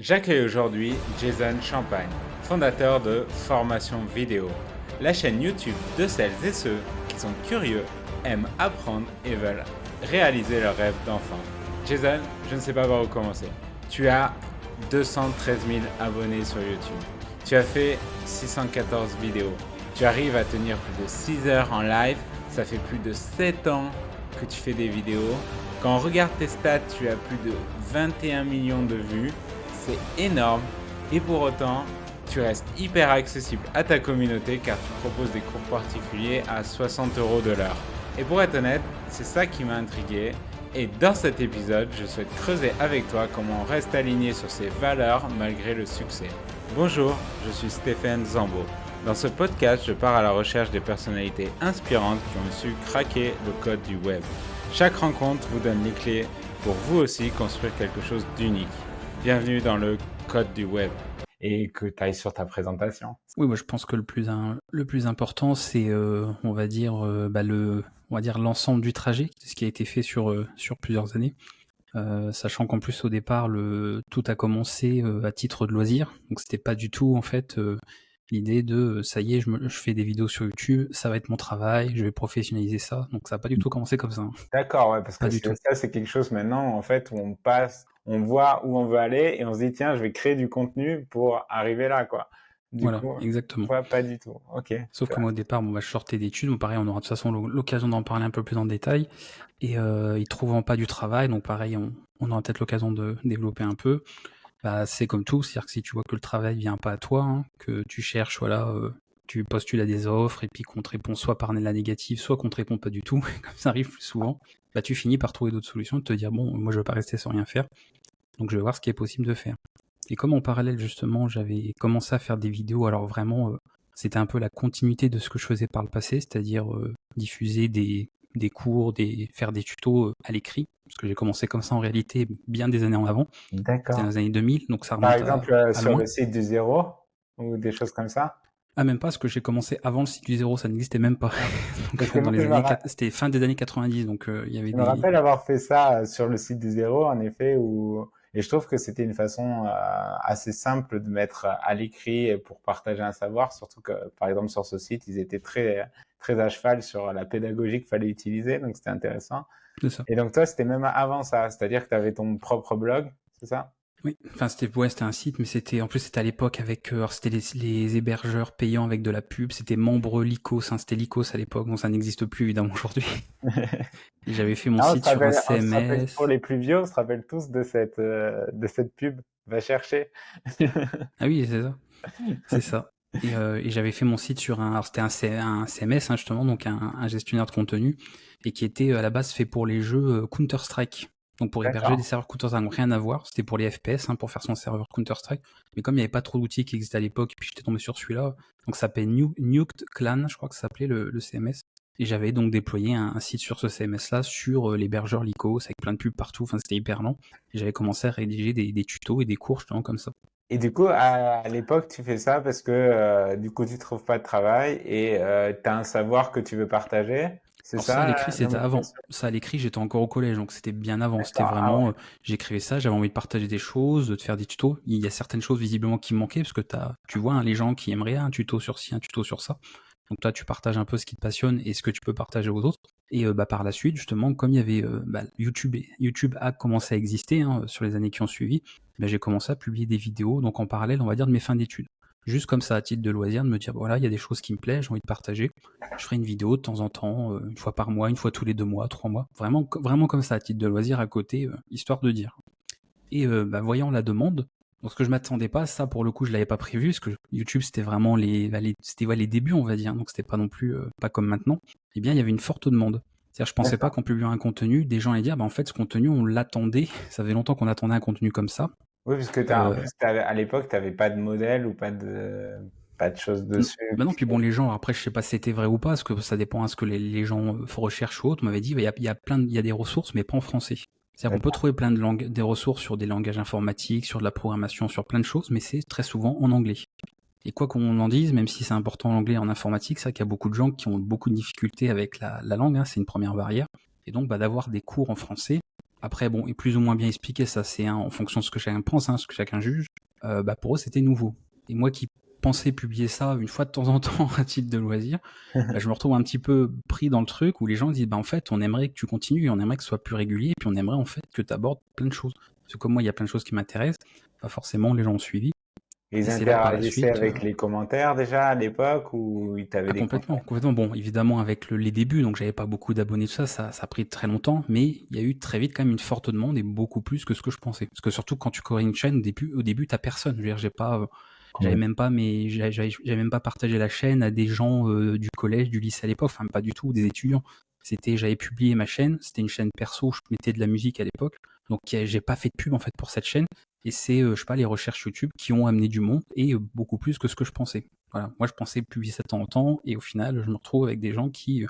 J'accueille aujourd'hui Jason Champagne, fondateur de Formation Vidéo, la chaîne YouTube de celles et ceux qui sont curieux, aiment apprendre et veulent réaliser leurs rêves d'enfant. Jason, je ne sais pas par où commencer. Tu as 213 000 abonnés sur YouTube. Tu as fait 614 vidéos. Tu arrives à tenir plus de 6 heures en live. Ça fait plus de 7 ans que tu fais des vidéos. Quand on regarde tes stats, tu as plus de 21 millions de vues. C'est énorme et pour autant, tu restes hyper accessible à ta communauté car tu proposes des cours particuliers à 60 € de l'heure. Et pour être honnête, c'est ça qui m'a intrigué. Et dans cet épisode, je souhaite creuser avec toi comment on reste aligné sur ses valeurs malgré le succès. Bonjour, je suis Stéphane Zambo. Dans ce podcast, je pars à la recherche des personnalités inspirantes qui ont su craquer le code du web. Chaque rencontre vous donne les clés pour vous aussi construire quelque chose d'unique. Bienvenue dans le code du web et que tu ailles sur ta présentation. Oui, moi je pense que le plus important, c'est on va dire l'ensemble du trajet, ce qui a été fait sur plusieurs années. Sachant qu'en plus au départ tout a commencé à titre de loisir, donc c'était pas du tout en fait l'idée de ça y est, je fais des vidéos sur YouTube, ça va être mon travail, je vais professionnaliser ça, donc ça a pas du tout commencé comme ça, hein. D'accord, ouais, parce Pas que du tout. c'est quelque chose maintenant en fait où on passe, on voit où on veut aller et on se dit tiens, je vais créer du contenu pour arriver là quoi. Du Voilà, coup, exactement. toi pas du tout. Ok. Sauf que moi au départ, je sortais d'études, pareil, on aura de toute façon l'occasion d'en parler un peu plus en détail. Et y trouvant pas du travail, donc pareil, on aura peut-être l'occasion de développer un peu. Bah, c'est comme tout, c'est-à-dire que si tu vois que le travail vient pas à toi, hein, que tu cherches, tu postules à des offres et puis qu'on te répond soit par la négative, soit qu'on te répond pas du tout, comme ça arrive plus souvent, bah tu finis par trouver d'autres solutions, de te dire bon, moi je veux pas rester sans rien faire, donc je vais voir ce qui est possible de faire. Et comme en parallèle justement, j'avais commencé à faire des vidéos, alors vraiment, c'était un peu la continuité de ce que je faisais par le passé, c'est-à-dire diffuser des cours, faire des tutos à l'écrit, parce que j'ai commencé comme ça en réalité bien des années en avant. C'était dans D'accord. les années 2000, donc ça Par remonte exemple, à sur loin. le site du zéro ou des choses comme ça. Ah, même pas, parce que j'ai commencé avant le site du zéro, ça n'existait même pas. Parce Donc, que moi, c'était fin des années 90, donc il y avait je me des... rappelle avoir fait ça sur le site du zéro, en effet, et je trouve que c'était une façon assez simple de mettre à l'écrit pour partager un savoir, surtout que, par exemple, sur ce site, ils étaient très à cheval sur la pédagogie qu'il fallait utiliser, donc c'était intéressant. C'est ça. Et donc toi, c'était même avant ça, c'est-à-dire que tu avais ton propre blog, c'est ça? Oui, enfin c'était un site, mais c'était à l'époque avec alors c'était les hébergeurs payants avec de la pub, c'était Membre Lycos, hein, c'était Lycos à l'époque, bon ça n'existe plus évidemment aujourd'hui. Et j'avais fait mon Ah, site sur un on se rappelle, pour CMS. les plus vieux, on se rappelle tous de cette pub. Va chercher. Ah oui, c'est ça, c'est ça. Et j'avais fait mon site sur alors c'était un CMS, hein, justement, donc un gestionnaire de contenu, et qui était à la base fait pour les jeux Counter-Strike. Donc pour héberger des D'accord. serveurs Counter-Strike, donc rien à voir, c'était pour les FPS, hein, pour faire son serveur Counter-Strike. Mais comme il n'y avait pas trop d'outils qui existaient à l'époque, et puis j'étais tombé sur celui-là, donc ça s'appelait Nuked Clan, je crois que ça s'appelait le CMS. Et j'avais donc déployé un site sur ce CMS-là, sur l'hébergeur Lycos, avec plein de pubs partout, enfin c'était hyper lent. Et j'avais commencé à rédiger des tutos et des cours justement comme ça. Et du coup, à l'époque, tu fais ça parce que du coup, tu trouves pas de travail et tu as un savoir que tu veux partager. C'est Alors ça, à ça, l'écrit, la c'était avant. motivation? Ça, à l'écrit, j'étais encore au collège, donc c'était bien avant. C'était D'accord. Ah vraiment, ouais. j'écrivais ça, j'avais envie de partager des choses, de te faire des tutos. Il y a certaines choses visiblement qui me manquaient, parce que tu vois, hein, les gens qui aimeraient un tuto sur ci, un tuto sur ça. Donc toi, tu partages un peu ce qui te passionne et ce que tu peux partager aux autres. Et par la suite, justement, comme il y avait YouTube a commencé à exister, hein, sur les années qui ont suivi, j'ai commencé à publier des vidéos, donc en parallèle, on va dire, de mes fins d'études. Juste comme ça, à titre de loisir, de me dire, voilà, il y a des choses qui me plaisent, j'ai envie de partager. Je ferai une vidéo de temps en temps, une fois par mois, une fois tous les 2 mois, 3 mois. Vraiment, vraiment comme ça, à titre de loisir à côté, histoire de dire. Et voyant la demande, parce que je m'attendais pas à ça, pour le coup, je l'avais pas prévu, parce que YouTube, c'était vraiment les débuts, on va dire, donc c'était pas non plus, pas comme maintenant. Eh bien, il y avait une forte demande. C'est-à-dire, je pensais pas D'accord. qu'en publiant un contenu, des gens allaient dire, en fait, ce contenu, on l'attendait, ça fait longtemps qu'on attendait un contenu comme ça. Oui, parce que en Euh, plus, à l'époque, tu n'avais pas de modèle ou pas de choses dessus. Bah non, puis bon, les gens, après, je sais pas si c'était vrai ou pas, parce que ça dépend à ce que les gens recherchent ou autre, m'avaient dit, il y a des ressources, mais pas en français. C'est-à-dire qu'on peut D'accord. trouver plein de des ressources sur des langages informatiques, sur de la programmation, sur plein de choses, mais c'est très souvent en anglais. Et quoi qu'on en dise, même si c'est important l'anglais en informatique, c'est vrai qu'il y a beaucoup de gens qui ont beaucoup de difficultés avec la langue, hein, c'est une première barrière. Et donc, d'avoir des cours en français, Après, bon, et plus ou moins bien expliqué, ça c'est en fonction de ce que chacun pense, ce que chacun juge. Pour eux, c'était nouveau. Et moi qui pensais publier ça une fois de temps en temps à titre de loisir, je me retrouve un petit peu pris dans le truc où les gens disent en fait, on aimerait que tu continues et on aimerait que ce soit plus régulier, et puis on aimerait en fait que tu abordes plein de choses. Parce que comme moi, il y a plein de choses qui m'intéressent, pas forcément les gens ont suivi. Ils Et c'est là que par la interagissaient suite, avec les commentaires déjà à l'époque ou ils t'avaient des complètement, conseils? complètement. Bon, évidemment, avec les débuts, donc j'avais pas beaucoup d'abonnés, tout ça, ça a pris très longtemps, mais il y a eu très vite quand même une forte demande et beaucoup plus que ce que je pensais. Parce que surtout quand tu crées une chaîne, au début, t'as personne. Je veux dire, j'avais Complètement. même pas j'avais même pas partagé la chaîne à des gens du collège, du lycée à l'époque, enfin pas du tout, des étudiants. J'avais publié ma chaîne, c'était une chaîne perso, je mettais de la musique à l'époque, donc j'ai pas fait de pub en fait pour cette chaîne. Et c'est, je sais pas, les recherches YouTube qui ont amené du monde et beaucoup plus que ce que je pensais. Voilà. Moi, je pensais publier ça de temps en temps et au final, je me retrouve avec des gens qui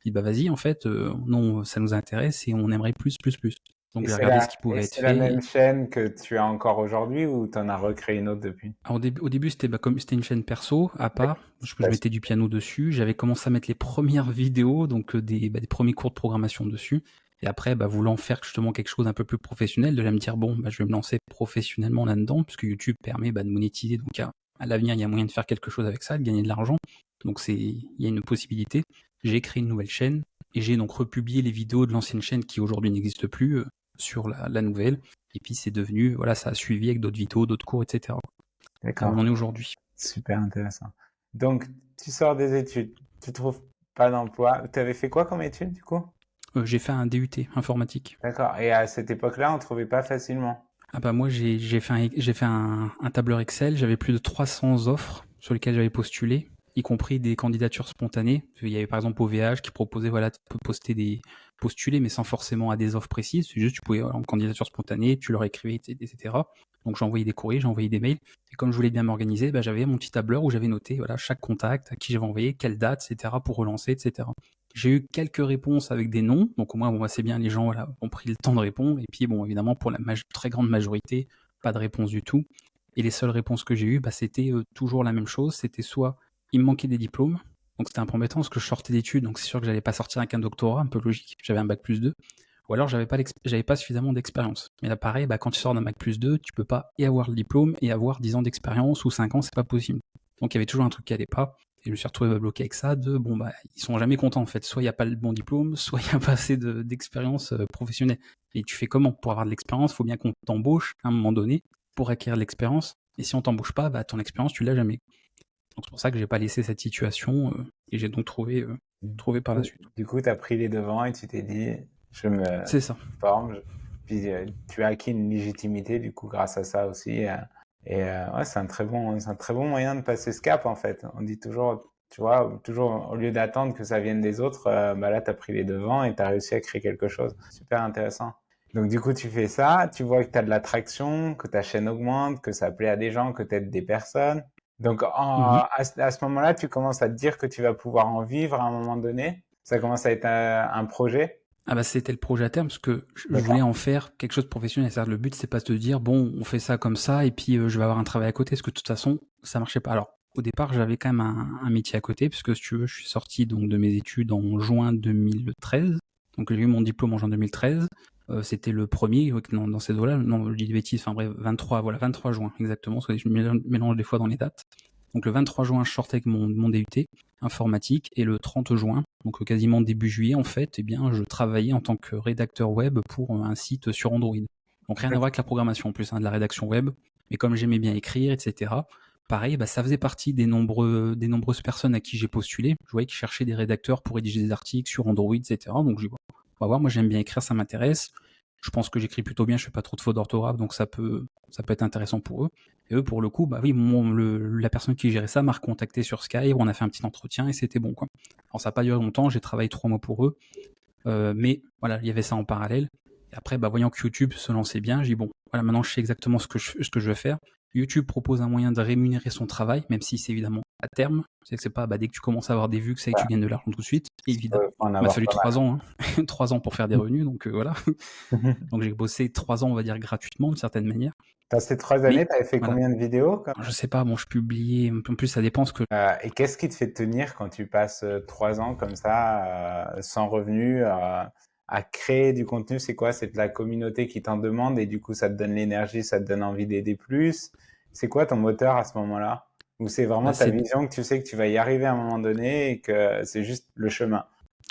disent bah vas-y, en fait, non, ça nous intéresse et on aimerait plus, plus, plus. Donc Et j'ai c'est regardé ce la, qui et pouvait être c'est la fait. même chaîne que tu as encore aujourd'hui ou tu en as recréé une autre depuis? Alors, au début, c'était comme c'était une chaîne perso à part. Je Parce- mettais du piano dessus. J'avais commencé à mettre les premières vidéos, donc des premiers cours de programmation dessus. Et après, voulant faire justement quelque chose d'un peu plus professionnel, de là me dire bon, je vais me lancer professionnellement là-dedans, puisque YouTube permet de monétiser. Donc à l'avenir, il y a moyen de faire quelque chose avec ça, de gagner de l'argent. Donc il y a une possibilité. J'ai créé une nouvelle chaîne et j'ai donc republié les vidéos de l'ancienne chaîne qui aujourd'hui n'existe plus sur la nouvelle. Et puis c'est devenu, voilà, ça a suivi avec d'autres vidéos, d'autres cours, etc. Là où D'accord, on en est aujourd'hui. super intéressant. Donc, tu sors des études, tu trouves pas d'emploi. Tu avais fait quoi comme études du coup? J'ai fait un DUT informatique. D'accord. Et à cette époque-là, on trouvait pas facilement. Ah moi j'ai fait un tableur Excel, j'avais plus de 300 offres sur lesquelles j'avais postulé, y compris des candidatures spontanées. Il y avait par exemple OVH qui proposait voilà de postuler mais sans forcément à des offres précises, c'est juste tu pouvais en candidature spontanée, tu leur écrivais etc. Donc j'ai envoyé des courriers, j'ai envoyé des mails et comme je voulais bien m'organiser, j'avais mon petit tableur où j'avais noté voilà chaque contact à qui j'avais envoyé, quelle date, etc. pour relancer, etc. J'ai eu quelques réponses avec des noms, donc au moins bon, c'est bien, les gens voilà, ont pris le temps de répondre. Et puis bon, évidemment, pour la très grande majorité, pas de réponse du tout. Et les seules réponses que j'ai eues, c'était toujours la même chose. C'était soit il me manquait des diplômes, donc c'était un premier temps parce que je sortais d'études, donc c'est sûr que j'allais pas sortir avec un doctorat, un peu logique. J'avais un bac+2, ou alors j'avais pas suffisamment d'expérience. Mais là, pareil, quand tu sors d'un bac+2, tu peux pas et avoir le diplôme et avoir 10 ans d'expérience ou 5 ans, c'est pas possible. Donc il y avait toujours un truc qui allait pas. Et je me suis retrouvé bloqué avec ça de ils sont jamais contents en fait. Soit il n'y a pas le bon diplôme, soit il n'y a pas assez d'expérience professionnelle. Et tu fais comment? Pour avoir de l'expérience, il faut bien qu'on t'embauche à un moment donné pour acquérir de l'expérience. Et si on t'embauche pas, ton expérience, tu l'as jamais. Donc c'est pour ça que j'ai pas laissé cette situation et j'ai donc trouvé par la suite. Du coup, tu as pris les devants et tu t'es dit, je me C'est ça. forme. Puis tu as acquis une légitimité du coup grâce à ça aussi. Ouais, c'est un très bon moyen de passer ce cap en fait. On dit toujours, tu vois, toujours au lieu d'attendre que ça vienne des autres, là, tu as pris les devants et tu as réussi à créer quelque chose. Super intéressant. Donc du coup, tu fais ça, tu vois que tu as de l'attraction, que ta chaîne augmente, que ça plaît à des gens, que tu aides des personnes. Donc Mhm. à ce moment-là, tu commences à te dire que tu vas pouvoir en vivre à un moment donné. Ça commence à être un projet. Ah c'était le projet à terme parce que je voulais D'accord. en faire quelque chose de professionnel. C'est-à-dire le but c'est pas de te dire bon on fait ça comme ça et puis je vais avoir un travail à côté parce que de toute façon ça marchait pas. Alors au départ j'avais quand même un métier à côté puisque si tu veux je suis sorti donc de mes études en juin 2013. Donc j'ai eu mon diplôme en juin 2013. C'était le premier dans ces eaux-là. Non je dis des bêtises. Enfin bref 23 juin exactement parce que je mélange des fois dans les dates. Donc le 23 juin je sortais avec mon DUT informatique et le 30 juin, donc quasiment début juillet en fait, je travaillais en tant que rédacteur web pour un site sur Android. Donc rien à voir avec la programmation en plus, de la rédaction web, mais comme j'aimais bien écrire, etc. Pareil, ça faisait partie des nombreuses personnes à qui j'ai postulé. Je voyais qu'ils cherchaient des rédacteurs pour rédiger des articles sur Android, etc. Donc j'ai dit, on va voir, moi j'aime bien écrire, ça m'intéresse. Je pense que j'écris plutôt bien, je fais pas trop de fautes d'orthographe, donc ça peut être intéressant pour eux. Et eux, pour le coup, oui, la personne qui gérait ça m'a recontacté sur Skype, on a fait un petit entretien et c'était bon, quoi. Alors ça n'a pas duré longtemps, j'ai travaillé 3 mois pour eux, mais voilà, il y avait ça en parallèle. Et après, voyant que YouTube se lançait bien, j'ai dit bon, voilà, maintenant je sais exactement ce que je veux faire. YouTube propose un moyen de rémunérer son travail, même si c'est évidemment à terme. C'est que c'est pas dès que tu commences à avoir des vues que c'est que tu gagnes de l'argent tout de suite. Évidemment. Faut en Il m'a avoir fallu pas 3 ans, 3 ans pour faire des revenus, donc voilà. mal. Donc j'ai bossé 3 ans, on va dire, gratuitement, d'une certaine manière. Dans ces 3 Mais années, tu avais fait voilà. combien de vidéos Je sais pas, je publiais, en plus ça dépend ce que. et qu'est-ce qui te fait tenir quand tu passes 3 ans comme ça, sans revenu à créer du contenu? C'est quoi? C'est la communauté qui t'en demande et du coup, ça te donne l'énergie, ça te donne envie d'aider plus. C'est quoi ton moteur à ce moment-là? Ou c'est vraiment Bah, ta c'est vision que tu sais que tu vas y arriver à un moment donné et que c'est juste le chemin?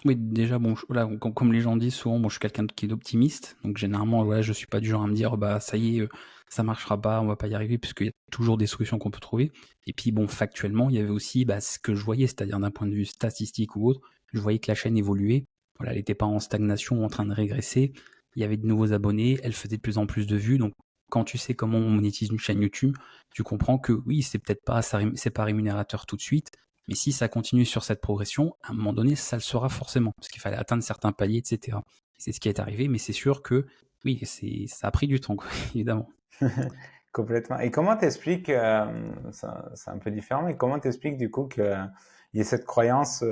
Oui, déjà, bon, voilà, comme les gens disent souvent, bon, je suis quelqu'un qui est optimiste, donc généralement, ouais, je suis pas du genre à me dire, bah, ça y est, ça marchera pas, on va pas y arriver, puisqu'il y a toujours des solutions qu'on peut trouver. Et puis, bon, factuellement, il y avait aussi, bah, ce que je voyais, c'est-à-dire d'un point de vue statistique ou autre, je voyais que la chaîne évoluait. Voilà, elle n'était pas en stagnation, en train de régresser. Il y avait de nouveaux abonnés, elle faisait de plus en plus de vues. Donc, quand tu sais comment on monétise une chaîne YouTube, tu comprends que oui, c'est peut-être pas, c'est pas rémunérateur tout de suite, mais si ça continue sur cette progression, à un moment donné, ça le sera forcément, parce qu'il fallait atteindre certains paliers, etc. C'est ce qui est arrivé, mais c'est sûr que oui, ça a pris du temps, quoi, évidemment. Complètement. Et comment t'expliques, c'est un peu différent, mais comment t'expliques du coup qu'il y ait cette croyance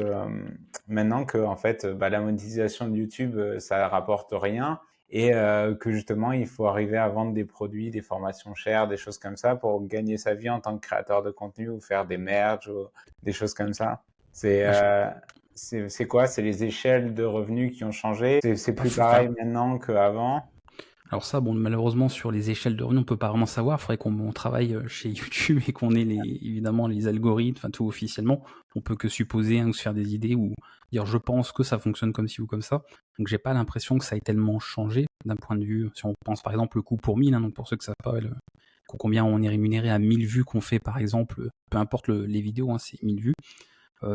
maintenant que en fait, bah, la monétisation de YouTube, ça rapporte rien et que justement il faut arriver à vendre des produits, des formations chères, des choses comme ça pour gagner sa vie en tant que créateur de contenu ou faire des merges ou des choses comme ça. C'est Bah, euh, c'est quoi? C'est les échelles de revenus qui ont changé? C'est plus enfin, pareil maintenant qu'avant? alors ça, bon, malheureusement, sur les échelles de revenus, on peut pas vraiment savoir. Il faudrait qu'on travaille chez YouTube et qu'on ait évidemment les algorithmes, enfin tout officiellement. On peut que supposer ou se faire des idées ou dire je pense que ça fonctionne comme ci ou comme ça. Donc j'ai pas l'impression que ça ait tellement changé d'un point de vue. Si on pense par exemple le coût pour 1000, donc pour ceux que ça savent pas, combien on est rémunéré à 1000 vues qu'on fait par exemple, peu importe les vidéos, c'est 1000 vues.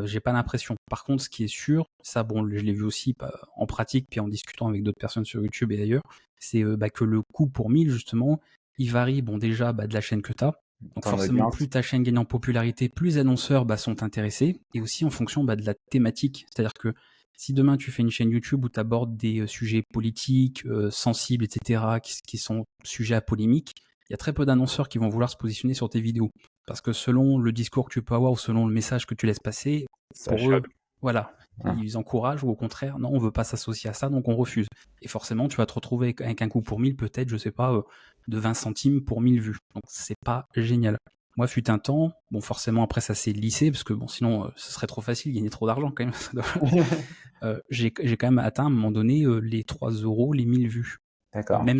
J'ai pas l'impression. Par contre, ce qui est sûr, ça, bon, je l'ai vu aussi en pratique, puis en discutant avec d'autres personnes sur YouTube et ailleurs, c'est que le coût pour 1000, justement, il varie, bon, déjà, de la chaîne que tu as. Donc Ton forcément, audience? plus ta chaîne gagne en popularité, plus les annonceurs sont intéressés, et aussi en fonction de la thématique. C'est-à-dire que si demain tu fais une chaîne YouTube où tu abordes des sujets politiques, sensibles, etc., qui sont sujets à polémique, il y a très peu d'annonceurs qui vont vouloir se positionner sur tes vidéos. Parce que selon le discours que tu peux avoir ou selon le message que tu laisses passer, Ça pour eux, choque. voilà, Hein. ils encouragent ou au contraire, non, on veut pas s'associer à ça, donc on refuse. Et forcément, tu vas te retrouver avec un coût pour 1000, peut-être, je sais pas, de 20 centimes pour 1000 vues. Donc c'est pas génial. Moi, fut un temps, bon, forcément, après ça s'est lissé, parce que bon, sinon, ce serait trop facile, gagner trop d'argent quand même. J'ai quand même atteint à un moment donné les 3 euros, les 1000 vues. D'accord. Même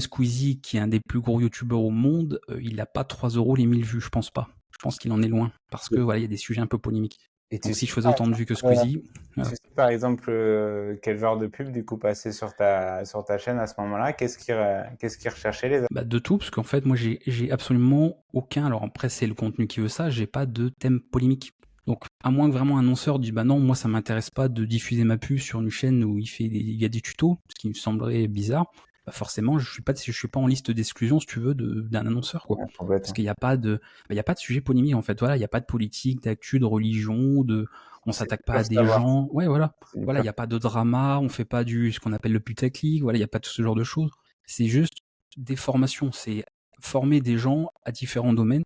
Squeezie, qui est un des plus gros youtubeurs au monde, il n'a pas 3 euros les 1000 vues, je pense pas. Je pense qu'il en est loin, parce que voilà, il y a des sujets un peu polémiques. Et tu Donc si sais je faisais par autant de vues que Squeezie, tu voilà. sais par exemple quel genre de pub du coup passait sur ta chaîne à ce moment-là? Qu'est-ce qui recherchait les... De tout, parce qu'en fait, moi j'ai absolument aucun. Alors après, c'est le contenu qui veut ça, j'ai pas de thème polémique. Donc, à moins que vraiment un annonceur dise bah non, moi ça m'intéresse pas de diffuser ma pub sur une chaîne où il y a des tutos, ce qui me semblerait bizarre, forcément je suis pas en liste d'exclusion, si tu veux, d'un annonceur, quoi. Ouais, Parce complètement. qu'il n'y a pas de. Il y a pas de sujet polémique en fait. Voilà, il n'y a pas de politique, d'actu, de religion, on C'est du s'attaque pas pur à des savoir. gens. Ouais, voilà. C'est du Voilà, il pur... n'y a pas de drama, on fait pas ce qu'on appelle le putaclic, voilà, il n'y a pas tout ce genre de choses. C'est juste des formations, c'est former des gens à différents domaines.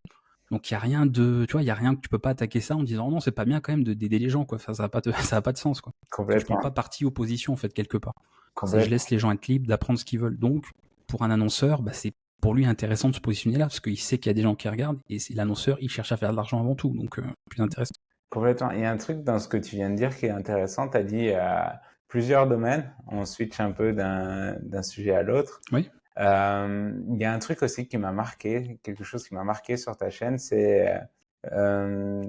Donc il y a rien de, tu vois, il y a rien que tu peux pas attaquer ça en disant non, c'est pas bien quand même d'aider les gens, quoi. Ça a pas ça a pas de sens, quoi. Parce que je prends pas Complètement. parti opposition en fait quelque part. C'est je Complètement. laisse les gens être libres d'apprendre ce qu'ils veulent. Donc pour un annonceur, c'est pour lui intéressant de se positionner là parce qu'il sait qu'il y a des gens qui regardent et c'est l'annonceur, il cherche à faire de l'argent avant tout, donc plus intéressant. Complètement. Il y a un truc dans ce que tu viens de dire qui est intéressant. Tu as dit plusieurs domaines. On switch un peu d'un sujet à l'autre. Oui. Il y a un truc aussi qui m'a marqué, quelque chose qui m'a marqué sur ta chaîne, c'est euh,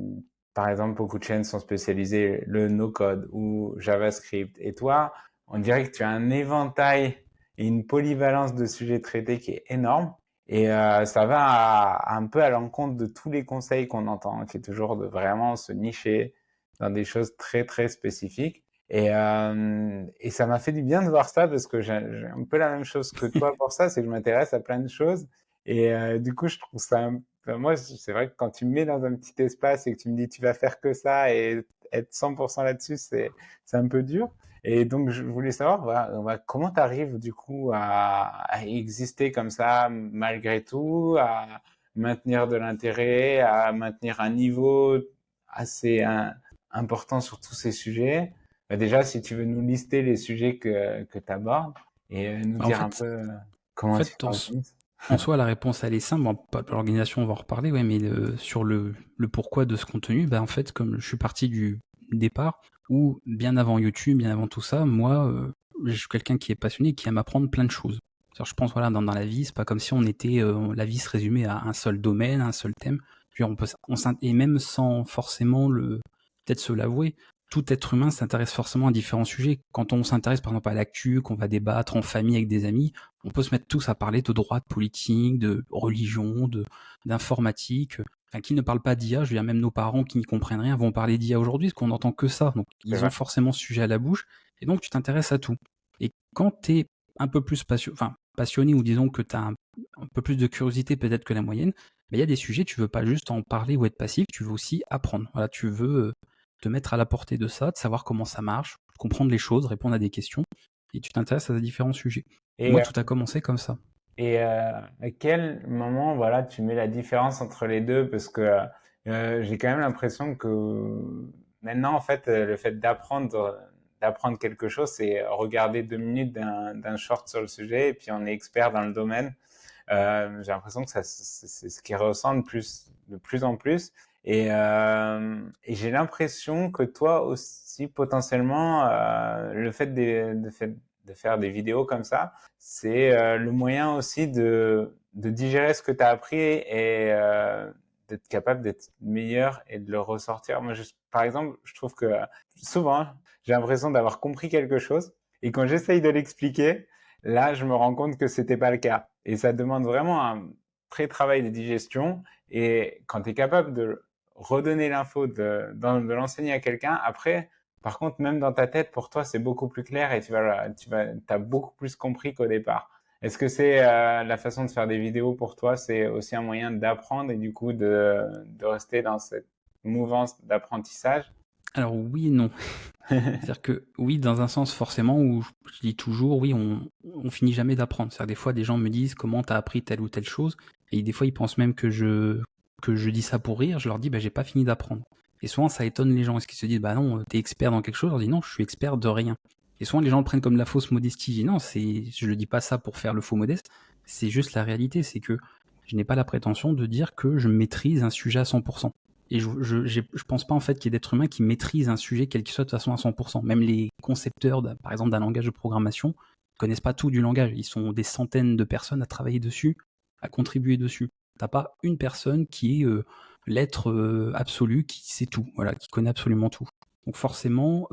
par exemple beaucoup de chaînes sont spécialisées le no-code ou JavaScript. Et toi, on dirait que tu as un éventail et une polyvalence de sujets traités qui est énorme. Et ça va un peu à l'encontre de tous les conseils qu'on entend, qui est toujours de vraiment se nicher dans des choses très très spécifiques. Et ça m'a fait du bien de voir ça parce que j'ai un peu la même chose que toi pour ça, c'est que je m'intéresse à plein de choses. Et du coup, je trouve ça, enfin, moi, c'est vrai que quand tu me mets dans un petit espace et que tu me dis tu vas faire que ça et être 100% là-dessus, c'est un peu dur. Et donc, je voulais savoir, voilà, comment tu arrives du coup à exister comme ça malgré tout, à maintenir de l'intérêt, à maintenir un niveau assez important sur tous ces sujets. Bah, déjà, si tu veux nous lister les sujets que tu abordes et nous En dire un fait, peu comment tu en, t'organises. en soi, la réponse elle est simple. Bon, pas l'organisation, on va en reparler, ouais, mais sur le pourquoi de ce contenu, en fait, comme je suis parti du départ, où bien avant YouTube, bien avant tout ça, moi, je suis quelqu'un qui est passionné, qui aime apprendre plein de choses. Je pense, voilà, dans la vie, c'est pas comme si on était, la vie se résumait à un seul domaine, un seul thème. Puis et même sans forcément peut-être se l'avouer, tout être humain s'intéresse forcément à différents sujets. Quand on s'intéresse par exemple à l'actu, qu'on va débattre en famille avec des amis, on peut se mettre tous à parler de droit, de politique, de religion, d'informatique. Enfin, qui ne parle pas d'IA, je veux dire, même nos parents qui n'y comprennent rien vont parler d'IA aujourd'hui, parce qu'on n'entend que ça. Donc, C'est ils vrai. ont forcément ce sujet à la bouche, et donc tu t'intéresses à tout. Et quand tu es un peu plus passionné, ou disons que tu as un peu plus de curiosité peut-être que la moyenne, mais il y a des sujets, tu veux pas juste en parler ou être passif, tu veux aussi apprendre. Voilà, tu veux te mettre à la portée de ça, de savoir comment ça marche, comprendre les choses, répondre à des questions, et tu t'intéresses à différents sujets. Et, Moi, euh, tout a commencé comme ça. à quel moment, voilà, tu mets la différence entre les deux? Parce que j'ai quand même l'impression que maintenant, en fait, le fait d'apprendre quelque chose, c'est regarder 2 minutes d'un short sur le sujet et puis on est expert dans le domaine. J'ai l'impression que c'est ce qui ressent de plus en plus. Et j'ai l'impression que toi aussi, potentiellement, le fait de faire des vidéos comme ça, c'est le moyen aussi de digérer ce que tu as appris et d'être capable d'être meilleur et de le ressortir. Moi, par exemple, je trouve que souvent, j'ai l'impression d'avoir compris quelque chose et quand j'essaye de l'expliquer, là, je me rends compte que c'était pas le cas. Et ça demande vraiment un pré-travail de digestion. Et quand tu es capable de redonner l'info, de l'enseigner à quelqu'un, après, par contre, même dans ta tête, pour toi, c'est beaucoup plus clair et t'as beaucoup plus compris qu'au départ. Est-ce que c'est la façon de faire des vidéos pour toi, c'est aussi un moyen d'apprendre et du coup de rester dans cette mouvance d'apprentissage? Alors oui et non. C'est-à-dire que oui, dans un sens forcément, où je dis toujours, oui, on finit jamais d'apprendre. C'est-à-dire des fois, des gens me disent comment t'as appris telle ou telle chose, et des fois ils pensent même que je dis ça pour rire. Je leur dis, bah j'ai pas fini d'apprendre. Et souvent ça étonne les gens, est-ce qu'ils se disent, bah non, t'es expert dans quelque chose. Je leur dis non, je suis expert de rien. Et souvent les gens le prennent comme de la fausse modestie. Je dis non, je le dis pas ça pour faire le faux modeste. C'est juste la réalité, c'est que je n'ai pas la prétention de dire que je maîtrise un sujet à 100%. Et je pense pas en fait qu'il y ait d'êtres humains qui maîtrisent un sujet quel qu'il soit de façon à 100%. Même les concepteurs, par exemple, d'un langage de programmation, ne connaissent pas tout du langage. Ils sont des centaines de personnes à travailler dessus, à contribuer dessus. T'as pas une personne qui est l'être absolu, qui sait tout, voilà, qui connaît absolument tout. Donc forcément,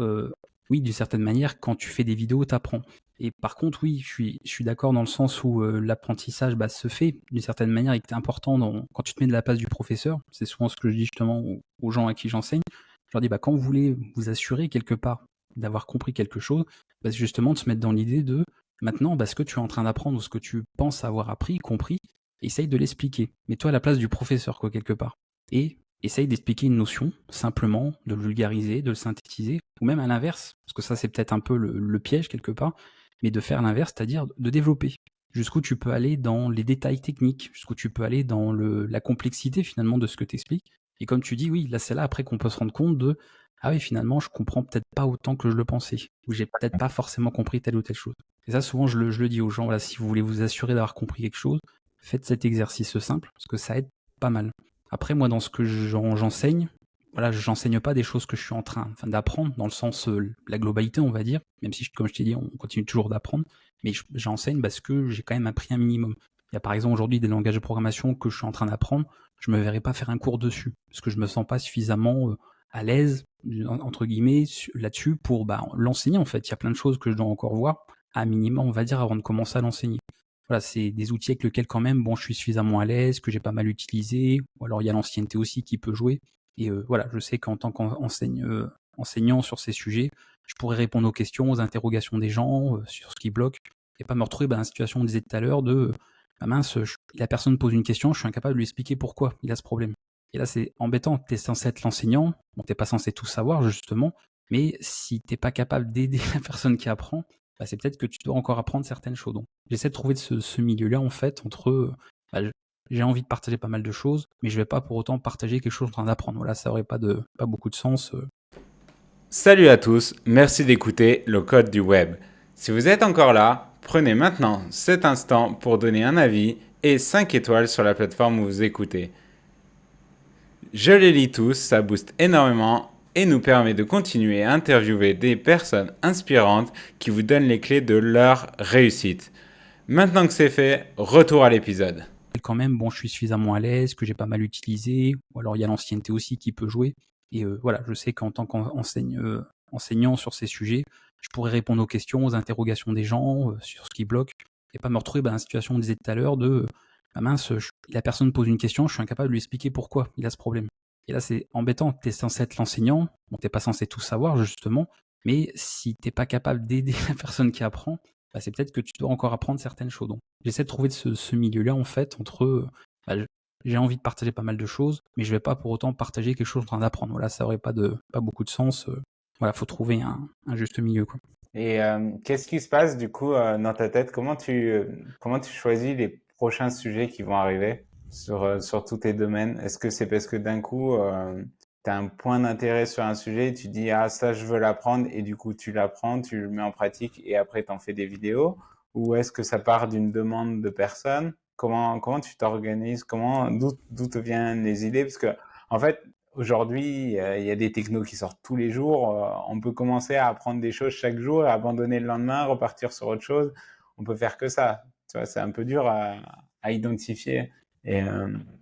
oui, d'une certaine manière, quand tu fais des vidéos, t'apprends. Et par contre, oui, je suis d'accord dans le sens où l'apprentissage se fait d'une certaine manière et que c'est important quand tu te mets de la place du professeur. C'est souvent ce que je dis justement aux gens à qui j'enseigne. Je leur dis, quand vous voulez vous assurer quelque part d'avoir compris quelque chose, c'est justement de se mettre dans l'idée de maintenant, ce que tu es en train d'apprendre ou ce que tu penses avoir appris, compris, essaye de l'expliquer. Mets-toi à la place du professeur, quoi, quelque part. Et essaye d'expliquer une notion, simplement, de le vulgariser, de le synthétiser, ou même à l'inverse, parce que ça c'est peut-être un peu le piège quelque part, mais de faire l'inverse, c'est-à-dire de développer. Jusqu'où tu peux aller dans les détails techniques, jusqu'où tu peux aller dans la complexité finalement de ce que tu expliques. Et comme tu dis, oui, là c'est là après qu'on peut se rendre compte de ah oui, finalement, je comprends peut-être pas autant que je le pensais, ou j'ai peut-être pas forcément compris telle ou telle chose. Et ça, souvent, je le dis aux gens, voilà, si vous voulez vous assurer d'avoir compris quelque chose, faites cet exercice simple, parce que ça aide pas mal. Après, moi, dans ce que j'enseigne, voilà, j'enseigne pas des choses que je suis en train d'apprendre, dans le sens, la globalité, on va dire, même si, comme je t'ai dit, on continue toujours d'apprendre, mais j'enseigne parce que j'ai quand même appris un minimum. Il y a par exemple aujourd'hui des langages de programmation que je suis en train d'apprendre, je me verrai pas faire un cours dessus, parce que je me sens pas suffisamment à l'aise, entre guillemets, là-dessus pour l'enseigner en fait. Il y a plein de choses que je dois encore voir, à minimum, on va dire, avant de commencer à l'enseigner. Voilà, c'est des outils avec lesquels quand même, je suis suffisamment à l'aise, que j'ai pas mal utilisé, ou alors il y a l'ancienneté aussi qui peut jouer. Et voilà, je sais qu'en tant qu'enseignant sur ces sujets, je pourrais répondre aux questions, aux interrogations des gens, sur ce qui bloque, et pas me retrouver dans la situation qu'on disait tout à l'heure de mince, la personne pose une question, je suis incapable de lui expliquer pourquoi il a ce problème. Et là, c'est embêtant, t'es censé être l'enseignant, t'es pas censé tout savoir, justement, mais si t'es pas capable d'aider la personne qui apprend, c'est peut-être que tu dois encore apprendre certaines choses. Donc, j'essaie de trouver ce milieu-là, en fait, entre j'ai envie de partager pas mal de choses, mais je vais pas pour autant partager quelque chose en train d'apprendre. Voilà, ça aurait pas beaucoup de sens. Salut à tous, merci d'écouter le code du web. Si vous êtes encore là, prenez maintenant cet instant pour donner un avis et 5 étoiles sur la plateforme où vous écoutez. Je les lis tous, ça booste énormément et nous permet de continuer à interviewer des personnes inspirantes qui vous donnent les clés de leur réussite. Maintenant que c'est fait, retour à l'épisode. Quand même, bon, je suis suffisamment à l'aise, que j'ai pas mal utilisé, ou alors il y a l'ancienneté aussi qui peut jouer. Et voilà, je sais qu'en tant qu'enseignant sur ces sujets, je pourrais répondre aux questions, aux interrogations des gens sur ce qui bloque, et pas me retrouver dans la situation qu'on disait tout à l'heure de mince, la personne pose une question, je suis incapable de lui expliquer pourquoi il a ce problème. Et là, c'est embêtant, tu es censé être l'enseignant, bon, t'es pas censé tout savoir justement, mais si t'es pas capable d'aider la personne qui apprend, bah, c'est peut-être que tu dois encore apprendre certaines choses. Donc, j'essaie de trouver ce milieu-là, en fait, entre bah, j'ai envie de partager pas mal de choses, mais je vais pas pour autant partager quelque chose en train d'apprendre. Voilà, ça aurait pas beaucoup de sens. Voilà, faut trouver un juste milieu, quoi. Et qu'est-ce qui se passe du coup dans ta tête? Comment tu choisis les prochains sujets qui vont arriver sur tous tes domaines? Est-ce que c'est parce que d'un coup, tu as un point d'intérêt sur un sujet et tu dis, ah, ça, je veux l'apprendre, et du coup, tu l'apprends, tu le mets en pratique et après, tu en fais des vidéos? Ou est-ce que ça part d'une demande de personne? Comment tu t'organises? D'où te viennent les idées? Parce que, en fait, aujourd'hui, il y a des technos qui sortent tous les jours. On peut commencer à apprendre des choses chaque jour, et abandonner le lendemain, repartir sur autre chose. On peut faire que ça. Tu vois, c'est un peu dur à identifier. Et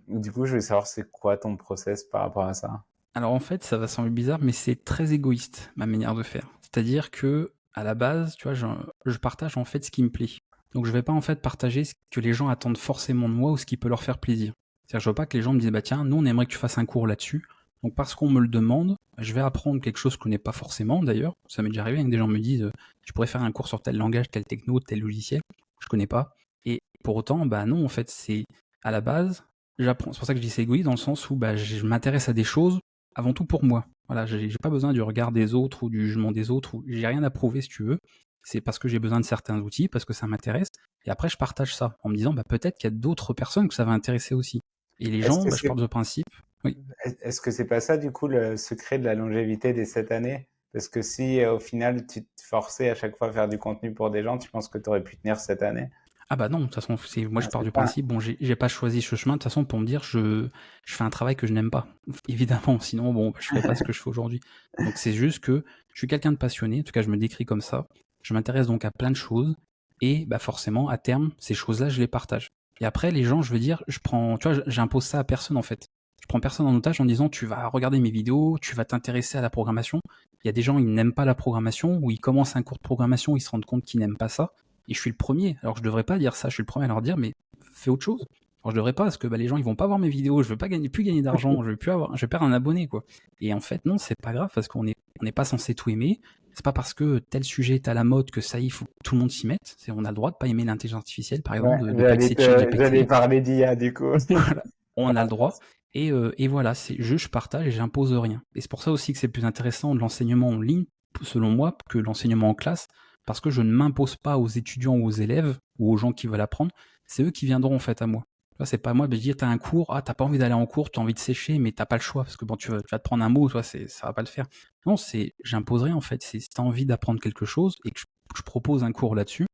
du coup, je veux savoir c'est quoi ton process par rapport à ça. Alors en fait, ça va sembler bizarre, mais c'est très égoïste, ma manière de faire. C'est-à-dire que, à la base, tu vois, je partage en fait ce qui me plaît. Donc je vais pas en fait partager ce que les gens attendent forcément de moi ou ce qui peut leur faire plaisir. C'est-à-dire que je veux pas que les gens me disent, bah tiens, nous on aimerait que tu fasses un cours là-dessus. Donc parce qu'on me le demande, je vais apprendre quelque chose que je connais pas forcément d'ailleurs. Ça m'est déjà arrivé, hein, que des gens me disent, tu pourrais faire un cours sur tel langage, tel techno, tel logiciel. Je connais pas. Et pour autant, bah non, en fait, c'est à la base, j'apprends. C'est pour ça que je dis c'est égoïste dans le sens où bah, je m'intéresse à des choses avant tout pour moi. Voilà, j'ai pas besoin du regard des autres ou du jugement des autres, ou j'ai rien à prouver si tu veux. C'est parce que j'ai besoin de certains outils, parce que ça m'intéresse. Et après, je partage ça en me disant, bah, peut-être qu'il y a d'autres personnes que ça va intéresser aussi. Et les Est-ce gens, que bah, je pars c'est du principe. Oui. est-ce que c'est pas ça du coup le secret de la longévité des 7 années? Parce que si au final tu te forçais à chaque fois à faire du contenu pour des gens, tu penses que tu aurais pu tenir 7 années? Ah bah non, de toute façon, moi Ah, je pars c'est du ça. principe, bon, j'ai pas choisi ce chemin de toute façon pour me dire je fais un travail que je n'aime pas. Évidemment, sinon bon, bah, je ferais pas ce que je fais aujourd'hui. Donc c'est juste que je suis quelqu'un de passionné, en tout cas je me décris comme ça. Je m'intéresse donc à plein de choses et bah forcément à terme, ces choses-là, je les partage. Et après les gens, je veux dire, tu vois, j'impose ça à personne en fait. Je prends personne en otage en disant tu vas regarder mes vidéos, tu vas t'intéresser à la programmation. Il y a des gens, ils n'aiment pas la programmation ou ils commencent un cours de programmation, ils se rendent compte qu'ils n'aiment pas ça. Et je suis le premier. Alors je devrais pas dire ça, je suis le premier à leur dire, mais fais autre chose. Alors je devrais pas, parce que bah, les gens ils vont pas voir mes vidéos, je veux pas plus gagner d'argent, je vais perdre un abonné quoi. Et en fait non, c'est pas grave parce on n'est pas censé tout aimer. C'est pas parce que tel sujet est à la mode que ça y est, faut que tout le monde s'y mette. On a le droit de pas aimer l'intelligence artificielle, par Ouais, exemple, de pas accéder de j'allais GPT. parler d'IA du coup. Voilà, on a le droit. Et voilà, c'est je partage et j'impose rien. Et c'est pour ça aussi que c'est plus intéressant de l'enseignement en ligne, selon moi, que l'enseignement en classe, parce que je ne m'impose pas aux étudiants ou aux élèves ou aux gens qui veulent apprendre, c'est eux qui viendront en fait à moi. Tu vois, c'est pas moi de dire t'as un cours, ah t'as pas envie d'aller en cours, t'as envie de sécher, mais t'as pas le choix, parce que bon tu vas te prendre un mot, toi, ça va pas le faire. Non, c'est j'imposerai en fait, c'est si t'as envie d'apprendre quelque chose et que je propose un cours là-dessus,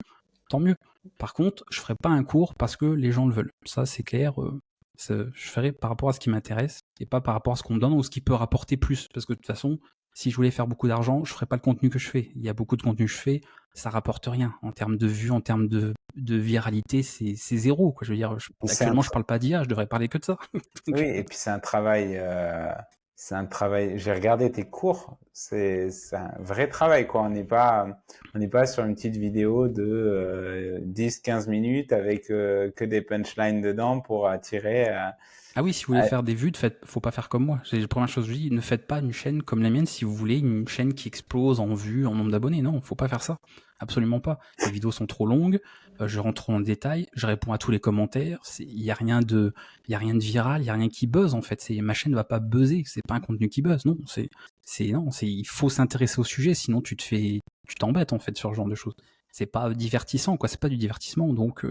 tant mieux. Par contre, je ferai pas un cours parce que les gens le veulent. Ça, c'est clair. Je ferai par rapport à ce qui m'intéresse et pas par rapport à ce qu'on me donne ou ce qui peut rapporter plus. Parce que de toute façon, si je voulais faire beaucoup d'argent, je ferais pas le contenu que je fais. Il y a beaucoup de contenu que je fais, ça rapporte rien. En termes de vues, en termes de viralité, c'est zéro. Quoi. Je veux dire, C'est un actuellement, je parle pas d'IA, je devrais parler que de ça. Oui, Donc, et puis c'est un travail. J'ai regardé tes cours, c'est un vrai travail, quoi. On n'est pas sur une petite vidéo de 10-15 minutes avec que des punchlines dedans pour attirer. ah oui, si vous voulez faire des vues, faut pas faire comme moi. C'est la première chose que je dis, ne faites pas une chaîne comme la mienne si vous voulez une chaîne qui explose en vues, en nombre d'abonnés. Non, faut pas faire ça. Absolument pas. Les vidéos sont trop longues, je rentre trop dans le détail, je réponds à tous les commentaires, il y a rien de viral, il y a rien qui buzz en fait. Ma chaîne va pas buzzer, c'est pas un contenu qui buzz. Non, non, il faut s'intéresser au sujet, sinon tu t'embêtes en fait sur ce genre de choses. C'est pas divertissant, quoi. C'est pas du divertissement, donc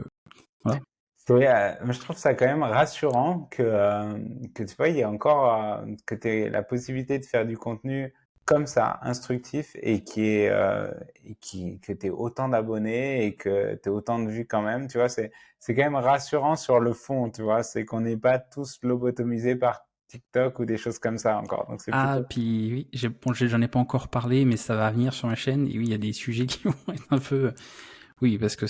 voilà. Moi, je trouve ça quand même rassurant que tu vois, il y a encore que tu aies la possibilité de faire du contenu comme ça, instructif, et que tu aies autant d'abonnés et que tu aies autant de vues quand même. Tu vois, c'est quand même rassurant sur le fond, tu vois. C'est qu'on n'est pas tous lobotomisés par TikTok ou des choses comme ça encore. Donc c'est Ah, plutôt. puis oui, j'en ai pas encore parlé, mais ça va venir sur ma chaîne. Et oui, il y a des sujets qui vont être un peu. Oui, parce que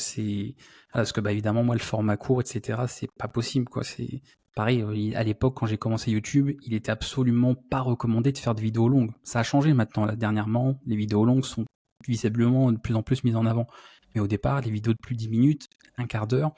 parce que bah évidemment moi le format court, etc. C'est pas possible quoi. C'est pareil. À l'époque quand j'ai commencé YouTube, il était absolument pas recommandé de faire de vidéos longues. Ça a changé maintenant. Là, dernièrement, les vidéos longues sont visiblement de plus en plus mises en avant. Mais au départ, les vidéos de plus de 10 minutes, un quart d'heure,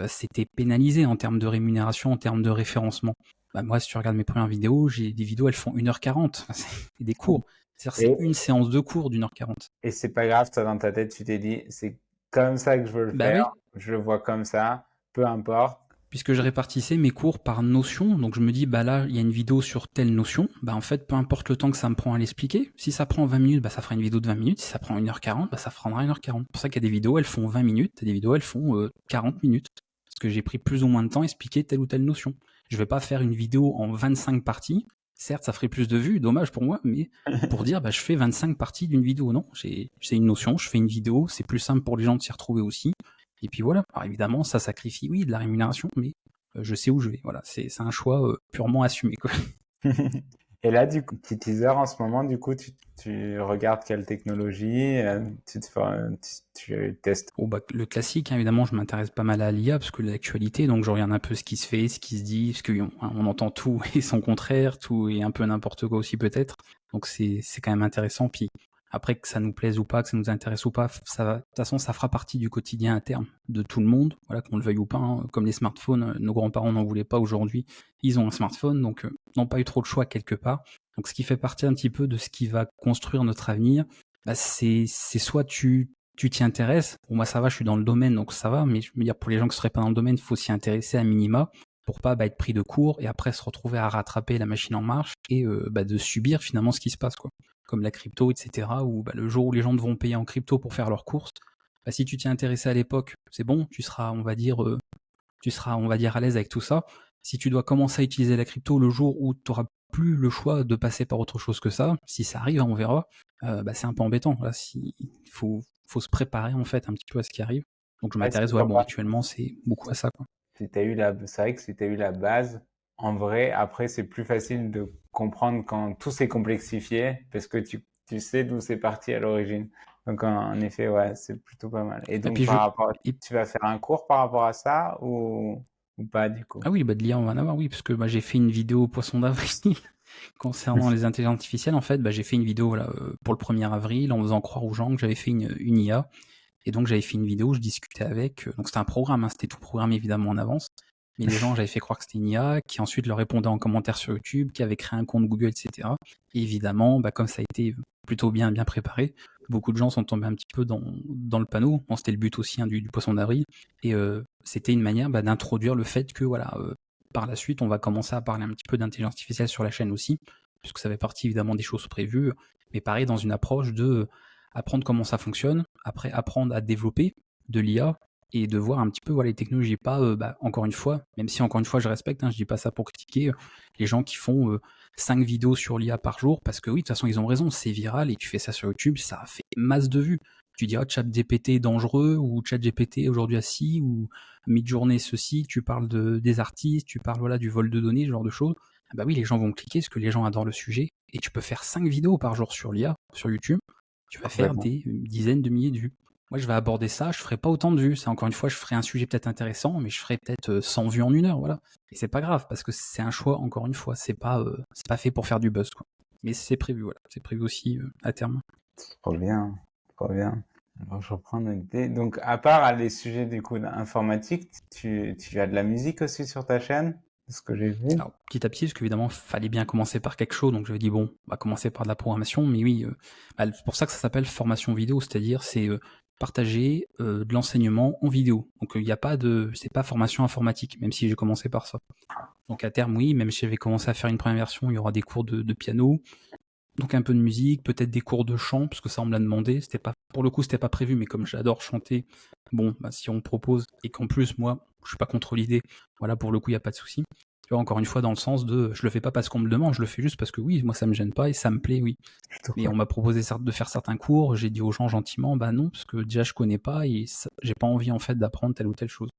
c'était pénalisé en termes de rémunération, en termes de référencement. Bah, moi, si tu regardes mes premières vidéos, j'ai des vidéos, elles font 1h40. C'est des cours. C'est-à-dire, c'est Et, une séance de cours d'1h40. et c'est pas grave, toi dans ta tête, tu t'es dit, c'est comme ça que je veux le Bah faire, oui, je le vois comme ça, peu importe. puisque je répartissais mes cours par notion, donc je me dis, bah là, il y a une vidéo sur telle notion, bah en fait, peu importe le temps que ça me prend à l'expliquer, si ça prend 20 minutes, bah ça fera une vidéo de 20 minutes, si ça prend 1h40, bah ça prendra 1h40. C'est pour ça qu'il y a des vidéos, elles font 20 minutes, et des vidéos, elles font 40 minutes, parce que j'ai pris plus ou moins de temps à expliquer telle ou telle notion. Je vais pas faire une vidéo en 25 parties, certes, ça ferait plus de vues, dommage pour moi, mais pour dire, bah je fais 25 parties d'une vidéo, non, c'est une notion, je fais une vidéo, c'est plus simple pour les gens de s'y retrouver aussi, et puis voilà. Alors évidemment, ça sacrifie, oui, de la rémunération, mais je sais où je vais. Voilà, c'est un choix purement assumé, quoi. Et là, du coup, petit teaser en ce moment, du coup, tu regardes quelle technologie, tu testes. Bon, bah, le classique, hein, évidemment, je m'intéresse pas mal à l'IA parce que l'actualité, donc je regarde un peu ce qui se fait, ce qui se dit, parce qu'on entend tout et son contraire, tout et un peu n'importe quoi aussi peut-être. Donc c'est quand même intéressant. Puis après, que ça nous plaise ou pas, que ça nous intéresse ou pas, ça va, de toute façon, ça fera partie du quotidien à terme de tout le monde, voilà, qu'on le veuille ou pas. Hein. Comme les smartphones, nos grands-parents n'en voulaient pas aujourd'hui, ils ont un smartphone, donc n'ont pas eu trop de choix quelque part. Donc ce qui fait partie un petit peu de ce qui va construire notre avenir, bah, c'est soit tu t'y intéresses. Bon, moi, ça va, je suis dans le domaine, donc ça va, mais je veux dire, pour les gens qui ne seraient pas dans le domaine, il faut s'y intéresser à minima pour pas être pris de court et après se retrouver à rattraper la machine en marche et de subir finalement ce qui se passe, quoi. Comme la crypto, etc., où le jour où les gens devront payer en crypto pour faire leurs courses, si tu t'y intéressais à l'époque, c'est bon, tu seras, on va dire, à l'aise avec tout ça. Si tu dois commencer à utiliser la crypto le jour où tu n'auras plus le choix de passer par autre chose que ça, si ça arrive, on verra, c'est un peu embêtant. Là, il faut se préparer en fait un petit peu à ce qui arrive. Donc je Ouais, c'est m'intéresse, ouais, bon, sympa. actuellement c'est beaucoup à ça, quoi. Si t'as eu la, c'est vrai que si tu as eu la base, en vrai, après, c'est plus facile de comprendre quand tout s'est complexifié parce que tu sais d'où c'est parti à l'origine. Donc, en effet, ouais, c'est plutôt pas mal. Et Et donc, puis par rapport, et- tu vas faire un cours par rapport à ça ou pas, du coup? ah oui, de l'IA on va en avoir, oui, parce que j'ai fait une vidéo poisson d'avril concernant les intelligences artificielles. En fait, j'ai fait une vidéo là, pour le 1er avril en faisant croire aux gens que j'avais fait une IA. Et donc j'avais fait une vidéo, je discutais avec, donc c'était un programme, hein, c'était tout programmé évidemment en avance, mais les gens, j'avais fait croire que c'était une IA, qui ensuite leur répondait en commentaire sur YouTube, qui avait créé un compte Google, etc. Et évidemment, comme ça a été plutôt bien préparé, beaucoup de gens sont tombés un petit peu dans le panneau. Bon, c'était le but aussi, hein, du poisson d'avril, et c'était une manière d'introduire le fait que voilà, par la suite, on va commencer à parler un petit peu d'intelligence artificielle sur la chaîne aussi, puisque ça fait partie évidemment des choses prévues, mais pareil dans une approche de apprendre comment ça fonctionne, après apprendre à développer de l'IA et de voir un petit peu les technologies. Pas, encore une fois, même si encore une fois je respecte, hein, je dis pas ça pour critiquer les gens qui font 5 vidéos sur l'IA par jour, parce que oui, de toute façon ils ont raison, c'est viral et tu fais ça sur YouTube, ça fait masse de vues. Tu dis, ChatGPT est dangereux, ou ChatGPT aujourd'hui assis, ou Midjourney ceci, tu parles des artistes, tu parles du vol de données, ce genre de choses. Ah bah oui, les gens vont cliquer parce que les gens adorent le sujet, et tu peux faire 5 vidéos par jour sur l'IA, sur YouTube, tu vas faire Complètement. des dizaines de milliers de vues. Moi, je vais aborder ça, je ferai pas autant de vues. C'est encore une fois, je ferai un sujet peut-être intéressant, mais je ferai peut-être 100 vues en 1 heure, voilà. Et c'est pas grave, parce que c'est un choix, encore une fois. C'est pas fait pour faire du buzz, quoi. Mais c'est prévu, voilà. C'est prévu aussi à terme. Trop bien, trop bien. Alors, je reprends notre idée. Donc, à part les sujets du coup informatique, tu as de la musique aussi sur ta chaîne, de ce que j'ai vu. Alors, petit à petit, parce qu'évidemment, fallait bien commencer par quelque chose, donc je me dis, bon, on va commencer par de la programmation, mais oui, c'est pour ça que ça s'appelle formation vidéo, c'est-à-dire c'est partager de l'enseignement en vidéo. Donc il n'y a pas c'est pas formation informatique, même si j'ai commencé par ça. Donc à terme, oui, même si j'avais commencé à faire une première version, il y aura des cours de piano, donc un peu de musique, peut-être des cours de chant, parce que ça on me l'a demandé. Pour le coup, c'était pas prévu, mais comme j'adore chanter, bon, si on me propose, et qu'en plus, moi, je suis pas contre l'idée, voilà, pour le coup, il n'y a pas de souci. Tu vois, encore une fois, dans le sens de, je le fais pas parce qu'on me le demande, je le fais juste parce que oui, moi ça me gêne pas et ça me plaît, oui. Plutôt Mais cool. on m'a proposé de faire certains cours, j'ai dit aux gens gentiment, non, parce que déjà je connais pas et j'ai pas envie en fait d'apprendre telle ou telle chose.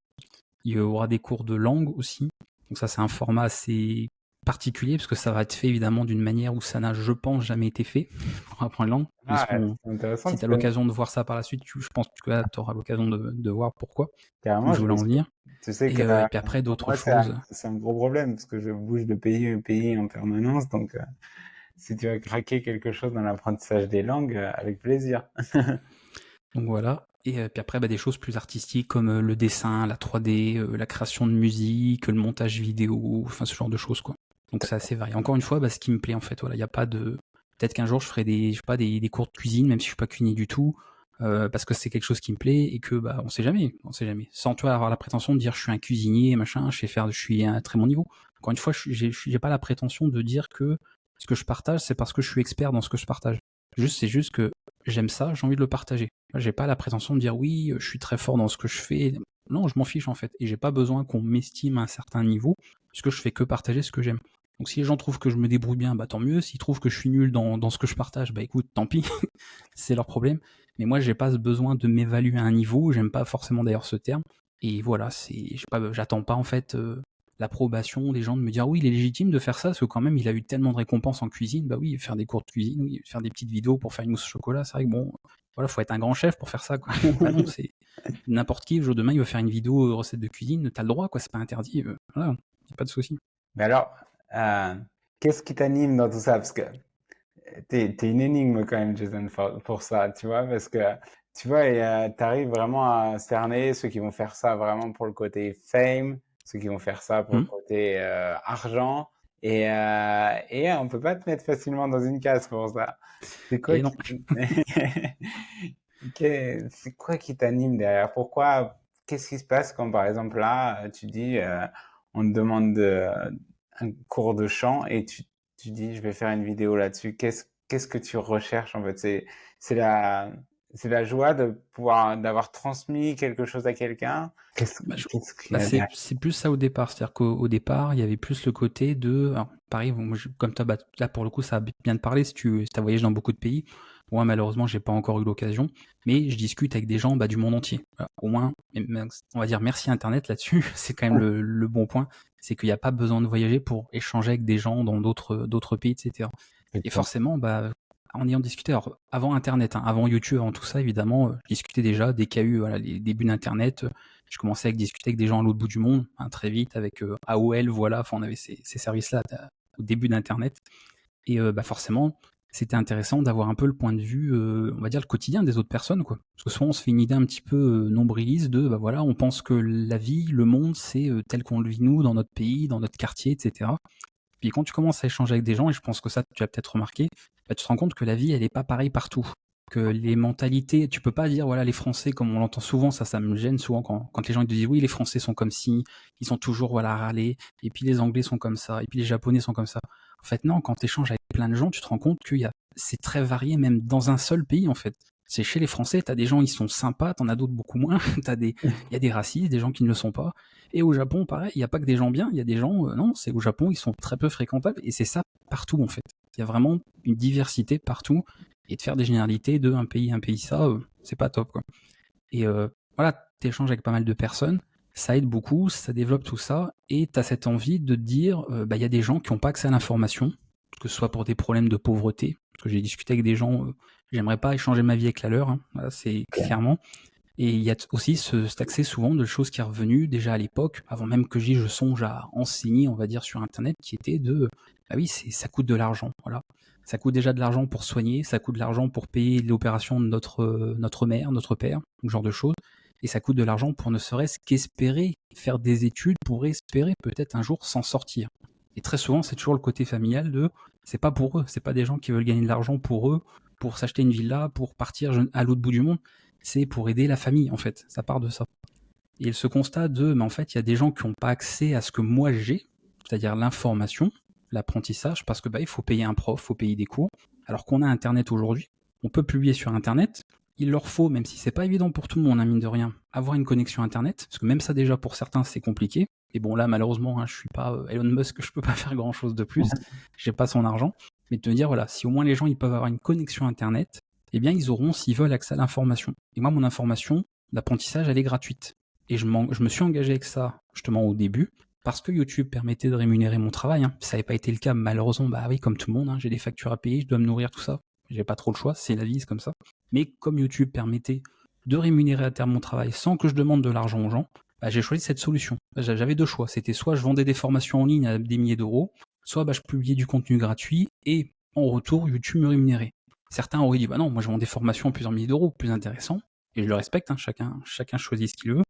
Il y aura des cours de langue aussi, donc ça c'est un format assez particulier parce que ça va être fait évidemment d'une manière où ça n'a, je pense, jamais été fait pour apprendre une langue. Ah, c'est intéressant Si parce tu as que l'occasion de voir ça par la suite, je pense que tu auras l'occasion de voir pourquoi, où carrément, je voulais en venir. tu sais que Et puis après, pour d'autres moi, choses. c'est un gros problème parce que je bouge de pays en pays en permanence. Donc, si tu as craqué quelque chose dans l'apprentissage des langues, avec plaisir. Donc voilà. Et puis après, des choses plus artistiques comme le dessin, la 3D, la création de musique, le montage vidéo, enfin ce genre de choses, quoi. Donc c'est assez varié. Encore une fois, ce qui me plaît en fait, voilà, il n'y a pas de. Peut-être qu'un jour je ferai des cours de cuisine, même si je suis pas cuisinier du tout, parce que c'est quelque chose qui me plaît et que on sait jamais, Sans toi avoir la prétention de dire je suis un cuisinier, machin, je suis à un très bon niveau. Encore une fois, j'ai pas la prétention de dire que ce que je partage, c'est parce que je suis expert dans ce que je partage. C'est juste que j'aime ça, j'ai envie de le partager. J'ai pas la prétention de dire oui, je suis très fort dans ce que je fais. Non, je m'en fiche en fait. Et j'ai pas besoin qu'on m'estime à un certain niveau, puisque je fais que partager ce que j'aime. Donc si les gens trouvent que je me débrouille bien, tant mieux. S'ils trouvent que je suis nul dans ce que je partage, écoute, tant pis, c'est leur problème. Mais moi, j'ai pas ce besoin de m'évaluer à un niveau, j'aime pas forcément d'ailleurs ce terme. Et voilà, j'attends pas en fait l'approbation des gens de me dire oui, il est légitime de faire ça, parce que quand même, il a eu tellement de récompenses en cuisine. Oui, faire des cours de cuisine, oui, faire des petites vidéos pour faire une mousse au chocolat, c'est vrai que voilà, faut être un grand chef pour faire ça, quoi. Non, c'est n'importe qui, le jour de demain, il veut faire une vidéo recette de cuisine, t'as le droit, quoi, c'est pas interdit. Voilà, y a pas de souci. Mais alors, qu'est-ce qui t'anime dans tout ça? Parce que t'es une énigme quand même, Jason, pour ça, tu vois, parce que tu vois, t'arrives vraiment à cerner ceux qui vont faire ça vraiment pour le côté fame, ceux qui vont faire ça pour le côté argent, et on peut pas te mettre facilement dans une case pour ça. C'est quoi Et non. c'est quoi qui t'anime derrière? Pourquoi? Qu'est-ce qui se passe quand, par exemple, là, tu dis, on te demande un cours de chant et tu dis, je vais faire une vidéo là-dessus. Qu'est-ce que tu recherches en fait? C'est la, c'est la joie de pouvoir, d'avoir transmis quelque chose à quelqu'un. Qu'est-ce qu'il y a derrière? C'est plus ça au départ. C'est-à-dire qu'au départ, il y avait plus le côté de. Alors, pareil, comme toi, là pour le coup, ça a bien te parler si tu as voyagé dans beaucoup de pays. Moi, malheureusement, j'ai pas encore eu l'occasion, mais je discute avec des gens du monde entier. Voilà. Au moins, on va dire merci Internet là-dessus. C'est quand même le bon point. C'est qu'il n'y a pas besoin de voyager pour échanger avec des gens dans d'autres pays, etc. Et forcément, en ayant discuté, alors avant Internet, avant YouTube, avant tout ça, évidemment, je discutais déjà dès qu'il y a eu les débuts d'Internet. Je commençais à discuter avec des gens à l'autre bout du monde, très vite, avec AOL, voilà, on avait ces services-là au début d'Internet. Et forcément, c'était intéressant d'avoir un peu le point de vue, on va dire, le quotidien des autres personnes, quoi. Parce que souvent, on se fait une idée un petit peu nombriliste de, voilà, on pense que la vie, le monde, c'est tel qu'on le vit nous, dans notre pays, dans notre quartier, etc. Puis quand tu commences à échanger avec des gens, et je pense que ça, tu as peut-être remarqué, tu te rends compte que la vie, elle n'est pas pareille partout. Que les mentalités, tu peux pas dire, voilà, les Français, comme on l'entend souvent, ça me gêne souvent quand les gens ils te disent, oui, les Français sont comme ci, ils sont toujours, voilà, râlés, et puis les Anglais sont comme ça, et puis les Japonais sont comme ça. En fait, non, quand tu échanges avec plein de gens, tu te rends compte c'est très varié, même dans un seul pays, en fait. C'est chez les Français, t'as des gens, ils sont sympas, t'en as d'autres beaucoup moins, il y a des racistes, des gens qui ne le sont pas. Et au Japon, pareil, il n'y a pas que des gens bien, il y a des gens, non, c'est au Japon, ils sont très peu fréquentables, et c'est ça partout, en fait. Il y a vraiment une diversité partout, et de faire des généralités de un pays, ça, c'est pas top, quoi. Et voilà, t'échanges avec pas mal de personnes, ça aide beaucoup, ça développe tout ça, et t'as cette envie de te dire, y a des gens qui n'ont pas accès à l'information, que ce soit pour des problèmes de pauvreté, parce que j'ai discuté avec des gens, j'aimerais pas échanger ma vie avec la leur, hein, voilà, c'est clairement. Et il y a aussi cet accès souvent de choses qui est revenu déjà à l'époque, avant même que je songe à enseigner, on va dire, sur Internet, qui était de, oui, ça coûte de l'argent, voilà. Ça coûte déjà de l'argent pour soigner, ça coûte de l'argent pour payer l'opération de notre mère, notre père, ce genre de choses. Et ça coûte de l'argent pour ne serait-ce qu'espérer faire des études, pour espérer peut-être un jour s'en sortir. Et très souvent, c'est toujours le côté familial de, c'est pas pour eux, c'est pas des gens qui veulent gagner de l'argent pour eux, pour s'acheter une villa, pour partir à l'autre bout du monde. C'est pour aider la famille, en fait. Ça part de ça. Et ce constat de, mais en fait, il y a des gens qui n'ont pas accès à ce que moi j'ai, c'est-à-dire l'information, l'apprentissage, parce que il faut payer un prof, il faut payer des cours. Alors qu'on a Internet aujourd'hui, on peut publier sur Internet. Il leur faut, même si c'est pas évident pour tout le monde, mine de rien, avoir une connexion Internet, parce que même ça déjà pour certains c'est compliqué. Et bon là malheureusement, je suis pas Elon Musk, je peux pas faire grand chose de plus, j'ai pas son argent. Mais de te dire voilà, si au moins les gens ils peuvent avoir une connexion Internet, eh bien ils auront, s'ils veulent, accès à l'information. Et moi mon information, l'apprentissage, elle est gratuite. Et je me suis engagé avec ça justement au début, parce que YouTube permettait de rémunérer mon travail. Hein. Ça n'avait pas été le cas, malheureusement, bah oui, comme tout le monde, hein, j'ai des factures à payer, je dois me nourrir, tout ça. J'ai pas trop le choix, c'est la vie, c'est comme ça. Mais comme YouTube permettait de rémunérer à terme mon travail sans que je demande de l'argent aux gens, bah, j'ai choisi cette solution. J'avais deux choix. C'était soit je vendais des formations en ligne à des milliers d'euros, soit bah, je publiais du contenu gratuit et en retour, YouTube me rémunérait. Certains auraient dit, bah non, moi je vends des formations à plusieurs milliers d'euros, plus intéressant. Et je le respecte, hein, chacun choisit ce qu'il veut.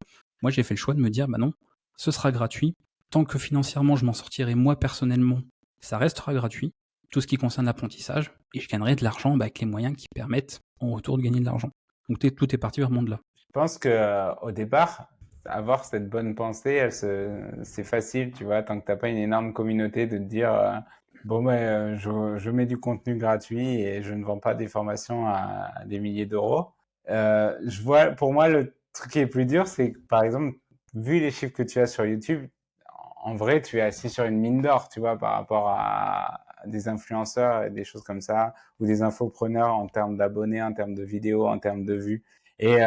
Moi j'ai fait le choix de me dire, bah non, ce sera gratuit. Tant que financièrement je m'en sortirai moi personnellement, ça restera gratuit. Tout ce qui concerne l'apprentissage, et je gagnerai de l'argent bah, avec les moyens qui permettent en retour de gagner de l'argent. Donc tout est parti vraiment de là. Je pense que au départ, avoir cette bonne pensée, c'est facile, tu vois, tant que t'as pas une énorme communauté de te dire bon ben je mets du contenu gratuit et je ne vends pas des formations à des milliers d'euros. Je vois, pour moi, le truc qui est plus dur, c'est que par exemple, vu les chiffres que tu as sur YouTube, en vrai, tu es assis sur une mine d'or, tu vois, par rapport à des influenceurs et des choses comme ça, ou des infopreneurs en termes d'abonnés, en termes de vidéos, en termes de vues. Et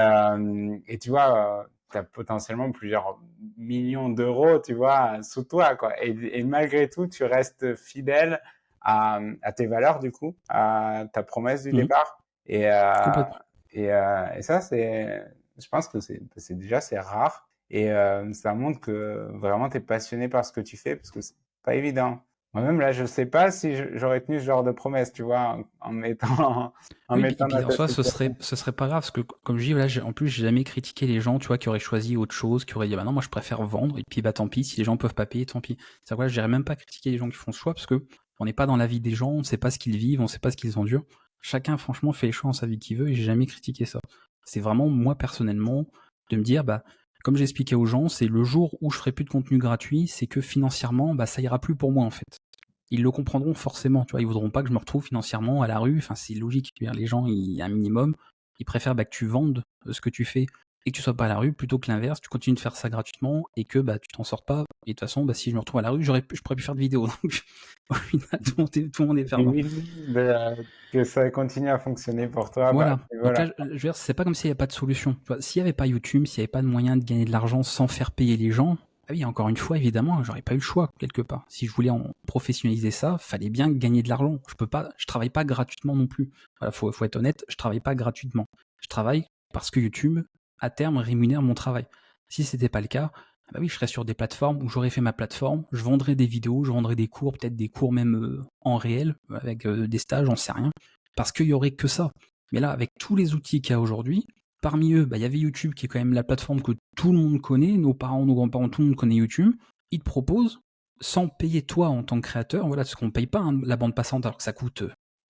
tu vois, tu as potentiellement plusieurs millions d'euros, tu vois, sous toi, quoi. Et malgré tout, tu restes fidèle à tes valeurs, du coup, à ta promesse du départ. Et, Complètement. et ça, je pense que c'est rare. Et ça montre que vraiment tu es passionné par ce que tu fais parce que c'est pas évident. Moi-même, là, je sais pas si j'aurais tenu ce genre de promesse, tu vois, en mettant, en Oui, et mettant puis dans en ta soi, situation. ce serait pas grave, parce que comme je dis, là, en plus, j'ai jamais critiqué les gens, tu vois, qui auraient choisi autre chose, qui auraient dit, bah non, moi je préfère vendre, et puis bah tant pis, si les gens peuvent pas payer, tant pis. C'est vrai, j'irais même pas critiquer les gens qui font ce choix, parce que on n'est pas dans la vie des gens, on sait pas ce qu'ils vivent, on sait pas ce qu'ils endurent. Chacun, franchement, fait les choix dans sa vie qu'il veut, et j'ai jamais critiqué ça. C'est vraiment, moi, personnellement, de me dire, bah, comme j'expliquais aux gens, c'est le jour où je ferai plus de contenu gratuit, c'est que financièrement, bah, ça ira plus pour moi, en fait. Ils le comprendront forcément, tu vois, ils voudront pas que je me retrouve financièrement à la rue, enfin c'est logique, les gens, il y a un minimum, ils préfèrent bah, que tu vendes ce que tu fais et que tu sois pas à la rue plutôt que l'inverse, tu continues de faire ça gratuitement et que bah, tu t'en sors pas, et de toute façon, bah, si je me retrouve à la rue, je pourrais plus faire de vidéos, donc au final, tout le monde est Et perdant. oui, que ça continue à fonctionner pour toi, bah, Voilà, et donc là, voilà. je veux dire, c'est pas comme s'il n'y avait pas de solution, tu vois, s'il n'y avait pas YouTube, s'il n'y avait pas de moyen de gagner de l'argent sans faire payer les gens, ah oui, encore une fois, évidemment, j'aurais pas eu le choix, quelque part. Si je voulais en professionnaliser ça, fallait bien gagner de l'argent. Je travaille pas gratuitement non plus. Voilà, faut être honnête, je travaille pas gratuitement. Je travaille parce que YouTube, à terme, rémunère mon travail. Si c'était pas le cas, ah bah oui, je serais sur des plateformes où j'aurais fait ma plateforme, je vendrais des vidéos, je vendrais des cours, peut-être des cours même en réel, avec des stages, j'en sais rien. Parce qu'il y aurait que ça. Mais là, avec tous les outils qu'il y a aujourd'hui, parmi eux, bah, il y avait YouTube qui est quand même la plateforme que tout le monde connaît, nos parents, nos grands-parents, tout le monde connaît YouTube. Ils te proposent, sans payer toi en tant que créateur, voilà, parce qu'on ne paye pas hein, la bande passante alors que ça coûte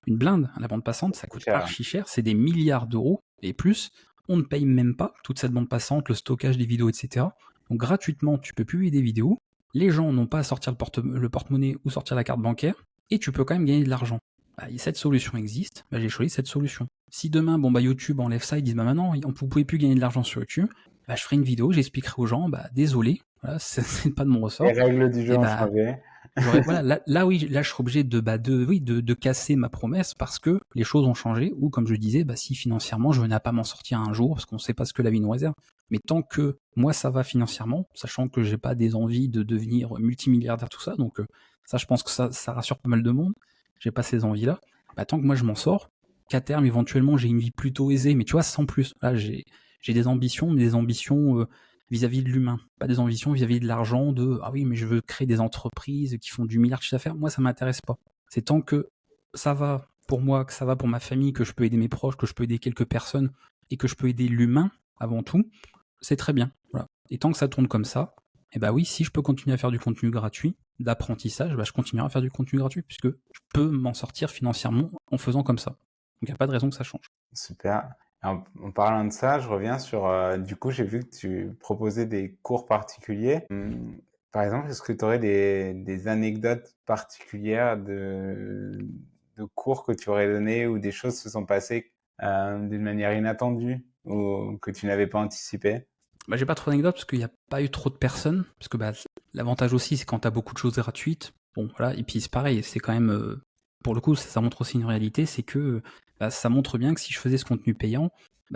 une blinde. La bande passante, ça C'est coûte cher. archi cher, c'est des milliards d'euros et plus. On ne paye même pas toute cette bande passante, le stockage des vidéos, etc. Donc gratuitement, tu peux publier des vidéos. Les gens n'ont pas à sortir le porte-monnaie ou sortir la carte bancaire et tu peux quand même gagner de l'argent. Bah, cette solution existe, bah, j'ai choisi cette solution. Si demain, bon, bah, YouTube enlève ça, ils disent bah maintenant, on ne pouvait plus gagner de l'argent sur YouTube, bah, je ferai une vidéo, j'expliquerai aux gens, bah désolé, voilà, c'est pas de mon Les ressort. règles du jeu Et ont bah changé. voilà, oui, là je serai obligé de casser ma promesse parce que les choses ont changé, ou comme je disais, bah si financièrement je venais à pas m'en sortir un jour, parce qu'on sait pas ce que la vie nous réserve. Mais tant que moi ça va financièrement, sachant que j'ai pas des envies de devenir multimilliardaire, tout ça, donc ça je pense que ça rassure pas mal de monde, j'ai pas ces envies-là, bah tant que moi je m'en sors, qu'à terme éventuellement j'ai une vie plutôt aisée, mais tu vois, sans plus. Là j'ai des ambitions, mais des ambitions vis-à-vis de l'humain, pas des ambitions vis-à-vis de l'argent, de ah oui mais je veux créer des entreprises qui font du milliard de chiffre d'affaires, moi ça m'intéresse pas. C'est tant que ça va pour moi, que ça va pour ma famille, que je peux aider mes proches, que je peux aider quelques personnes et que je peux aider l'humain avant tout, c'est très bien. Voilà. Et tant que ça tourne comme ça, et bah oui, si je peux continuer à faire du contenu gratuit, d'apprentissage, bah je continuerai à faire du contenu gratuit puisque je peux m'en sortir financièrement en faisant comme ça. Donc il n'y a pas de raison que ça change. Super. En parlant de ça, je reviens sur, du coup, j'ai vu que tu proposais des cours particuliers. Par exemple, est-ce que tu aurais des anecdotes particulières de cours que tu aurais donnés ou des choses se sont passées d'une manière inattendue ou que tu n'avais pas anticipé? Bah, j'ai pas trop d'anecdotes parce qu'il n'y a pas eu trop de personnes. Parce que bah, l'avantage aussi, c'est quand tu as beaucoup de choses gratuites. Bon, voilà. Et puis c'est pareil, c'est quand même pour le coup, ça montre aussi une réalité, c'est que ça montre bien que si je faisais ce contenu payant,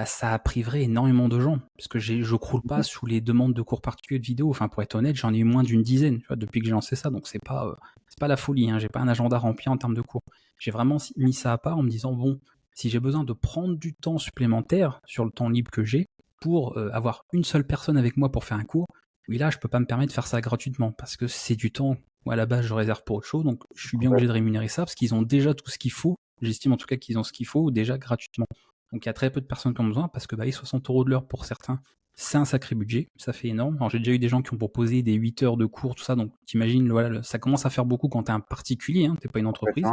ça priverait énormément de gens. Parce que je croule pas sous les demandes de cours particuliers de vidéo. Enfin, pour être honnête, j'en ai eu moins d'une dizaine, tu vois, depuis que j'ai lancé ça. Donc, c'est pas la folie, hein. J'ai pas un agenda rempli en termes de cours. J'ai vraiment mis ça à part en me disant, bon, si j'ai besoin de prendre du temps supplémentaire sur le temps libre que j'ai pour avoir une seule personne avec moi pour faire un cours, oui, là, je peux pas me permettre de faire ça gratuitement parce que c'est du temps où à la base je réserve pour autre chose. Donc, je suis bien obligé de rémunérer ça parce qu'ils ont déjà tout ce qu'il faut. J'estime en tout cas qu'ils ont ce qu'il faut déjà gratuitement. Donc, il y a très peu de personnes qui en ont besoin parce que 60 € de l'heure pour certains, c'est un sacré budget. Ça fait énorme. Alors, j'ai déjà eu des gens qui ont proposé des 8 heures de cours, tout ça. Donc, t'imagines, voilà, ça commence à faire beaucoup quand t'es un particulier, hein, t'es pas une entreprise.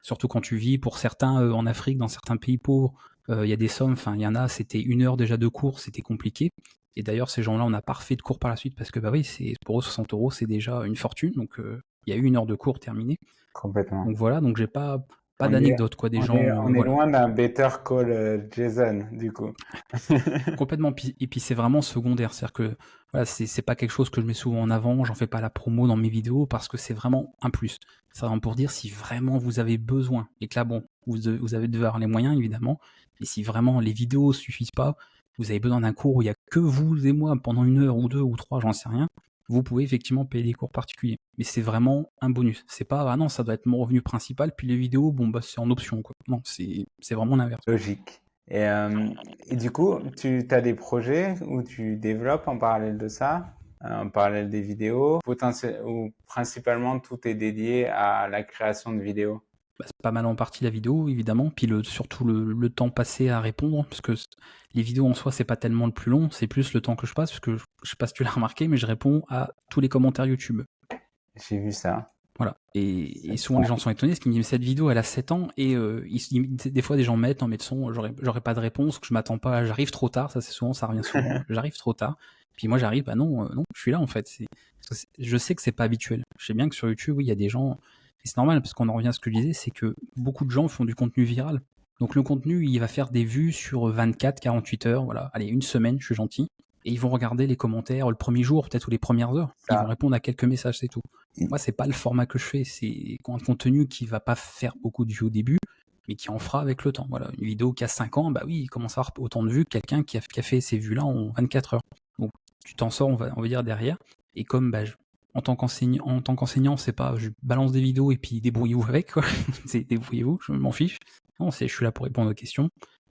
Surtout quand tu vis, pour certains, en Afrique, dans certains pays pauvres, il y a des sommes, enfin, il y en a, c'était 1 heure déjà de cours, c'était compliqué. Et d'ailleurs, ces gens-là, on n'a pas refait de cours par la suite parce que, oui, pour eux, 60 €, c'est déjà une fortune. Donc, il y a eu 1 heure de cours terminée. Complètement. Donc voilà, donc j'ai pas On est, d'anecdote, quoi, des on gens, est, on est voilà. loin d'un Better Call Jason, du coup. Complètement. Et puis c'est vraiment secondaire, c'est-à-dire que voilà, c'est pas quelque chose que je mets souvent en avant, j'en fais pas la promo dans mes vidéos parce que c'est vraiment un plus. C'est vraiment pour dire si vraiment vous avez besoin, et que là, bon, vous avez devoir les moyens évidemment, mais si vraiment les vidéos suffisent pas, vous avez besoin d'un cours où il y a que vous et moi pendant 1 heure ou 2 ou 3, j'en sais rien, vous pouvez effectivement payer des cours particuliers. Mais c'est vraiment un bonus. C'est pas, ah non, ça doit être mon revenu principal, puis les vidéos, bon, c'est en option, quoi. Non, c'est vraiment l'inverse. Logique. Et du coup, tu as des projets où tu développes en parallèle de ça, en parallèle des vidéos, ou principalement tout est dédié à la création de vidéos? C'est pas mal en partie la vidéo, évidemment, puis surtout le temps passé à répondre, parce que les vidéos en soi, c'est pas tellement le plus long, c'est plus le temps que je passe, parce que je sais pas si tu l'as remarqué, mais je réponds à tous les commentaires YouTube. J'ai vu ça. Voilà. Et souvent, les gens sont étonnés, parce qu'ils me disent, cette vidéo, elle a 7 ans, et des fois, des gens mettent en son, j'aurais pas de réponse, que je m'attends pas, j'arrive trop tard, ça revient souvent, j'arrive trop tard. Puis moi, j'arrive, non, je suis là, en fait. Je sais que c'est pas habituel. Je sais bien que sur YouTube, oui, il y a des gens, et c'est normal, parce qu'on en revient à ce que je disais, c'est que beaucoup de gens font du contenu viral. Donc le contenu, il va faire des vues sur 24, 48 heures, voilà. Allez, une semaine, je suis gentil. Et ils vont regarder les commentaires le premier jour, peut-être, ou les premières heures. Ils vont répondre à quelques messages, c'est tout. Moi, c'est pas le format que je fais. C'est un contenu qui va pas faire beaucoup de vues au début, mais qui en fera avec le temps. Voilà, une vidéo qui a 5 ans, oui, il commence à avoir autant de vues que quelqu'un qui a fait ces vues-là en 24 heures. Donc, tu t'en sors, on va dire, derrière. Et comme en tant qu'enseignant, c'est pas je balance des vidéos et puis débrouillez-vous avec, quoi. C'est débrouillez-vous, je m'en fiche. Non, je suis là pour répondre aux questions.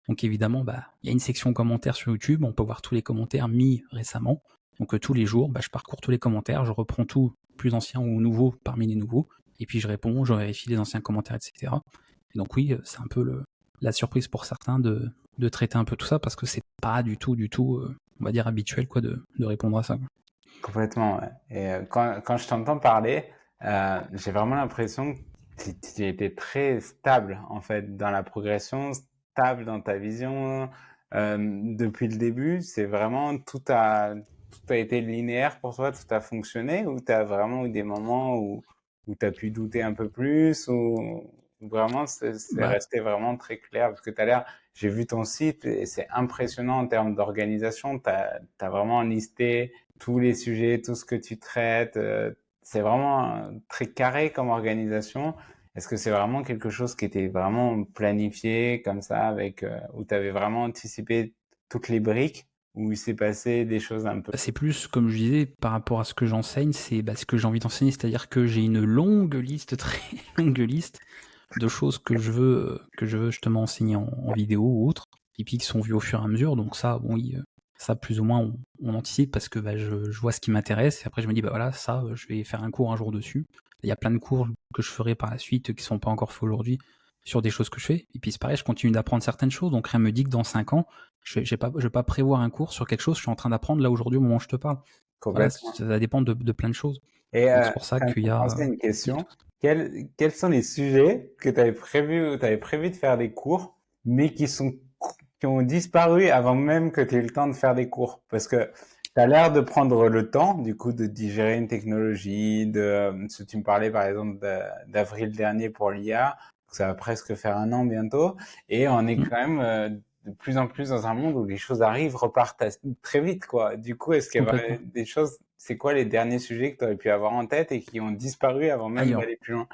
Donc évidemment, il y a une section commentaires sur YouTube, on peut voir tous les commentaires mis récemment. Donc tous les jours, je parcours tous les commentaires, je reprends tout, plus anciens ou nouveaux parmi les nouveaux, et puis je réponds, je vérifie les anciens commentaires, etc. Et donc oui, c'est un peu la surprise pour certains de traiter un peu tout ça, parce que c'est pas du tout, on va dire, habituel, quoi, de répondre à ça, quoi. Complètement, ouais. Et quand je t'entends parler, j'ai vraiment l'impression que tu étais très stable, en fait, dans la progression, stable dans ta vision. Depuis le début, c'est vraiment tout a été linéaire pour toi, tout a fonctionné, ou tu as vraiment eu des moments où tu as pu douter un peu plus, ou vraiment c'est resté vraiment très clair? Parce que j'ai vu ton site et c'est impressionnant en termes d'organisation. Tu as vraiment listé tous les sujets, tout ce que tu traites. C'est vraiment très carré comme organisation. Est-ce que c'est vraiment quelque chose qui était vraiment planifié comme ça, où tu avais vraiment anticipé toutes les briques, ou il s'est passé des choses un peu... C'est plus, comme je disais, par rapport à ce que j'enseigne, c'est ce que j'ai envie d'enseigner, c'est-à-dire que j'ai une longue liste, très longue liste de choses que je veux justement enseigner en vidéo ou autre, et puis qui sont vues au fur et à mesure. Donc ça, oui, ça plus ou moins on anticipe parce que je vois ce qui m'intéresse, et après je me dis voilà, ça, je vais faire un cours un jour dessus. Il y a plein de cours que je ferai par la suite qui sont pas encore faits aujourd'hui sur des choses que je fais, et puis c'est pareil, je continue d'apprendre certaines choses, donc rien me dit que dans 5 ans, je vais pas prévoir un cours sur quelque chose que je suis en train d'apprendre là aujourd'hui au moment où je te parle. Voilà, ça dépend de plein de choses. Et Donc c'est pour ça qu'il y a... une question. Quels sont les sujets que tu avais prévu de faire des cours, mais qui ont disparu avant même que tu aies eu le temps de faire des cours? Parce que tu as l'air de prendre le temps, du coup, de digérer une technologie, si tu me parlais par exemple d'avril dernier pour l'IA, ça va presque faire 1 an bientôt, et on est quand même de plus en plus dans un monde où les choses arrivent, repartent très vite, quoi. Du coup, est-ce qu'il y a des choses, c'est quoi les derniers sujets que tu aurais pu avoir en tête et qui ont disparu avant même d'aller plus loin?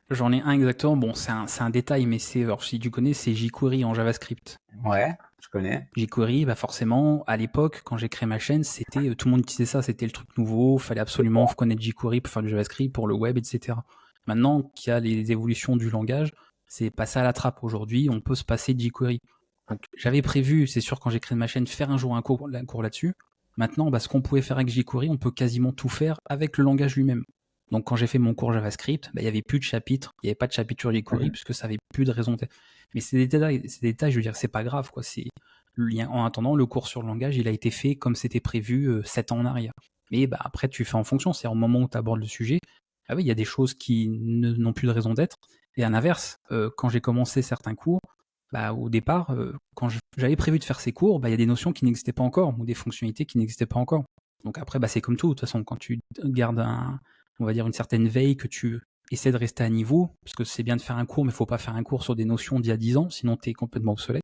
J'en ai un exactement. Bon, c'est un détail, mais alors, si tu connais, c'est jQuery en JavaScript. Ouais, je connais. jQuery, bah forcément, à l'époque, quand j'ai créé ma chaîne, c'était tout le monde utilisait ça, c'était le truc nouveau, fallait absolument connaître jQuery pour faire du JavaScript, pour le web, etc. Maintenant qu'il y a les évolutions du langage, c'est passé à la trappe. Aujourd'hui, on peut se passer de jQuery. Donc, j'avais prévu, c'est sûr, quand j'ai créé ma chaîne, faire un jour un cours là-dessus. Maintenant, bah, ce qu'on pouvait faire avec jQuery, on peut quasiment tout faire avec le langage lui-même. Donc, quand j'ai fait mon cours JavaScript, bah, il n'y avait plus de chapitres, il n'y avait pas de chapitre sur jQuery, puisque ça n'avait plus de raison d'être. Mais c'est des détails, je veux dire, c'est pas grave, quoi. En attendant, le cours sur le langage, il a été fait comme c'était prévu 7 ans en arrière. Mais bah, après, tu fais en fonction. C'est au moment où tu abordes le sujet. Ah oui, il y a des choses qui n'ont plus de raison d'être. Et à l'inverse, quand j'ai commencé certains cours, bah, au départ, quand j'avais prévu de faire ces cours, bah, il y a des notions qui n'existaient pas encore ou des fonctionnalités qui n'existaient pas encore. Donc après, bah, c'est comme tout. De toute façon, quand tu gardes on va dire une certaine veille, que tu essaies de rester à niveau, parce que c'est bien de faire un cours, mais il ne faut pas faire un cours sur des notions d'il y a 10 ans, sinon tu es complètement obsolète.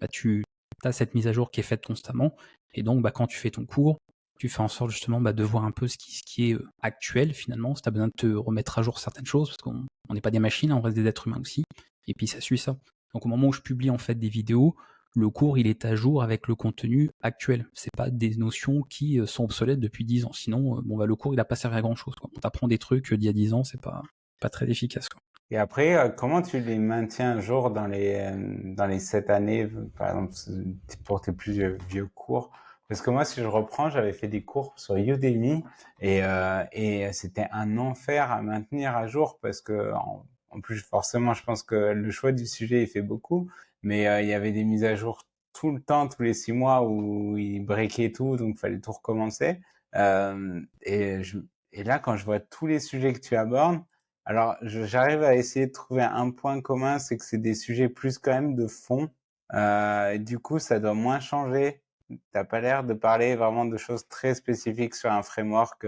Bah, tu as cette mise à jour qui est faite constamment. Et donc, bah, quand tu fais ton cours, tu fais en sorte justement de voir un peu ce qui est actuel finalement. Si tu as besoin de te remettre à jour certaines choses, parce qu'on n'est pas des machines, on reste des êtres humains aussi. Et puis ça suit ça. Donc au moment où je publie en fait des vidéos, le cours il est à jour avec le contenu actuel. C'est pas des notions qui sont obsolètes depuis 10 ans. Sinon, bon, bah, le cours il n'a pas servi à grand chose. On t'apprend des trucs d'il y a 10 ans, c'est pas très efficace, quoi. Et après, comment tu les maintiens à jour dans les 7 années, par exemple, pour tes plus vieux cours? Parce que moi, si je reprends, j'avais fait des cours sur Udemy et c'était un enfer à maintenir à jour parce que, en plus, forcément, je pense que le choix du sujet, il fait beaucoup, mais il y avait des mises à jour tout le temps, tous les 6 mois où ils breakaient tout, donc il fallait tout recommencer. Euh, et, je, et là, quand je vois tous les sujets que tu abordes, alors, j'arrive à essayer de trouver un point commun, c'est que c'est des sujets plus quand même de fond. Du coup, ça doit moins changer. T'as pas l'air de parler vraiment de choses très spécifiques sur un framework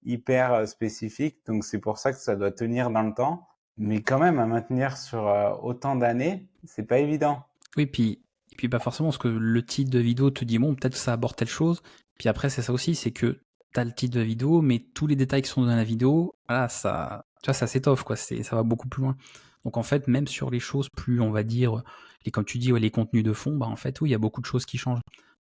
hyper spécifique. Donc, c'est pour ça que ça doit tenir dans le temps. Mais quand même, à maintenir sur autant d'années, c'est pas évident. Oui, et puis bah forcément, parce que le titre de vidéo te dit, bon, peut-être que ça aborde telle chose. Puis après, c'est ça aussi, c'est que tu as le titre de vidéo, mais tous les détails qui sont dans la vidéo, voilà, tu vois, ça s'étoffe, quoi. Ça va beaucoup plus loin. Donc en fait, même sur les choses plus, on va dire, et comme tu dis, ouais, les contenus de fond, bah en fait, oui, il y a beaucoup de choses qui changent.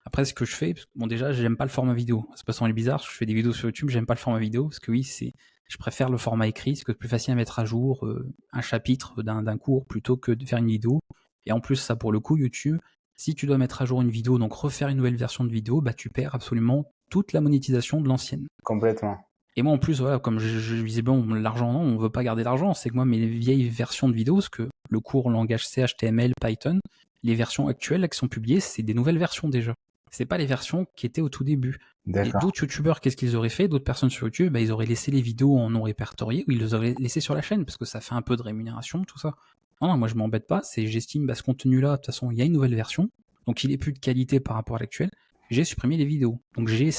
Après, ce que je fais, bon, déjà, j'aime pas le format vidéo. C'est pas sembler bizarre, je fais des vidéos sur YouTube, j'aime pas le format vidéo, parce que oui, je préfère le format écrit, c'est que c'est plus facile à mettre à jour un chapitre d'un cours plutôt que de faire une vidéo. Et en plus, ça pour le coup, YouTube, si tu dois mettre à jour une vidéo, donc refaire une nouvelle version de vidéo, bah tu perds absolument toute la monétisation de l'ancienne. Complètement. Et moi en plus, voilà, comme je disais, bon, l'argent, non, on veut pas garder l'argent, c'est que moi, mes vieilles versions de vidéos, parce que le cours langage C, HTML, Python, les versions actuelles là, qui sont publiées, c'est des nouvelles versions déjà. C'est pas les versions qui étaient au tout début. Et D'accord. d'autres youtubeurs, qu'est-ce qu'ils auraient fait? D'autres personnes sur YouTube, bah, ils auraient laissé les vidéos en non répertoriées ou ils les auraient laissées sur la chaîne parce que ça fait un peu de rémunération, tout ça. Non, non, moi je m'embête pas, j'estime, bah, ce contenu-là, de toute façon, il y a une nouvelle version, donc il est plus de qualité par rapport à l'actuel. J'ai supprimé les vidéos. Donc tu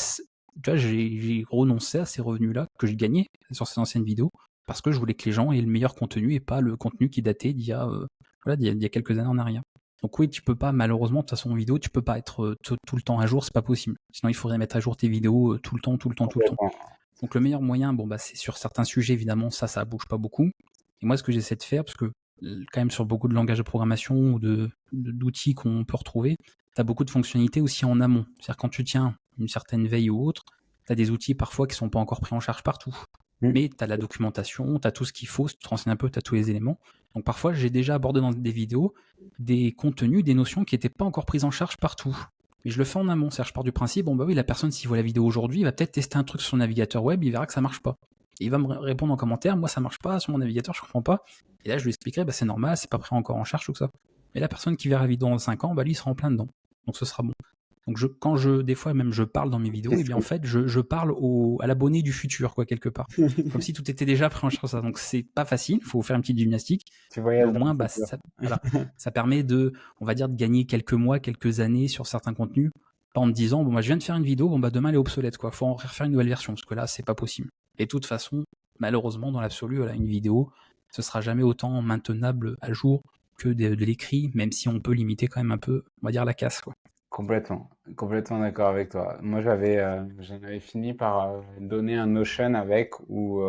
vois, j'ai renoncé à ces revenus-là que j'ai gagnés sur ces anciennes vidéos parce que je voulais que les gens aient le meilleur contenu et pas le contenu qui datait d'il y a quelques années en arrière. Donc oui, tu peux pas, malheureusement, de toute façon, en vidéo, tu peux pas être tout le temps à jour, c'est pas possible. Sinon, il faudrait mettre à jour tes vidéos tout le temps, tout le temps, tout le temps. Donc le meilleur moyen, bon, bah, c'est sur certains sujets, évidemment, ça bouge pas beaucoup. Et moi, ce que j'essaie de faire, parce que quand même sur beaucoup de langages de programmation ou d'outils qu'on peut retrouver, tu as beaucoup de fonctionnalités aussi en amont. C'est-à-dire quand tu tiens une certaine veille ou autre, tu as des outils parfois qui sont pas encore pris en charge partout. Mais tu as la documentation, tu as tout ce qu'il faut, si tu te renseignes un peu, tu as tous les éléments. Donc parfois, j'ai déjà abordé dans des vidéos des contenus, des notions qui n'étaient pas encore prises en charge partout. Mais je le fais en amont, c'est-à-dire je pars du principe, bon bah oui, la personne s'il voit la vidéo aujourd'hui, il va peut-être tester un truc sur son navigateur web, il verra que ça marche pas. Et il va me répondre en commentaire, moi ça marche pas sur mon navigateur, je comprends pas. Et là je lui expliquerai, bah c'est normal, c'est pas pris encore en charge tout ça. Mais la personne qui verra la vidéo dans 5 ans, bah lui il sera en plein dedans. Donc ce sera bon. Donc des fois même je parle dans mes vidéos, et bien en fait je parle à l'abonné du futur, quoi, quelque part. Comme si tout était déjà pris en charge. Donc c'est pas facile, il faut faire une petite gymnastique. Tu Mais voyages au dans moins, le bah, futur. ça permet on va dire, de gagner quelques mois, quelques années sur certains contenus. Pas en te disant, bon, bah, je viens de faire une vidéo, bon, bah, demain elle est obsolète, quoi. Faut en refaire une nouvelle version, parce que là, c'est pas possible. Et de toute façon, malheureusement, dans l'absolu, voilà, une vidéo, ce sera jamais autant maintenable à jour que de l'écrit, même si on peut limiter quand même un peu, on va dire, la casse, quoi. Complètement, complètement d'accord avec toi. Moi, j'en avais fini par donner un Notion avec où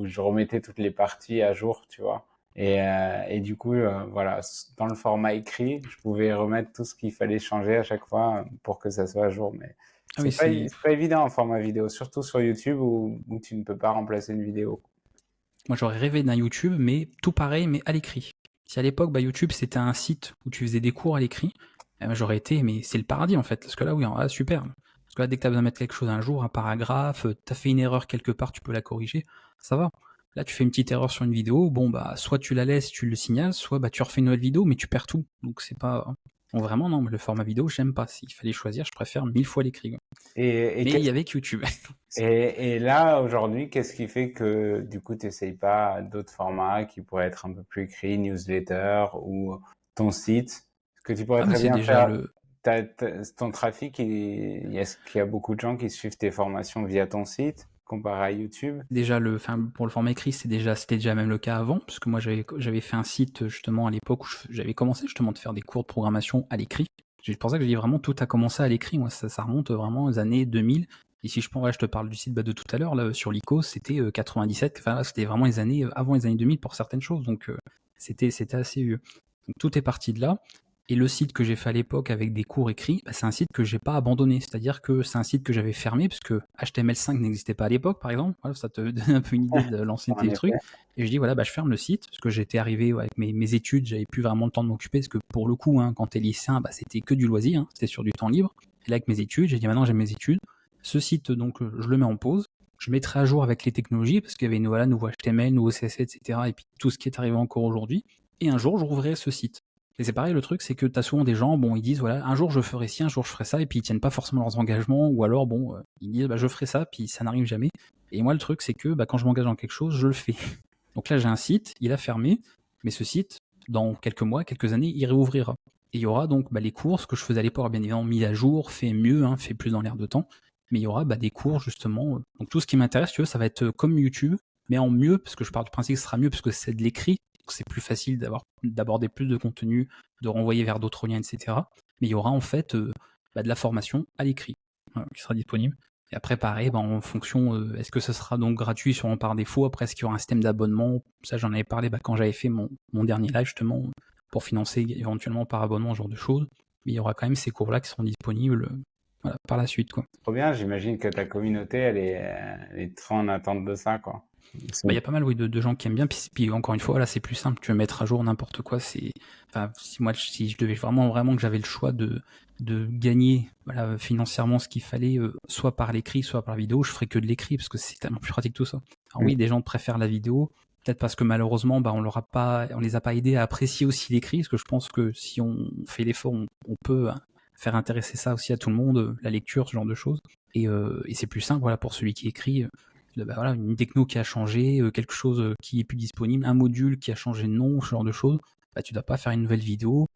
je remettais toutes les parties à jour, tu vois. Et du coup, voilà, dans le format écrit, je pouvais remettre tout ce qu'il fallait changer à chaque fois pour que ça soit à jour. Mais Ah oui, c'est pas évident en format vidéo, surtout sur YouTube où tu ne peux pas remplacer une vidéo. moi j'aurais rêvé d'un YouTube, mais tout pareil, mais à l'écrit. Si à l'époque, bah, YouTube c'était un site où tu faisais des cours à l'écrit, eh ben, j'aurais été, mais c'est le paradis en fait. Parce que là, oui, ah, super. Parce que là, dès que tu as besoin de mettre quelque chose un jour, un paragraphe, tu as fait une erreur quelque part, tu peux la corriger, ça va. Là, tu fais une petite erreur sur une vidéo, bon, bah, soit tu la laisses, tu le signales, soit bah, tu refais une nouvelle vidéo, mais tu perds tout. Donc c'est pas. Bon, vraiment, non, le format vidéo, j'aime pas. S'il fallait choisir, je préfère 1000 fois l'écrit, quoi. Et Mais il y qu'est-ce avait que YouTube. Et là, aujourd'hui, qu'est-ce qui fait que du coup, tu n'essayes pas d'autres formats qui pourraient être un peu plus écrits, newsletter ou ton site? Ce que tu pourrais Ah, mais très c'est bien déjà faire, le. ton trafic, est-ce qu'il y a beaucoup de gens qui suivent tes formations via ton site comparé à YouTube? Déjà enfin pour le format écrit, c'était déjà même le cas avant, parce que moi j'avais fait un site justement à l'époque où j'avais commencé justement de faire des cours de programmation à l'écrit. C'est pour ça que je dis vraiment tout a commencé à l'écrit. Moi ça remonte vraiment aux années 2000. Et si je prends, je te parle du site de tout à l'heure là sur l'ICO, c'était 97. Enfin là, c'était vraiment les années avant les années 2000 pour certaines choses, donc c'était assez vieux. Donc tout est parti de là. Et le site que j'ai fait à l'époque avec des cours écrits, bah, c'est un site que j'ai pas abandonné. C'est-à-dire que c'est un site que j'avais fermé parce que HTML5 n'existait pas à l'époque, par exemple. Voilà, ça te donne un peu une idée de En l'ancienneté du truc. effet. Et je dis, voilà, bah, je ferme le site parce que j'étais arrivé avec mes études, j'avais plus vraiment le temps de m'occuper parce que pour le coup, hein, quand t'es lycéen, bah, c'était que du loisir, hein, c'était sur du temps libre. Et là, avec mes études, j'ai dit, maintenant j'ai mes études. Ce site, donc, je le mets en pause. Je mettrai à jour avec les technologies parce qu'il y avait nouveau HTML, nouveau CSS, etc. Et puis tout ce qui est arrivé encore aujourd'hui. Et un jour, je rouvrirai ce site. Et c'est pareil, le truc, c'est que t'as souvent des gens, bon, ils disent, voilà, un jour je ferai ci, un jour je ferai ça, et puis ils tiennent pas forcément leurs engagements, ou alors, bon, ils disent, bah, je ferai ça, puis ça n'arrive jamais. Et moi, le truc, c'est que, bah, quand je m'engage dans quelque chose, je le fais. Donc là, j'ai un site, il a fermé, mais ce site, dans quelques mois, quelques années, il réouvrira. Et il y aura donc, bah, les cours, ce que je faisais à l'époque, bien évidemment, mis à jour, fait mieux, hein, fait plus dans l'air de temps, mais il y aura, bah, des cours, justement. Donc tout ce qui m'intéresse, tu veux, ça va être comme YouTube, mais en mieux, parce que je pars du principe que ce sera mieux, parce que c'est de l'écrit, c'est plus facile d'aborder plus de contenu, de renvoyer vers d'autres liens, etc. Mais il y aura en fait bah, de la formation à l'écrit qui sera disponible. Et après, pareil, bah, en fonction, est-ce que ce sera donc gratuit sûrement par défaut? Après, est-ce qu'il y aura un système d'abonnement? Ça, j'en avais parlé bah, quand j'avais fait mon dernier live, justement, pour financer éventuellement par abonnement, ce genre de choses. Mais il y aura quand même ces cours-là qui seront disponibles voilà, par la suite, quoi. Trop bien, j'imagine que ta communauté, elle est très en attente de ça, quoi. Bah, y a pas mal oui, de gens qui aiment bien, puis encore une fois, là c'est plus simple, tu veux mettre à jour n'importe quoi, enfin, si je devais vraiment que j'avais le choix de gagner voilà, financièrement ce qu'il fallait, soit par l'écrit, soit par la vidéo, je ferais que de l'écrit, parce que c'est tellement plus pratique tout ça. Alors oui, des gens préfèrent la vidéo, peut-être parce que malheureusement, bah, on les a pas aidés à apprécier aussi l'écrit, parce que je pense que si on fait l'effort, on peut faire intéresser ça aussi à tout le monde, la lecture, ce genre de choses. Et c'est plus simple voilà, pour celui qui écrit, bah voilà, une techno qui a changé, quelque chose qui est plus disponible, un module qui a changé de nom, ce genre de choses, bah tu dois pas faire une nouvelle vidéo,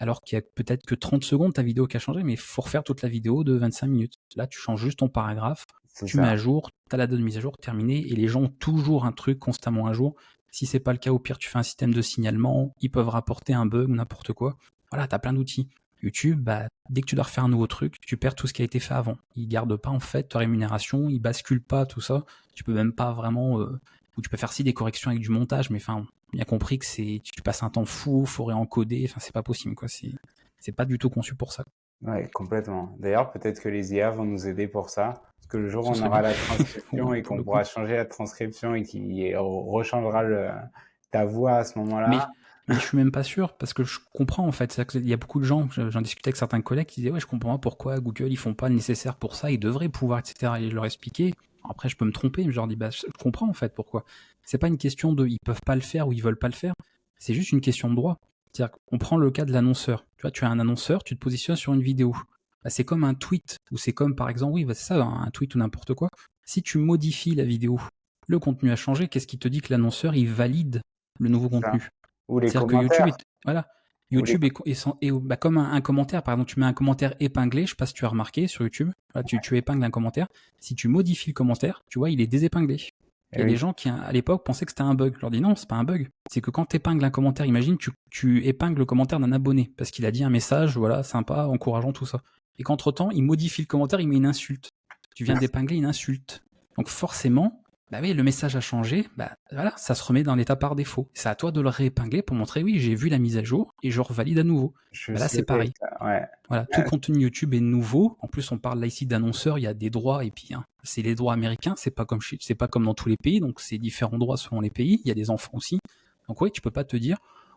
alors qu'il y a peut-être que 30 secondes ta vidéo qui a changé, mais il faut refaire toute la vidéo de 25 minutes. Là, tu changes juste ton paragraphe, C'est tu mets ça. à jour, tu as la date de mise à jour terminée, et les gens ont toujours un truc constamment à jour. Si c'est pas le cas, au pire, tu fais un système de signalement, ils peuvent rapporter un bug ou n'importe quoi. Voilà, tu as plein d'outils. YouTube, bah, dès que tu dois refaire un nouveau truc, tu perds tout ce qui a été fait avant. Ils gardent pas en fait ta rémunération, ils basculent pas tout ça. Tu peux même pas vraiment, ou tu peux faire si des corrections avec du montage, mais enfin, bien compris que tu passes un temps fou, faut réencoder, enfin c'est pas possible quoi. C'est pas du tout conçu pour ça. Ouais, complètement. D'ailleurs, peut-être que les IA vont nous aider pour ça. Parce que le jour où Ce on serait aura bien, la transcription ouais, et pour qu'on le coup. pourra changer la transcription et qui rechangera ta voix à ce Mais, moment-là. mais je suis même pas sûr, parce que je comprends en fait. Il y a beaucoup de gens, j'en discutais avec certains collègues qui disaient ouais, je comprends pas pourquoi Google ils font pas le nécessaire pour ça, ils devraient pouvoir, etc. Et je leur expliquais. Après, je peux me tromper, mais je leur dis bah, je comprends en fait pourquoi. C'est pas une question de ils peuvent pas le faire ou ils veulent pas le faire, c'est juste une question de droit. C'est-à-dire qu'on prend le cas de l'annonceur. Tu vois, tu as un annonceur, tu te positionnes sur une vidéo. Bah, c'est comme un tweet, ou c'est comme par exemple, oui, bah, c'est ça, un tweet ou n'importe quoi. Si tu modifies la vidéo, le contenu a changé, qu'est-ce qui te dit que l'annonceur il valide le nouveau C'est ça. contenu? Ou les C'est-à-dire que YouTube commentaires. est, voilà, Ou les... YouTube bah, comme un commentaire, par exemple, tu mets un commentaire épinglé, je sais pas si tu as remarqué sur YouTube, voilà, tu épingles un commentaire, si tu modifies le commentaire, tu vois, il est désépinglé. Il Eh y a des oui, gens qui, à l'époque, pensaient que c'était un bug. Je leur dis non, c'est pas un bug. C'est que quand tu épingles un commentaire, imagine, tu épingles le commentaire d'un abonné, parce qu'il a dit un message, voilà, sympa, encourageant, tout ça. et qu'entre-temps, il modifie le commentaire, il met une insulte. Tu viens d'épingler une insulte. Donc forcément, bah oui, le message a changé, bah voilà, ça se remet dans l'état par défaut. C'est à toi de le réépingler pour montrer, oui, j'ai vu la mise à jour et je revalide à nouveau. Je Bah là, suis c'est OK avec pareil. ça, ouais. Voilà, tout contenu YouTube est nouveau. En plus, on parle là ici d'annonceurs, il y a des droits, et puis c'est les droits américains, c'est pas comme dans tous les pays, donc c'est différents droits selon les pays. Il y a des enfants aussi. Donc oui, tu peux pas te dire,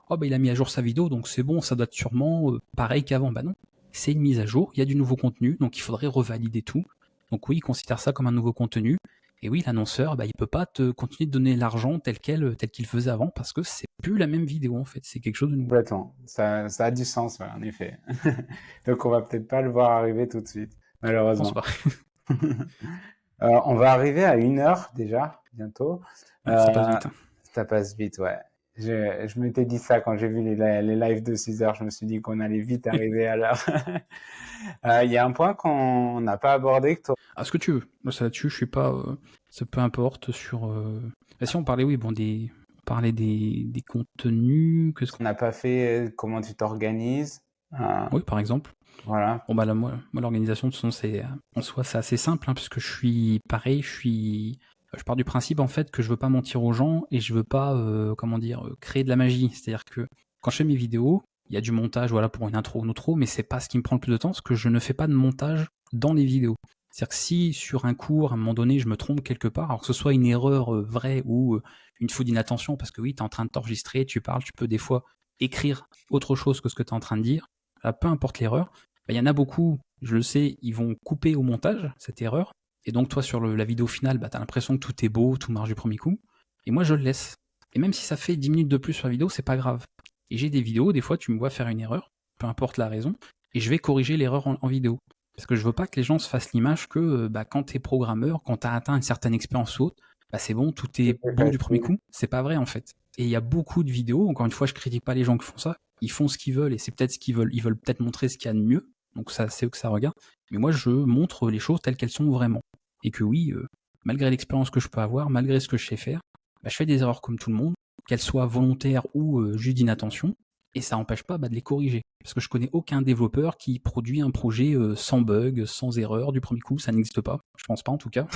oh bah il a mis à jour sa vidéo, donc c'est bon, ça doit être sûrement pareil qu'avant. Bah non, c'est une mise à jour, il y a du nouveau contenu, donc il faudrait revalider tout. Donc oui, considère ça comme un nouveau contenu. Et oui, l'annonceur, bah, il peut pas te continuer de donner l'argent tel qu'il faisait avant, parce que c'est plus la même vidéo en fait, c'est quelque chose de nouveau. Complètement. Ça a du sens, ouais, en effet. Donc on va peut-être pas le voir arriver tout de suite, Je pense malheureusement. pas. On va arriver à 1 heure déjà, bientôt. Ouais, ça passe vite. Ça passe vite, ouais. Je m'étais dit ça quand j'ai vu les lives de 6 heures. Je me suis dit qu'on allait vite arriver à l'heure. Il y a un point qu'on n'a pas abordé que toi. Ah, ce que tu veux. Moi, ça là-dessus, je suis pas. Ça peu importe sur. Bah, si on parlait, oui, bon, on parlait des contenus. Qu'est-ce On n'a pas fait comment tu t'organises. Oui, par exemple. Voilà. Bon, bah là, moi l'organisation, de toute façon, en soi, c'est assez simple, hein, puisque je suis pareil, je pars du principe, en fait, que je veux pas mentir aux gens et je veux pas, créer de la magie. C'est-à-dire que quand je fais mes vidéos, il y a du montage, voilà, pour une intro ou une outro, mais c'est pas ce qui me prend le plus de temps, parce que je ne fais pas de montage dans les vidéos. C'est-à-dire que si, sur un cours, à un moment donné, je me trompe quelque part, alors que ce soit une erreur vraie ou une faute d'inattention, parce que oui, tu es en train de t'enregistrer, tu parles, tu peux des fois écrire autre chose que ce que tu es en train de dire, là, peu importe l'erreur, il y en a beaucoup, je le sais, ils vont couper au montage cette erreur. Et donc toi sur la vidéo finale, bah, tu as l'impression que tout est beau, tout marche du premier coup. Et moi je le laisse. Et même si ça fait 10 minutes de plus sur la vidéo, c'est pas grave. Et j'ai des vidéos, des fois tu me vois faire une erreur, peu importe la raison, et je vais corriger l'erreur en vidéo. Parce que je veux pas que les gens se fassent l'image que quand tu es programmeur, quand tu as atteint une certaine expérience haute, bah, c'est bon, tout est beau du premier coup. C'est pas vrai en fait. Et il y a beaucoup de vidéos, encore une fois, je critique pas les gens qui font ça, ils font ce qu'ils veulent et c'est peut-être ce qu'ils veulent. Ils veulent peut-être montrer ce qu'il y a de mieux, donc ça, c'est eux que ça regarde. Mais moi, je montre les choses telles qu'elles sont vraiment. Et que oui, malgré l'expérience que je peux avoir, malgré ce que je sais faire, bah, je fais des erreurs comme tout le monde, qu'elles soient volontaires ou juste d'inattention, et ça n'empêche pas de les corriger. Parce que je connais aucun développeur qui produit un projet sans bug, sans erreur du premier coup, ça n'existe pas. Je pense pas en tout cas.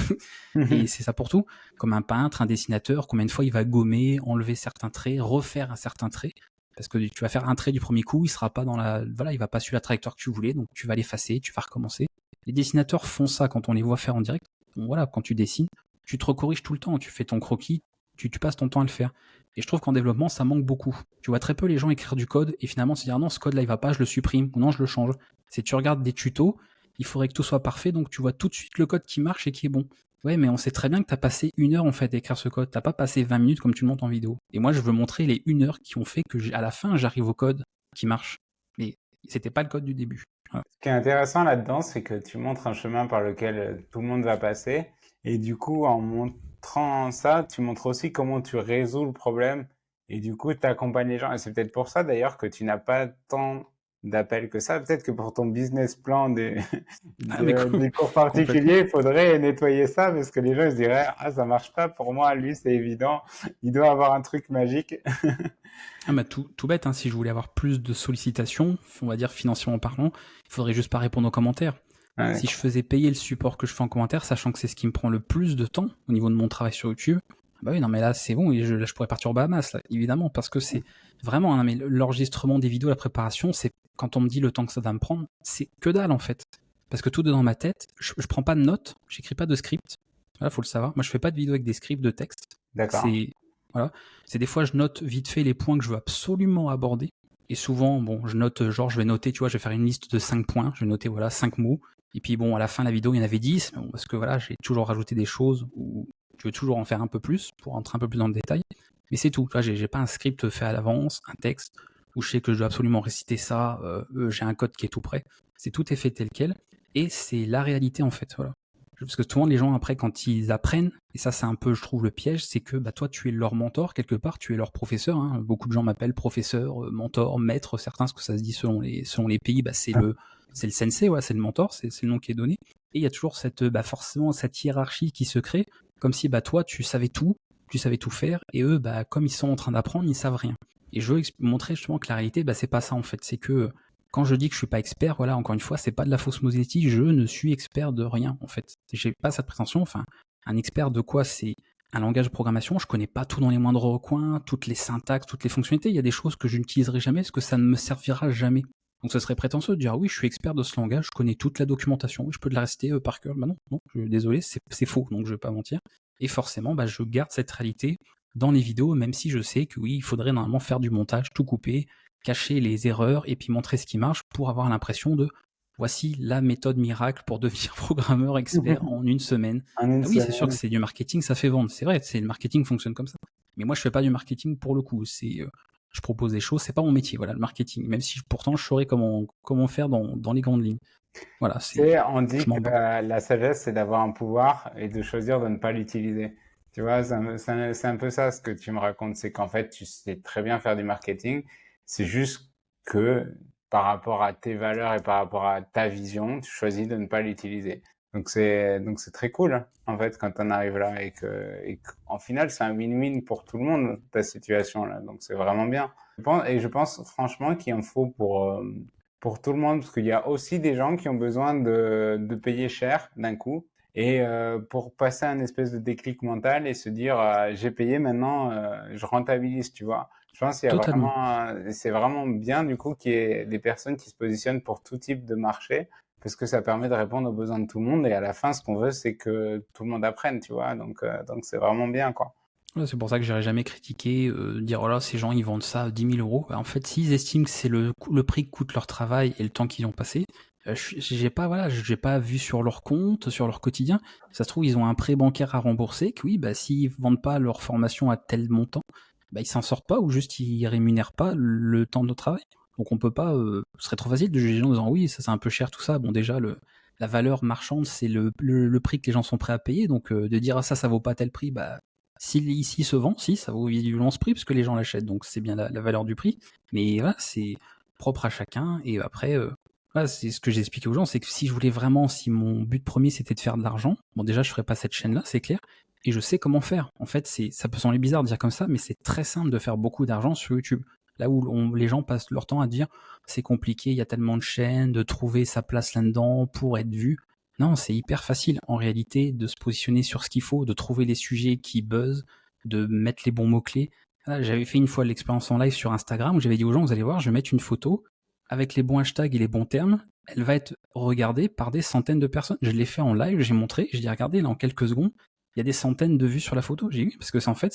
Et c'est ça pour tout. Comme un peintre, un dessinateur, combien de fois il va gommer, enlever certains traits, refaire un certain trait. Parce que tu vas faire un trait du premier coup, il sera pas dans la, voilà, il va pas suivre la trajectoire que tu voulais, donc tu vas l'effacer, tu vas recommencer. Les dessinateurs font ça quand on les voit faire en direct. Bon, voilà, quand tu dessines, tu te recorriges tout le temps, tu fais ton croquis, tu passes ton temps à le faire. Et je trouve qu'en développement, ça manque beaucoup. Tu vois très peu les gens écrire du code et finalement se dire non, ce code-là il va pas, je le supprime, ou non, je le change. C'est tu regardes des tutos, il faudrait que tout soit parfait, donc tu vois tout de suite le code qui marche et qui est bon. Ouais, mais on sait très bien que tu as passé 1 heure en fait à écrire ce code, t'as pas passé 20 minutes comme tu le montres en vidéo. Et moi, je veux montrer les 1 heure qui ont fait que à la fin, j'arrive au code qui marche. Mais c'était pas le code du début. Voilà. Ce qui est intéressant là-dedans, c'est que tu montres un chemin par lequel tout le monde va passer. Et du coup, en montrant ça, tu montres aussi comment tu résous le problème. Et du coup, tu accompagnes les gens. Et c'est peut-être pour ça d'ailleurs que tu n'as pas tant d'appels que ça. Peut-être que pour ton business plan des cours particuliers, il faudrait nettoyer ça parce que les gens ils se diraient ah ça marche pas pour moi, lui c'est évident, il doit avoir un truc magique. Ah bah tout bête, hein, si je voulais avoir plus de sollicitations, on va dire financièrement parlant, il faudrait juste pas répondre aux commentaires. Ouais. Si je faisais payer le support que je fais en commentaire, sachant que c'est ce qui me prend le plus de temps au niveau de mon travail sur YouTube, bah oui, non mais là c'est bon, là je pourrais partir au Bahamas, là, évidemment, parce que c'est vraiment, hein, mais l'enregistrement des vidéos, la préparation, c'est quand on me dit le temps que ça va me prendre, c'est que dalle en fait. Parce que tout est dans ma tête, je prends pas de notes, j'écris pas de script, voilà, faut le savoir. Moi je fais pas de vidéo avec des scripts de texte. D'accord. Voilà. C'est des fois, je note vite fait les points que je veux absolument aborder. Et souvent, bon, je note, genre, je vais noter, tu vois, je vais faire une liste de 5 points. Je vais noter, voilà, 5 mots. Et puis, bon, à la fin de la vidéo, il y en avait 10. Bon, parce que, voilà, j'ai toujours rajouté des choses ou je veux toujours en faire un peu plus pour rentrer un peu plus dans le détail. Mais c'est tout. Tu vois, j'ai pas un script fait à l'avance, un texte où je sais que je dois absolument réciter ça. J'ai un code qui est tout prêt. Tout est fait tel quel. Et c'est la réalité, en fait. Voilà. Parce que souvent les gens après quand ils apprennent, et ça c'est un peu je trouve le piège, c'est que toi tu es leur mentor quelque part, tu es leur professeur, hein. Beaucoup de gens m'appellent professeur, mentor, maître, certains, ce que ça se dit selon les pays, c'est le sensei, ouais, c'est le mentor, c'est le nom qui est donné. Et il y a toujours forcément cette hiérarchie qui se crée, comme si toi tu savais tout faire, et eux comme ils sont en train d'apprendre, ils savent rien. Et je veux montrer justement que la réalité c'est pas ça en fait, c'est que quand je dis que je suis pas expert, voilà, encore une fois, c'est pas de la fausse modestie, je ne suis expert de rien, en fait. J'ai pas cette prétention, enfin, un expert de quoi? C'est un langage de programmation, je connais pas tout dans les moindres recoins, toutes les syntaxes, toutes les fonctionnalités, il y a des choses que je n'utiliserai jamais parce que ça ne me servira jamais. Donc ça serait prétentieux de dire oui, je suis expert de ce langage, je connais toute la documentation, oui, je peux la rester par cœur. Bah non, non, désolé, c'est faux, donc je vais pas mentir. Et forcément, bah, je garde cette réalité dans les vidéos, même si je sais que oui, il faudrait normalement faire du montage, tout couper, cacher les erreurs et puis montrer ce qui marche pour avoir l'impression de voici la méthode miracle pour devenir programmeur expert en une semaine. En une Ah oui, c'est sûr que semaine. c'est du marketing, ça fait vendre. C'est vrai, le marketing fonctionne comme ça. Mais moi, je fais pas du marketing pour le coup. Je propose des choses, c'est pas mon métier, voilà, le marketing. Même si pourtant, je saurais comment faire dans les grandes lignes. Voilà, Tu sais, on je dit m'en que bats. la sagesse, c'est d'avoir un pouvoir et de choisir de ne pas l'utiliser. Tu vois, c'est un peu ça ce que tu me racontes, c'est qu'en fait, tu sais très bien faire du marketing. C'est juste que par rapport à tes valeurs et par rapport à ta vision, tu choisis de ne pas l'utiliser. Donc c'est très cool, hein, en fait, quand on arrive là et qu'en final, c'est un win-win pour tout le monde, ta situation là. Donc c'est vraiment bien. Je pense franchement qu'il en faut pour tout le monde, parce qu'il y a aussi des gens qui ont besoin de payer cher d'un coup et pour passer un espèce de déclic mental et se dire j'ai payé maintenant, je rentabilise, tu vois. Je pense qu'il y a Totalement. vraiment, c'est vraiment bien du coup qu'il y ait des personnes qui se positionnent pour tout type de marché parce que ça permet de répondre aux besoins de tout le monde et à la fin, ce qu'on veut, c'est que tout le monde apprenne, tu vois. Donc c'est vraiment bien, quoi. Ouais, c'est pour ça que j'aurais jamais critiqué, dire oh là, ces gens ils vendent ça à 10 000 euros. Bah, en fait, s'ils estiment que c'est le prix que coûte leur travail et le temps qu'ils ont passé, j'ai pas vu sur leur compte, sur leur quotidien. Ça se trouve, ils ont un prêt bancaire à rembourser, que oui, bah, s'ils vendent pas leur formation à tel montant, bah, ils s'en sortent pas ou juste ils rémunèrent pas le temps de travail. Donc on peut pas, ce serait trop facile de juger les gens en disant oui, ça c'est un peu cher tout ça. Bon, déjà, la valeur marchande, c'est le prix que les gens sont prêts à payer. Donc de dire ah, ça vaut pas tel prix, bah, s'il ici se vend, si, ça vaut visiblement ce prix parce que les gens l'achètent, donc c'est bien la valeur du prix. Mais voilà, c'est propre à chacun. Et après, voilà, c'est ce que j'ai expliqué aux gens, c'est que si je voulais vraiment, si mon but premier c'était de faire de l'argent, bon déjà je ferais pas cette chaîne-là, c'est clair. Et je sais comment faire. En fait, ça peut sembler bizarre de dire comme ça, mais c'est très simple de faire beaucoup d'argent sur YouTube. Là où les gens passent leur temps à dire c'est compliqué, il y a tellement de chaînes, de trouver sa place là-dedans pour être vu. Non, c'est hyper facile en réalité de se positionner sur ce qu'il faut, de trouver les sujets qui buzzent, de mettre les bons mots-clés. Là, j'avais fait une fois l'expérience en live sur Instagram où j'avais dit aux gens, vous allez voir, je vais mettre une photo avec les bons hashtags et les bons termes. Elle va être regardée par des centaines de personnes. Je l'ai fait en live, j'ai montré, j'ai dit regardez, là en quelques secondes, il y a des centaines de vues sur la photo. J'ai dit oui, parce que en fait,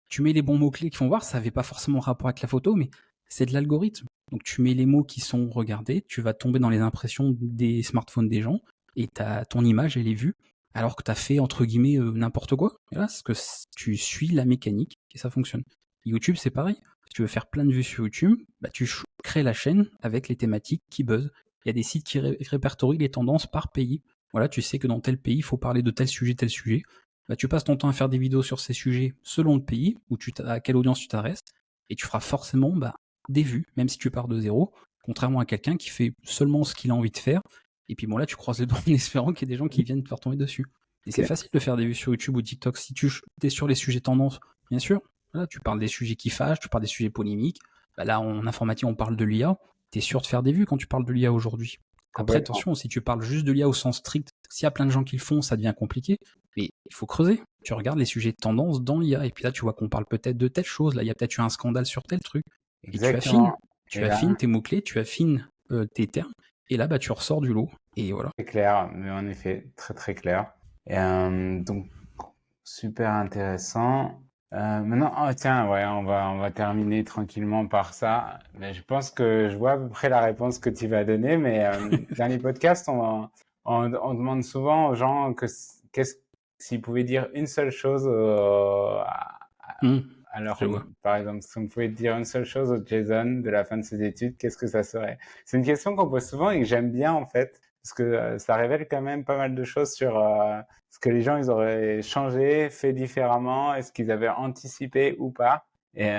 tu mets les bons mots-clés qui font voir, ça n'avait pas forcément rapport avec la photo, mais c'est de l'algorithme. Donc tu mets les mots qui sont regardés, tu vas tomber dans les impressions des smartphones des gens, et ton image, elle est vue, alors que tu as fait, entre guillemets, n'importe quoi. Et là, parce que tu suis la mécanique et ça fonctionne. YouTube, c'est pareil. Si tu veux faire plein de vues sur YouTube, bah, tu crées la chaîne avec les thématiques qui buzzent. Il y a des sites qui répertorient les tendances par pays. Voilà, tu sais que dans tel pays, il faut parler de tel sujet, tel sujet. Bah, tu passes ton temps à faire des vidéos sur ces sujets selon le pays, à quelle audience tu t'adresses, et tu feras forcément des vues, même si tu pars de zéro, contrairement à quelqu'un qui fait seulement ce qu'il a envie de faire. Et puis bon, là, tu croises les doigts en espérant qu'il y ait des gens qui viennent te faire tomber dessus. Et c'est Ok. facile de faire des vues sur YouTube ou TikTok. Si tu es sur les sujets tendances, bien sûr, voilà, tu parles des sujets qui fâchent, tu parles des sujets polémiques. Bah là, en informatique, on parle de l'IA. Tu es sûr de faire des vues quand tu parles de l'IA aujourd'hui. Après, Complètement. attention, si tu parles juste de l'IA au sens strict, s'il y a plein de gens qui le font, ça devient compliqué. Mais il faut creuser. Tu regardes les sujets de tendance dans l'IA. Et puis là, tu vois qu'on parle peut-être de telle chose. Là, il y a peut-être eu un scandale sur tel truc. Et tu affines. Exactement. Tu Et là, affines tes mots-clés, tu affines tes termes. Et là, tu ressors du lot. Et voilà. c'est clair, mais en effet, très très clair. Et donc, super intéressant. Maintenant, oh, tiens, ouais, on va terminer tranquillement par ça. Mais je pense que je vois à peu près la réponse que tu vas donner. Mais dans les podcasts, on demande souvent aux gens s'ils pouvaient dire une seule chose Mmh, alors, je vois. par exemple, si on pouvait dire une seule chose au Jason de la fin de ses études, qu'est-ce que ça serait? C'est une question qu'on pose souvent et que j'aime bien en fait, parce que ça révèle quand même pas mal de choses sur ce que les gens ils auraient changé, fait différemment, est-ce qu'ils avaient anticipé ou pas. Et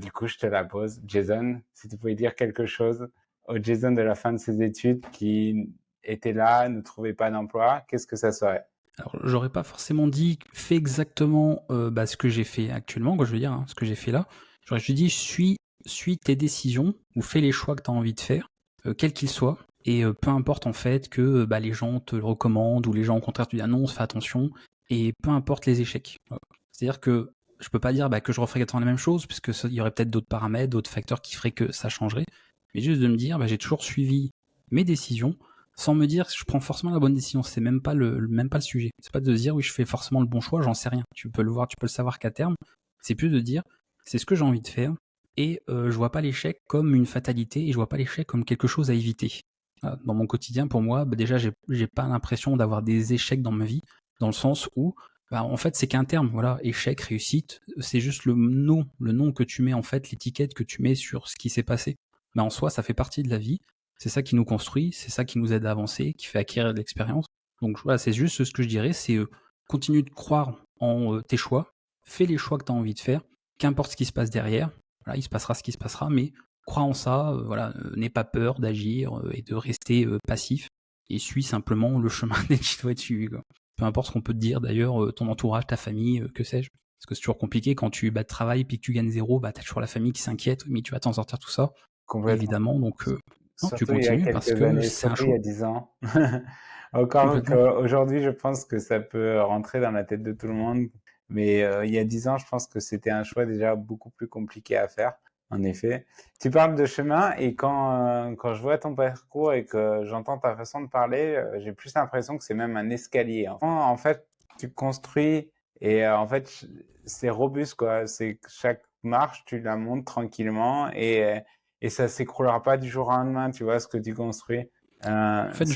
du coup, je te la pose. Jason, si tu pouvais dire quelque chose au Jason de la fin de ses études qui était là, ne trouvait pas d'emploi, qu'est-ce que ça serait? Alors, j'aurais pas forcément dit fais exactement ce que j'ai fait actuellement, quoi, je veux dire, hein, ce que j'ai fait là. J'aurais juste dit suis tes décisions ou fais les choix que tu as envie de faire. quel qu'il soit, et peu importe en fait que les gens te le recommandent, ou les gens au contraire te disent ah non, fais attention, et peu importe les échecs. C'est-à-dire que je peux pas dire que je referais exactement la même chose, puisque il y aurait peut-être d'autres paramètres, d'autres facteurs qui feraient que ça changerait, mais juste de me dire j'ai toujours suivi mes décisions, sans me dire que je prends forcément la bonne décision. C'est même pas le sujet. C'est pas de se dire oui, je fais forcément le bon choix, j'en sais rien. Tu peux le voir, tu peux le savoir qu'à terme. C'est plus de dire c'est ce que j'ai envie de faire, et je vois pas l'échec comme une fatalité, et je vois pas l'échec comme quelque chose à éviter. Dans mon quotidien, pour moi, déjà, j'ai pas l'impression d'avoir des échecs dans ma vie, dans le sens où en fait, c'est qu'un terme, voilà, échec, réussite, c'est juste le nom que tu mets, en fait, l'étiquette que tu mets sur ce qui s'est passé. Mais en soi, ça fait partie de la vie. C'est ça qui nous construit, c'est ça qui nous aide à avancer, qui fait acquérir de l'expérience. Donc voilà, c'est juste ce que je dirais, c'est continue de croire en tes choix, fais les choix que tu as envie de faire, qu'importe ce qui se passe derrière, voilà, il se passera ce qui se passera, mais crois en ça, n'aie pas peur d'agir et de rester passif, et suis simplement le chemin qui doit être suivi, quoi. Peu importe ce qu'on peut te dire d'ailleurs, ton entourage, ta famille, que sais-je. Parce que c'est toujours compliqué quand tu travailles puis que tu gagnes zéro, t'as toujours la famille qui s'inquiète, mais tu vas t'en sortir tout ça, Complètement. évidemment. Donc non, tu Surtout il y a continues parce quelques que années, c'est un surtout il y choix. a 10 ans. Encore Complètement. qu'aujourd'hui, je pense que ça peut rentrer dans la tête de tout le monde. Mais il y a 10 ans, je pense que c'était un choix déjà beaucoup plus compliqué à faire, en effet. Tu parles de chemin et quand je vois ton parcours et que j'entends ta façon de parler, j'ai plus l'impression que c'est même un escalier. En fait, tu construis et en fait, c'est robuste, quoi. C'est que chaque marche, tu la montes tranquillement et ça s'écroulera pas du jour au lendemain, tu vois, ce que tu construis. En fait,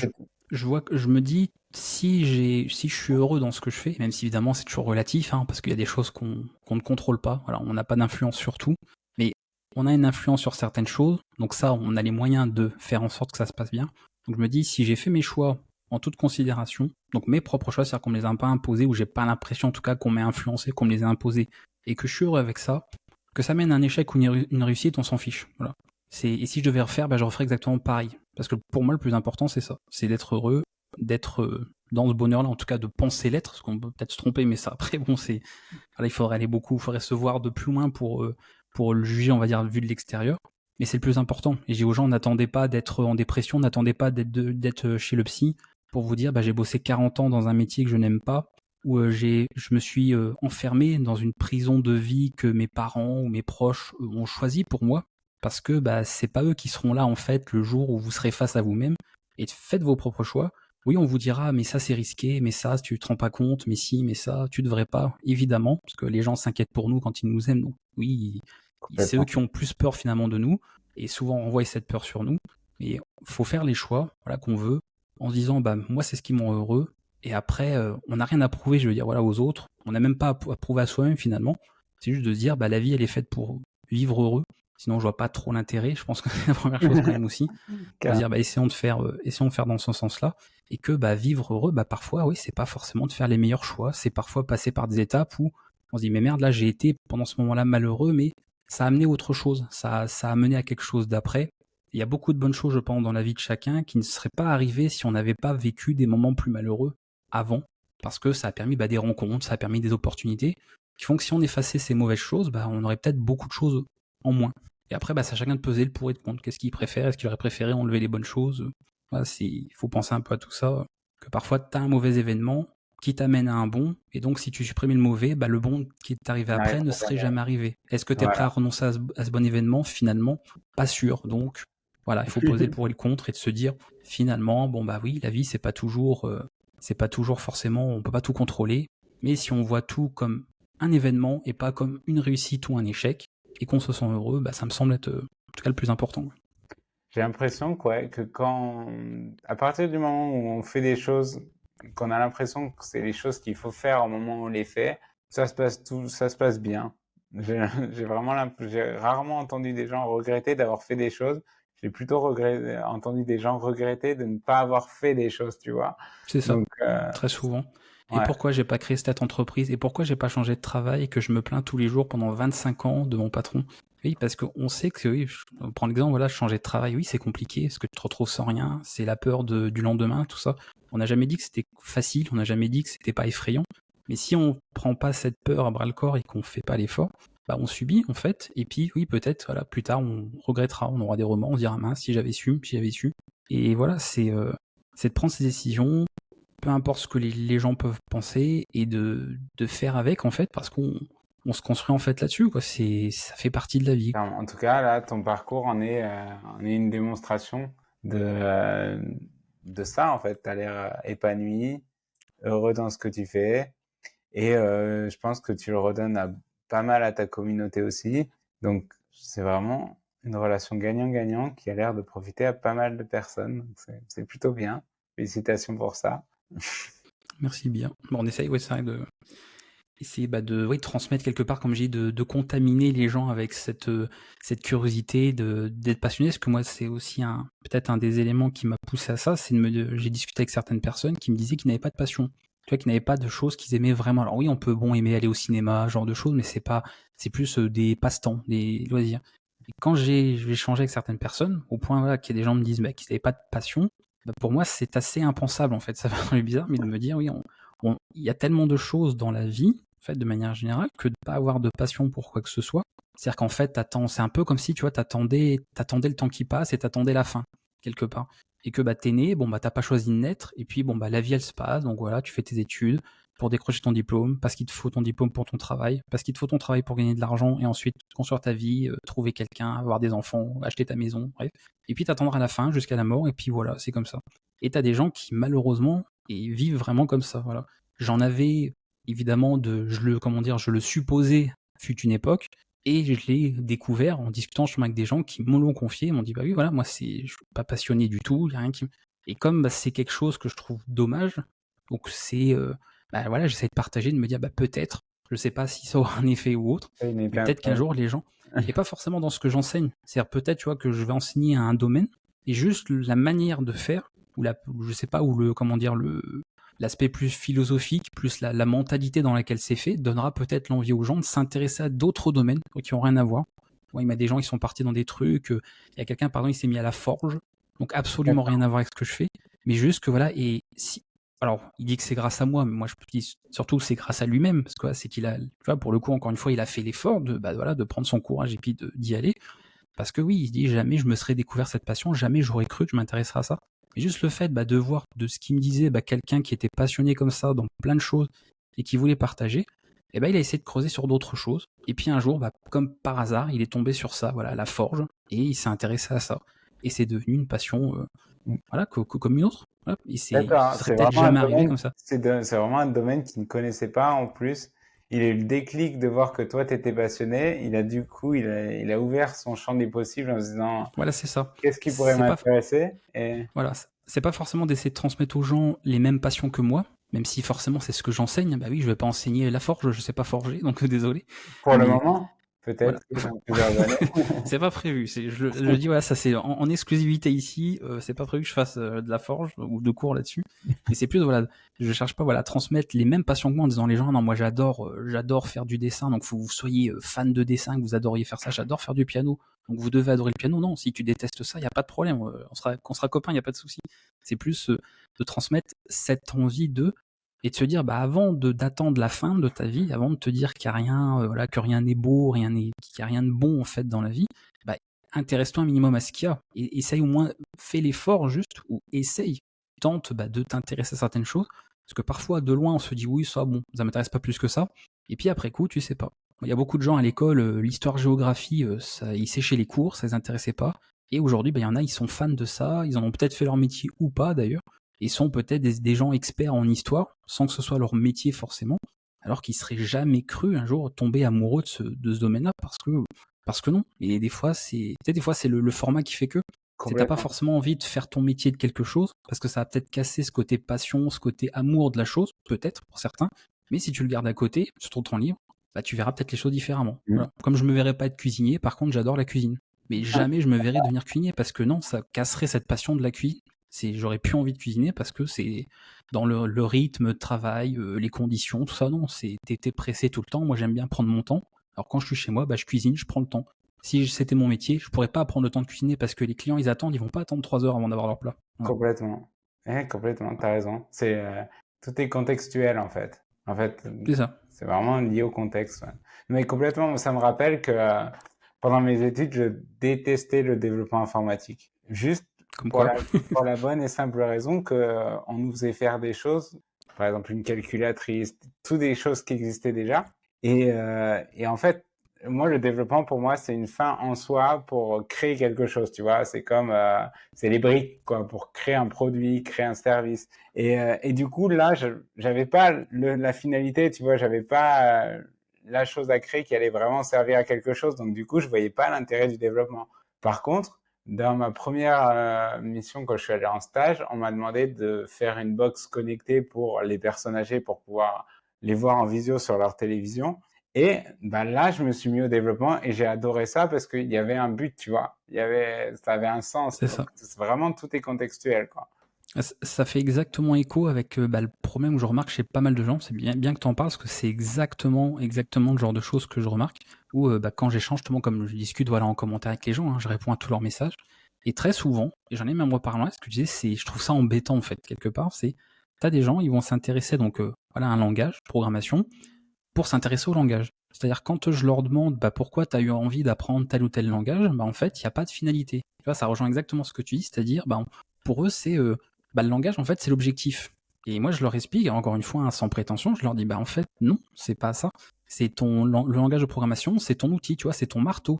je vois que je me dis, si je suis heureux dans ce que je fais, même si évidemment c'est toujours relatif, parce qu'il y a des choses qu'on ne contrôle pas, voilà, on n'a pas d'influence sur tout, mais on a une influence sur certaines choses, donc ça, on a les moyens de faire en sorte que ça se passe bien. Donc je me dis, si j'ai fait mes choix en toute considération, donc mes propres choix, c'est-à-dire qu'on me les a pas imposés, ou j'ai pas l'impression en tout cas qu'on m'ait influencé, qu'on me les a imposés, et que je suis heureux avec ça, que ça mène à un échec ou une réussite, on s'en fiche. Voilà. Et si je devais refaire, je referais exactement pareil. Parce que pour moi, le plus important, c'est ça. C'est d'être heureux, d'être dans ce bonheur-là, en tout cas de penser l'être, parce qu'on peut peut-être se tromper, mais ça, après, bon, c'est. Voilà, il faudrait aller beaucoup, il faudrait se voir de plus loin pour le juger, on va dire, vu de l'extérieur. Mais c'est le plus important. Et j'ai aux gens, n'attendez pas d'être en dépression, n'attendez pas d'être chez le psy pour vous dire, j'ai bossé 40 ans dans un métier que je n'aime pas, où je me suis enfermé dans une prison de vie que mes parents ou mes proches ont choisi pour moi, parce que c'est pas eux qui seront là en fait le jour où vous serez face à vous-même, et faites vos propres choix. Oui, on vous dira mais ça c'est risqué, mais ça tu te rends pas compte, mais si, mais ça tu devrais pas, évidemment, parce que les gens s'inquiètent pour nous quand ils nous aiment. Donc oui, c'est eux qui ont plus peur finalement de nous, et souvent on renvoie cette peur sur nous. Mais faut faire les choix, voilà, qu'on veut, en se disant moi c'est ce qui me rend heureux. Et après, on n'a rien à prouver, je veux dire, voilà, aux autres. On n'a même pas à prouver à soi-même finalement. C'est juste de se dire, la vie, elle est faite pour vivre heureux. Sinon, je vois pas trop l'intérêt. Je pense que c'est la première chose quand même aussi. De dire, essayons de faire dans ce sens-là. Et que vivre heureux, parfois, oui, c'est pas forcément de faire les meilleurs choix. C'est parfois passer par des étapes où on se dit, mais merde, là, j'ai été pendant ce moment-là malheureux, mais ça a amené autre chose. Ça a mené à quelque chose d'après. Il y a beaucoup de bonnes choses, je pense, dans la vie de chacun qui ne seraient pas arrivées si on n'avait pas vécu des moments plus malheureux avant, parce que ça a permis des rencontres, ça a permis des opportunités qui font que si on effaçait ces mauvaises choses, on aurait peut-être beaucoup de choses en moins. Et après, c'est à chacun de peser le pour et le contre. Qu'est-ce qu'il préfère? Est-ce qu'il aurait préféré enlever les bonnes choses? Voilà, il faut penser un peu à tout ça, que parfois tu as un mauvais événement qui t'amène à un bon, et donc si tu supprimais le mauvais, le bon qui est arrivé après ne serait jamais arrivé. Est-ce que tu es prêt à renoncer à ce bon événement? Finalement, pas sûr. Donc voilà, il faut poser le pour et le contre et de se dire finalement, oui, la vie c'est pas toujours forcément, on peut pas tout contrôler, mais si on voit tout comme un événement et pas comme une réussite ou un échec, et qu'on se sent heureux, ça me semble être en tout cas le plus important. J'ai l'impression que à partir du moment où on fait des choses, qu'on a l'impression que c'est les choses qu'il faut faire au moment où on les fait, ça se passe bien. J'ai rarement entendu des gens regretter d'avoir fait des choses. J'ai plutôt entendu des gens regretter de ne pas avoir fait des choses, tu vois. C'est ça, très souvent. Et pourquoi j'ai pas créé cette entreprise? Et pourquoi j'ai pas changé de travail et que je me plains tous les jours pendant 25 ans de mon patron? Oui, parce qu'on sait que, oui, on prend l'exemple, voilà, changer de travail, oui, c'est compliqué, parce que tu te retrouves sans rien, c'est la peur du lendemain, tout ça. On n'a jamais dit que c'était facile, on n'a jamais dit que c'était pas effrayant. Mais si on prend pas cette peur à bras le corps et qu'on fait pas l'effort, bah, on subit en fait, et puis oui, peut-être voilà, plus tard on regrettera, on aura des remords, on se dira mince, si j'avais su, si j'avais su. Et voilà, c'est de prendre ses décisions, peu importe ce que les gens peuvent penser, et de faire avec en fait, parce qu'on se construit en fait là-dessus, quoi. Ça fait partie de la vie. En tout cas, là, ton parcours en est une démonstration de ça, en fait. Tu as l'air épanoui, heureux dans ce que tu fais. Et je pense que tu le redonnes pas mal à ta communauté aussi. Donc, c'est vraiment une relation gagnant-gagnant qui a l'air de profiter à pas mal de personnes. Donc, c'est plutôt bien. Félicitations pour ça. Merci bien. Bon, on essaye, ouais, c'est vrai, essayer de transmettre quelque part, comme j'ai dit, de contaminer les gens avec cette curiosité d'être passionné, parce que moi c'est aussi peut-être un des éléments qui m'a poussé à ça, j'ai discuté avec certaines personnes qui me disaient qu'ils n'avaient pas de passion, tu vois, qu'ils n'avaient pas de choses qu'ils aimaient vraiment. Alors oui, on peut aimer aller au cinéma, ce genre de choses, mais c'est plus des passe-temps, des loisirs. Et quand j'ai échangé avec certaines personnes, au point voilà, qu'il y a des gens me disent qu'ils n'avaient pas de passion, pour moi c'est assez impensable en fait, ça va être bizarre, mais de me dire oui, il y a tellement de choses dans la vie, en fait, de manière générale, que de pas avoir de passion pour quoi que ce soit. C'est-à-dire qu'en fait, c'est un peu comme si, tu vois, t'attendais le temps qui passe et t'attendais la fin, quelque part. Et que, t'es né, t'as pas choisi de naître, et puis, la vie, elle se passe, donc voilà, tu fais tes études pour décrocher ton diplôme, parce qu'il te faut ton diplôme pour ton travail, parce qu'il te faut ton travail pour gagner de l'argent, et ensuite construire ta vie, trouver quelqu'un, avoir des enfants, acheter ta maison, bref. Et puis t'attendras la fin jusqu'à la mort, et puis voilà, c'est comme ça. Et t'as des gens qui, malheureusement, vivent vraiment comme ça, voilà. J'en avais évidemment je le supposais fut une époque, et je l'ai découvert en discutant justement avec des gens qui me l'ont confié, m'ont dit bah oui voilà, moi je suis pas passionné du tout, il y a rien qui et comme c'est quelque chose que je trouve dommage, donc voilà, j'essaie de partager, de me dire peut-être, je sais pas si ça aura un effet ou autre, mais peut-être qu'un jour les gens, et pas forcément dans ce que j'enseigne, c'est-à-dire peut-être tu vois que je vais enseigner à un domaine, et juste la manière de faire, ou je sais pas, ou l'aspect plus philosophique, plus la mentalité dans laquelle c'est fait, donnera peut-être l'envie aux gens de s'intéresser à d'autres domaines qui n'ont rien à voir. Moi, il y a des gens qui sont partis dans des trucs. Il y a quelqu'un, pardon, il s'est mis à la forge, donc absolument rien à voir avec ce que je fais. Mais juste que voilà, et si. Alors, il dit que c'est grâce à moi, mais moi je dis surtout que c'est grâce à lui-même, parce que voilà, c'est qu'il a, tu vois, pour le coup, encore une fois, il a fait l'effort de prendre son courage et puis d'y aller. Parce que oui, il se dit jamais je me serais découvert cette passion, jamais j'aurais cru que je m'intéresserais à ça. Mais juste le fait de voir de ce qu'il me disait, quelqu'un qui était passionné comme ça dans plein de choses et qui voulait partager, il a essayé de creuser sur d'autres choses. Et puis un jour, comme par hasard, il est tombé sur ça, voilà, la forge, et il s'est intéressé à ça. Et c'est devenu une passion, voilà, comme une autre. Voilà. Et ça serait peut-être jamais arrivé comme ça. C'est vraiment un domaine qu'il ne connaissait pas en plus. Il a eu le déclic de voir que toi, tu étais passionné. Il a ouvert son champ des possibles en se disant, voilà, c'est ça. Qu'est-ce qui pourrait m'intéresser? Voilà, c'est pas forcément d'essayer de transmettre aux gens les mêmes passions que moi, même si forcément c'est ce que j'enseigne. Bah oui, je vais pas enseigner la forge, je sais pas forger, donc désolé. Pour le moment, peut-être dans plusieurs années. C'est pas prévu. Je dis voilà, ça c'est en exclusivité ici. C'est pas prévu que je fasse de la forge ou de cours là-dessus. Mais c'est plus voilà, je cherche pas à transmettre les mêmes passions que moi en disant les gens non moi j'adore faire du dessin, donc faut que vous soyez fan de dessin, que vous adoriez faire ça. J'adore faire du piano, donc vous devez adorer le piano. Non, si tu détestes ça, il y a pas de problème. On sera copains, il y a pas de souci. C'est plus de transmettre cette envie et de se dire avant d'attendre la fin de ta vie, avant de te dire qu'il y a rien, que rien n'est beau, qu'il y a rien de bon en fait dans la vie, intéresse-toi un minimum à ce qu'il y a et essaye au moins, fais l'effort juste, ou tente de t'intéresser à certaines choses, parce que parfois de loin on se dit oui ça m'intéresse pas plus que ça, et puis après coup tu sais pas. Il y a beaucoup de gens à l'école, l'histoire géographie, ils séchaient les cours, ça les intéressait pas, et aujourd'hui il y en a, ils sont fans de ça, ils en ont peut-être fait leur métier ou pas d'ailleurs, et sont peut-être des gens experts en histoire, sans que ce soit leur métier forcément, alors qu'ils seraient jamais cru un jour tomber amoureux de ce domaine-là, parce que non. Et des fois, c'est le format qui fait que t'as pas forcément envie de faire ton métier de quelque chose, parce que ça va peut-être casser ce côté passion, ce côté amour de la chose, peut-être pour certains, mais si tu le gardes à côté, sur ton temps libre, tu verras peut-être les choses différemment. Voilà. Comme je me verrais pas être cuisinier, par contre j'adore la cuisine. Mais jamais je me verrais devenir cuisinier, parce que non, ça casserait cette passion de la cuisine. J'aurais plus envie de cuisiner parce que c'est dans le rythme de travail, les conditions, tout ça, non, t'es pressé tout le temps. Moi, j'aime bien prendre mon temps. Alors quand je suis chez moi, je cuisine, je prends le temps. Si c'était mon métier, je pourrais pas prendre le temps de cuisiner parce que les clients, ils attendent, ils vont pas attendre 3 heures avant d'avoir leur plat. Voilà. Complètement. Complètement, t'as raison. Tout est contextuel en fait. C'est ça. C'est vraiment lié au contexte. Ouais. Mais complètement, ça me rappelle que pendant mes études, je détestais le développement informatique. Juste Comme pour quoi. la bonne et simple raison que on nous faisait faire des choses, par exemple une calculatrice, toutes des choses qui existaient déjà. Et en fait, moi, le développement, pour moi, c'est une fin en soi pour créer quelque chose, tu vois. C'est comme, c'est les briques, quoi, pour créer un produit, créer un service. Et du coup, là, j'avais pas la finalité, tu vois, j'avais pas la chose à créer qui allait vraiment servir à quelque chose. Donc, du coup, je voyais pas l'intérêt du développement. Par contre, dans ma première mission, quand je suis allé en stage, on m'a demandé de faire une box connectée pour les personnes âgées pour pouvoir les voir en visio sur leur télévision. Et bah là, je me suis mis au développement et j'ai adoré ça parce qu'il y avait un but, tu vois. Ça avait un sens. C'est Donc, ça. vraiment, tout est contextuel, quoi. Ça fait exactement écho avec le problème que je remarque chez pas mal de gens. C'est bien que tu en parles, parce que c'est exactement le genre de choses que je remarque. Où quand j'échange, justement, comme je discute en commentaire avec les gens, je réponds à tous leurs messages. Et très souvent, et j'en ai même reparlé, ce que je disais, je trouve ça embêtant en fait, quelque part. T'as des gens, ils vont s'intéresser donc à un langage, programmation, pour s'intéresser au langage. C'est-à-dire quand je leur demande pourquoi tu as eu envie d'apprendre tel ou tel langage, en fait, il n'y a pas de finalité. Tu vois, ça rejoint exactement ce que tu dis, c'est-à-dire pour eux, c'est le langage, en fait, c'est l'objectif. Et moi, je leur explique, encore une fois, sans prétention, je leur dis, en fait, non, c'est pas ça. C'est le langage de programmation, c'est ton outil, tu vois, c'est ton marteau.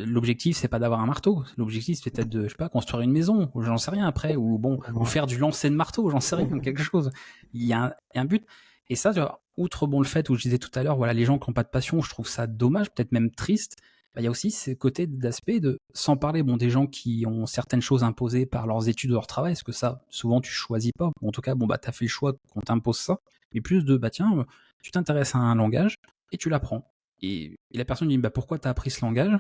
L'objectif, c'est pas d'avoir un marteau. L'objectif, c'est peut-être de, je sais pas, construire une maison, ou j'en sais rien après, ou faire du lancer de marteau, j'en sais rien, quelque chose. Il y a un but. Et ça, tu vois, outre le fait où je disais tout à l'heure, les gens qui n'ont pas de passion, je trouve ça dommage, peut-être même triste. Il y a aussi ce côté d'aspect de, sans parler des gens qui ont certaines choses imposées par leurs études ou leur travail, parce que ça, souvent, tu choisis pas. En tout cas, t'as fait le choix qu'on t'impose ça. Mais plus de, tiens, tu t'intéresses à un langage et tu l'apprends. Et la personne dit, pourquoi t'as appris ce langage?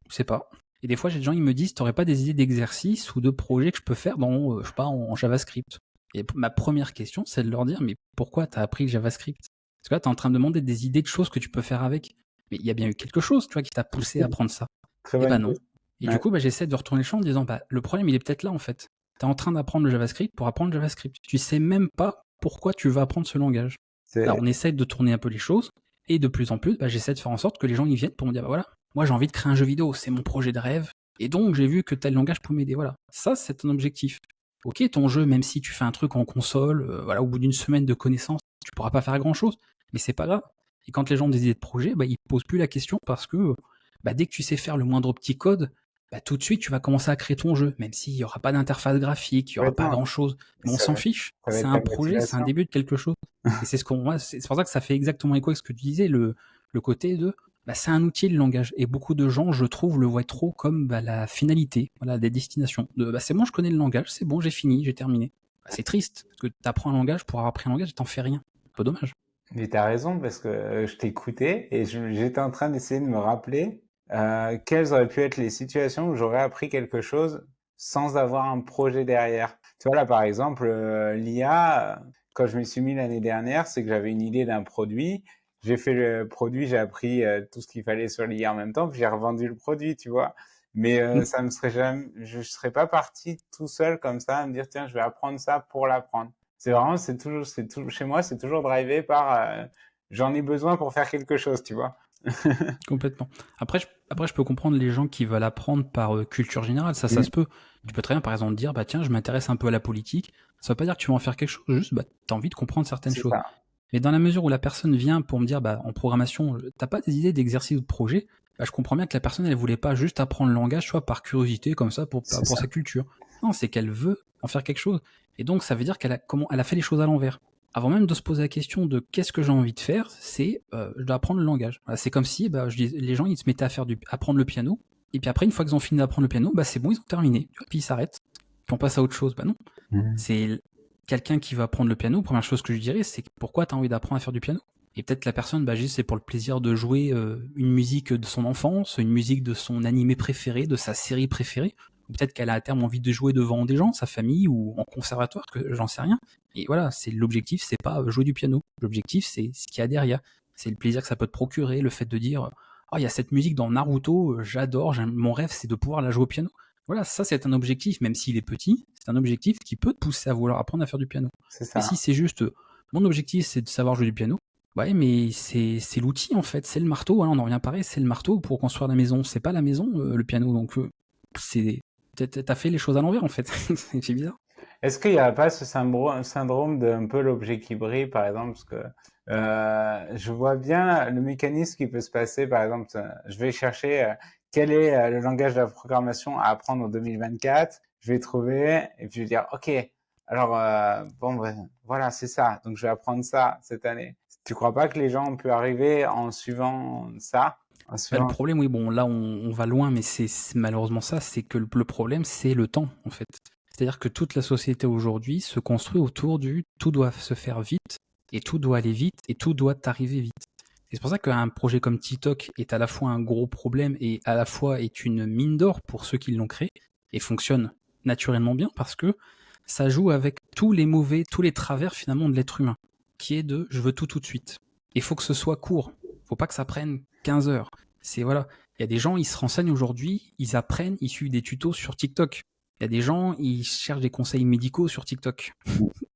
Je sais pas. Et des fois, j'ai des gens qui me disent, t'aurais pas des idées d'exercices ou de projets que je peux faire dans, je sais pas, en JavaScript? Et ma première question, c'est de leur dire, mais pourquoi t'as appris le JavaScript? Parce que là, t'es en train de demander des idées de choses que tu peux faire avec. Mais il y a bien eu quelque chose, tu vois, qui t'a poussé à apprendre ça. Très Et bonne non. question. Et Ouais. du coup, j'essaie de retourner le champ en disant, le problème, il est peut-être là, en fait. T'es en train d'apprendre le JavaScript pour apprendre le JavaScript. Tu sais même pas pourquoi tu vas apprendre ce langage. Alors, on essaie de tourner un peu les choses. Et de plus en plus, j'essaie de faire en sorte que les gens y viennent pour me dire, voilà, moi j'ai envie de créer un jeu vidéo, c'est mon projet de rêve. Et donc, j'ai vu que tel langage peut m'aider. Voilà. Ça, c'est un objectif. Ok, ton jeu, même si tu fais un truc en console, au bout d'une semaine de connaissances, tu pourras pas faire grand-chose, mais c'est pas grave. Et quand les gens ont des idées de projet, ils te posent plus la question parce que dès que tu sais faire le moindre petit code, tout de suite tu vas commencer à créer ton jeu, même s'il y aura pas d'interface graphique, il y aura pas Complètement. grand-chose, mais on Ça s'en va, fiche. ça va C'est être un ta projet, c'est un motivation. début de quelque chose. Et c'est c'est pour ça que ça fait exactement écho avec ce que tu disais, le côté de c'est un outil, le langage. Et beaucoup de gens, je trouve, le voient trop comme la finalité, des destinations. C'est bon, je connais le langage, c'est bon, j'ai fini, j'ai terminé. C'est triste, parce que tu apprends un langage pour avoir appris un langage et t'en fais rien. Un peu dommage. Mais t'as raison parce que je t'écoutais et j'étais en train d'essayer de me rappeler quelles auraient pu être les situations où j'aurais appris quelque chose sans avoir un projet derrière. Tu vois là par exemple l'IA, quand je me suis mis l'année dernière, c'est que j'avais une idée d'un produit, j'ai fait le produit, j'ai appris tout ce qu'il fallait sur l'IA en même temps, puis j'ai revendu le produit, tu vois. Mais ça me serait jamais, je serais pas parti tout seul comme ça à me dire tiens je vais apprendre ça pour l'apprendre. C'est vraiment, chez moi, c'est toujours drivé par j'en ai besoin pour faire quelque chose, tu vois. Complètement. Après, je peux comprendre les gens qui veulent apprendre par culture générale, ça se peut. Tu peux très bien, par exemple, dire, tiens, je m'intéresse un peu à la politique. Ça veut pas dire que tu vas en faire quelque chose, juste, t'as envie de comprendre certaines C'est choses. ça. Mais dans la mesure où la personne vient pour me dire, en programmation, t'as pas des idées d'exercice ou de projet, je comprends bien que la personne, elle voulait pas juste apprendre le langage, soit par curiosité, comme ça, pour C'est ça. sa culture. Non, c'est qu'elle veut en faire quelque chose. Et donc, ça veut dire elle a fait les choses à l'envers. Avant même de se poser la question de qu'est-ce que j'ai envie de faire, c'est je dois apprendre le langage. Voilà, c'est comme si les gens ils se mettaient à apprendre le piano, et puis après une fois qu'ils ont fini d'apprendre le piano, c'est bon, ils ont terminé. Puis ils s'arrêtent, puis on passe à autre chose. Non, c'est quelqu'un qui va apprendre le piano. Première chose que je dirais, c'est pourquoi tu as envie d'apprendre à faire du piano. Et peut-être la personne, c'est pour le plaisir de jouer une musique de son enfance, une musique de son animé préféré, de sa série préférée. Ou peut-être qu'elle a à terme envie de jouer devant des gens, sa famille, ou en conservatoire, que j'en sais rien. Et voilà, c'est l'objectif, c'est pas jouer du piano. L'objectif, c'est ce qu'il y a derrière. C'est le plaisir que ça peut te procurer, le fait de dire il y a cette musique dans Naruto, j'adore, mon rêve, c'est de pouvoir la jouer au piano. Voilà, ça c'est un objectif, même s'il est petit, c'est un objectif qui peut te pousser à vouloir apprendre à faire du piano. C'est Mais ça. si c'est juste mon objectif, c'est de savoir jouer du piano, Ouais, mais c'est l'outil en fait, c'est le marteau, voilà, on en revient pareil, c'est le marteau pour construire la maison. C'est pas la maison, le piano, donc c'est t'as fait les choses à l'envers en fait. C'est bizarre. Est-ce qu'il n'y a pas ce syndrome d'un peu l'objet qui brille, par exemple, parce que je vois bien le mécanisme qui peut se passer, par exemple, je vais chercher quel est le langage de la programmation à apprendre en 2024, je vais trouver, et puis je vais dire, ok, alors, bon, ben, voilà, c'est ça, donc je vais apprendre ça cette année. Tu crois pas que les gens ont pu arriver en suivant ça, en Bah, le suivant... problème, oui, bon, là on va loin, mais c'est malheureusement ça, c'est que le problème, c'est le temps en fait. C'est-à-dire que toute la société aujourd'hui se construit autour du tout doit se faire vite, et tout doit aller vite, et tout doit arriver vite. Et c'est pour ça qu'un projet comme TikTok est à la fois un gros problème et à la fois est une mine d'or pour ceux qui l'ont créé, et fonctionne naturellement bien parce que ça joue avec tous les mauvais, tous les travers finalement de l'être humain, qui est de je veux tout de suite. Il faut que ce soit court, faut pas que ça prenne 15 heures. C'est voilà, il y a des gens, ils se renseignent aujourd'hui, ils apprennent, ils suivent des tutos sur TikTok. Il y a des gens, ils cherchent des conseils médicaux sur TikTok.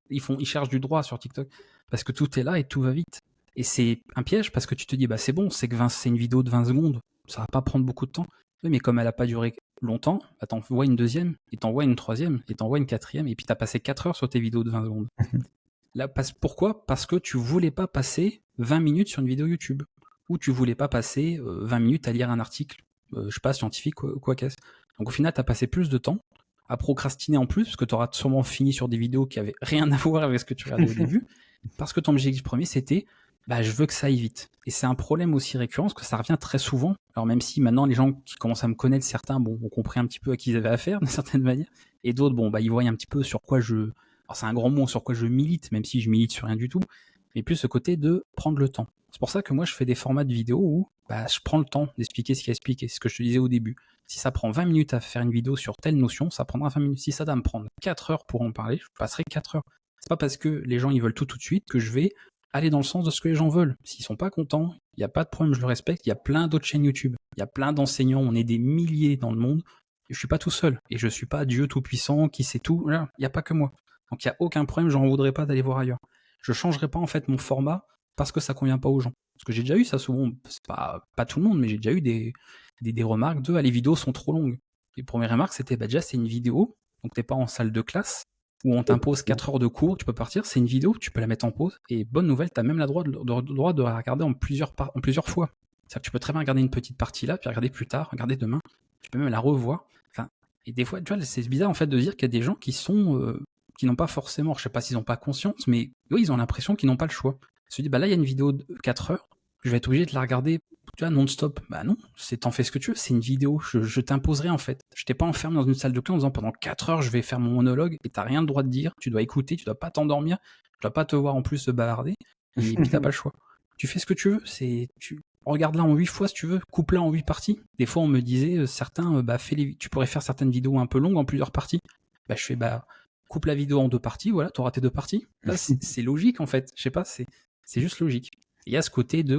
Ils cherchent du droit sur TikTok parce que tout est là et tout va vite. Et c'est un piège parce que tu te dis bah c'est bon, c'est une vidéo de 20 secondes, ça va pas prendre beaucoup de temps. Oui, mais comme elle a pas duré longtemps, bah, t'envoies une deuxième, et t'envoies une troisième, et t'envoies une quatrième, et puis t'as passé 4 heures sur tes vidéos de 20 secondes. Là, pourquoi? Parce que tu voulais pas passer 20 minutes sur une vidéo YouTube. Ou tu voulais pas passer 20 minutes à lire un article, je sais pas, scientifique, quoi qu'est-ce. Donc au final, t'as passé plus de temps à procrastiner en plus, parce que t'auras sûrement fini sur des vidéos qui avaient rien à voir avec ce que tu regardais au début, parce que ton objectif premier, c'était bah, je veux que ça aille vite. Et c'est un problème aussi récurrent, parce que ça revient très souvent. Alors même si maintenant, les gens qui commencent à me connaître, certains bon, ont compris un petit peu à qui ils avaient affaire, d'une certaine manière, et d'autres, bon, bah, ils voient un petit peu sur quoi alors c'est un grand mot, sur quoi je milite, même si je milite sur rien du tout, mais plus ce côté de prendre le temps. C'est pour ça que moi, je fais des formats de vidéos où bah, je prends le temps d'expliquer ce qu'il y a à expliquer. C'est ce que je te disais au début. Si ça prend 20 minutes à faire une vidéo sur telle notion, ça prendra 20 minutes. Si ça doit me prendre 4 heures pour en parler, je passerai 4 heures. C'est pas parce que les gens ils veulent tout de suite que je vais aller dans le sens de ce que les gens veulent. S'ils sont pas contents, il n'y a pas de problème, je le respecte. Il y a plein d'autres chaînes YouTube. Il y a plein d'enseignants, on est des milliers dans le monde. Et je suis pas tout seul. Et je suis pas Dieu tout-puissant qui sait tout. Il n'y a pas que moi. Donc il n'y a aucun problème, j'en voudrais pas d'aller voir ailleurs. Je changerai pas en fait mon format parce que ça convient pas aux gens. Parce que j'ai déjà eu ça souvent, c'est pas tout le monde, mais j'ai déjà eu des remarques de les vidéos sont trop longues. Les premières remarques c'était déjà c'est une vidéo, donc t'es pas en salle de classe où on t'impose 4 heures de cours, tu peux partir, c'est une vidéo, tu peux la mettre en pause, et bonne nouvelle, t'as même le droit de la regarder en plusieurs fois. C'est-à-dire que tu peux très bien regarder une petite partie là, puis regarder plus tard, regarder demain, tu peux même la revoir. Enfin, et des fois, tu vois, c'est bizarre en fait de dire qu'il y a des gens qui sont qui n'ont pas forcément, je sais pas s'ils n'ont pas conscience, mais oui, ils ont l'impression qu'ils n'ont pas le choix. Ils se disent, bah là, il y a une vidéo de 4 heures, je vais être obligé de la regarder, tu vois, non-stop. Bah non, t'en fais ce que tu veux, c'est une vidéo, je t'imposerai en fait. Je t'ai pas enfermé dans une salle de classe en disant pendant 4 heures, je vais faire mon monologue, et t'as rien le droit de dire, tu dois écouter, tu dois pas t'endormir, tu dois pas te voir en plus se bavarder, et puis t'as pas le choix. Tu fais ce que tu veux, regarde-la en 8 fois si tu veux, coupe-la en 8 parties. Des fois, on me disait, certains, tu pourrais faire certaines vidéos un peu longues en plusieurs parties. Bah je fais, coupe la vidéo en 2 parties, voilà, t'auras tes 2 parties. Là, c'est logique en fait. Je sais pas, c'est juste logique. Et il y a ce côté de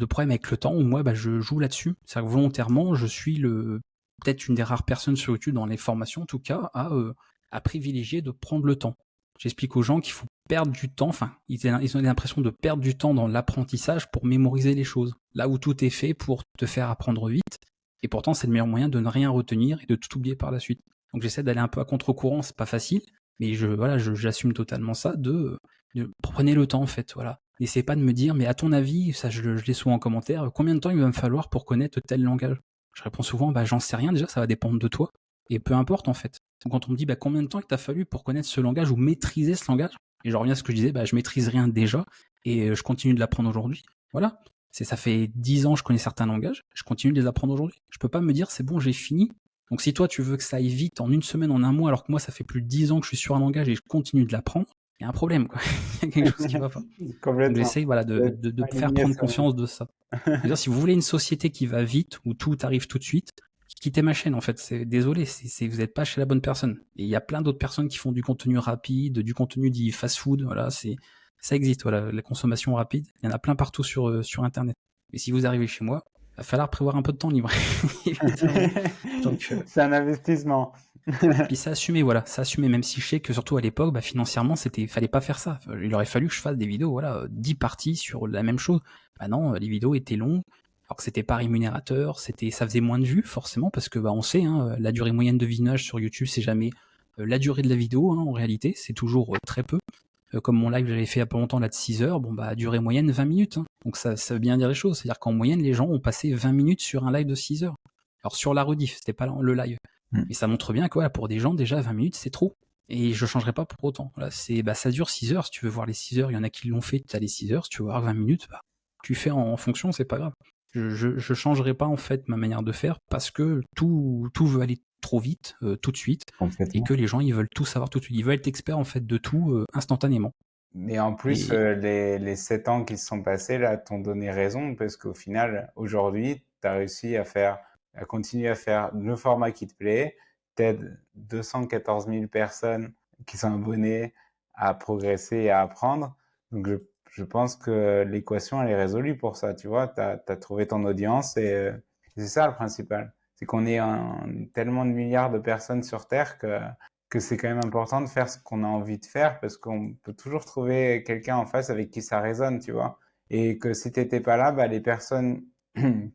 problème avec le temps où moi, je joue là-dessus. C'est-à-dire que volontairement, je suis peut-être une des rares personnes sur YouTube dans les formations, en tout cas, à privilégier de prendre le temps. J'explique aux gens qu'il faut perdre du temps. Enfin, ils ont l'impression de perdre du temps dans l'apprentissage pour mémoriser les choses. Là où tout est fait pour te faire apprendre vite. Et pourtant, c'est le meilleur moyen de ne rien retenir et de tout oublier par la suite. Donc j'essaie d'aller un peu à contre-courant, c'est pas facile, mais j'assume totalement ça prenez le temps en fait, voilà. N'essayez pas de me dire, mais à ton avis, ça je l'ai souvent en commentaire, combien de temps il va me falloir pour connaître tel langage? Je réponds souvent, j'en sais rien déjà, ça va dépendre de toi, et peu importe en fait. Donc quand on me dit, combien de temps il t'a fallu pour connaître ce langage ou maîtriser ce langage, et je reviens à ce que je disais, je maîtrise rien déjà, et je continue de l'apprendre aujourd'hui, voilà. Ça fait 10 ans que je connais certains langages, je continue de les apprendre aujourd'hui. Je peux pas me dire, c'est bon, j'ai fini. Donc si toi tu veux que ça aille vite en une semaine, en un mois, alors que moi ça fait plus de 10 ans que je suis sur un langage et je continue de l'apprendre, il y a un problème, quoi. Il y a quelque chose qui va pas. Donc j'essaye de faire prendre conscience de ça. C'est-à-dire, si vous voulez une société qui va vite, où tout arrive tout de suite, quittez ma chaîne en fait. Désolé, vous n'êtes pas chez la bonne personne. Et il y a plein d'autres personnes qui font du contenu rapide, du contenu dit fast-food, voilà, ça existe, voilà, la consommation rapide. Il y en a plein partout sur Internet. Et si vous arrivez chez moi, il va falloir prévoir un peu de temps libre. Donc, c'est un investissement. Puis ça assumé, voilà, ça assumé, même si je sais que surtout à l'époque, bah, financièrement, fallait pas faire ça. Il aurait fallu que je fasse des vidéos, voilà, 10 parties sur la même chose. Bah non, les vidéos étaient longues, alors que c'était pas rémunérateur, ça faisait moins de vues, forcément, parce que, bah, on sait, hein, la durée moyenne de visionnage sur YouTube, c'est jamais la durée de la vidéo, hein, en réalité, c'est toujours très peu. Comme mon live que j'avais fait il y a pas longtemps, là, de 6 heures, bon, bah, durée moyenne 20 minutes, hein. Donc ça veut bien dire les choses. C'est-à-dire qu'en moyenne, les gens ont passé 20 minutes sur un live de 6 heures. Alors sur la rediff, c'était pas le live. Et ça montre bien que voilà, pour des gens, déjà 20 minutes, c'est trop. Et je changerai pas pour autant. Voilà, ça dure 6 heures. Si tu veux voir les 6 heures, il y en a qui l'ont fait, tu as les 6 heures. Si tu veux voir 20 minutes, bah, tu fais en fonction, c'est pas grave. Je changerai pas en fait ma manière de faire parce que tout veut aller trop vite, tout de suite, et Complètement. que les gens ils veulent tout savoir tout de suite. Ils veulent être experts en fait de tout instantanément. Mais en plus, Et les 7 ans qui se sont passés là t'ont donné raison parce qu'au final, aujourd'hui, tu as réussi à continuer à faire le format qui te plaît, t'aides 214 000 personnes qui sont abonnées à progresser et à apprendre. Donc, je pense que l'équation, elle est résolue pour ça, tu vois. Tu as trouvé ton audience et c'est ça le principal. C'est qu'on est tellement de milliards de personnes sur Terre que c'est quand même important de faire ce qu'on a envie de faire parce qu'on peut toujours trouver quelqu'un en face avec qui ça résonne, tu vois. Et que si t'étais pas là, bah, les personnes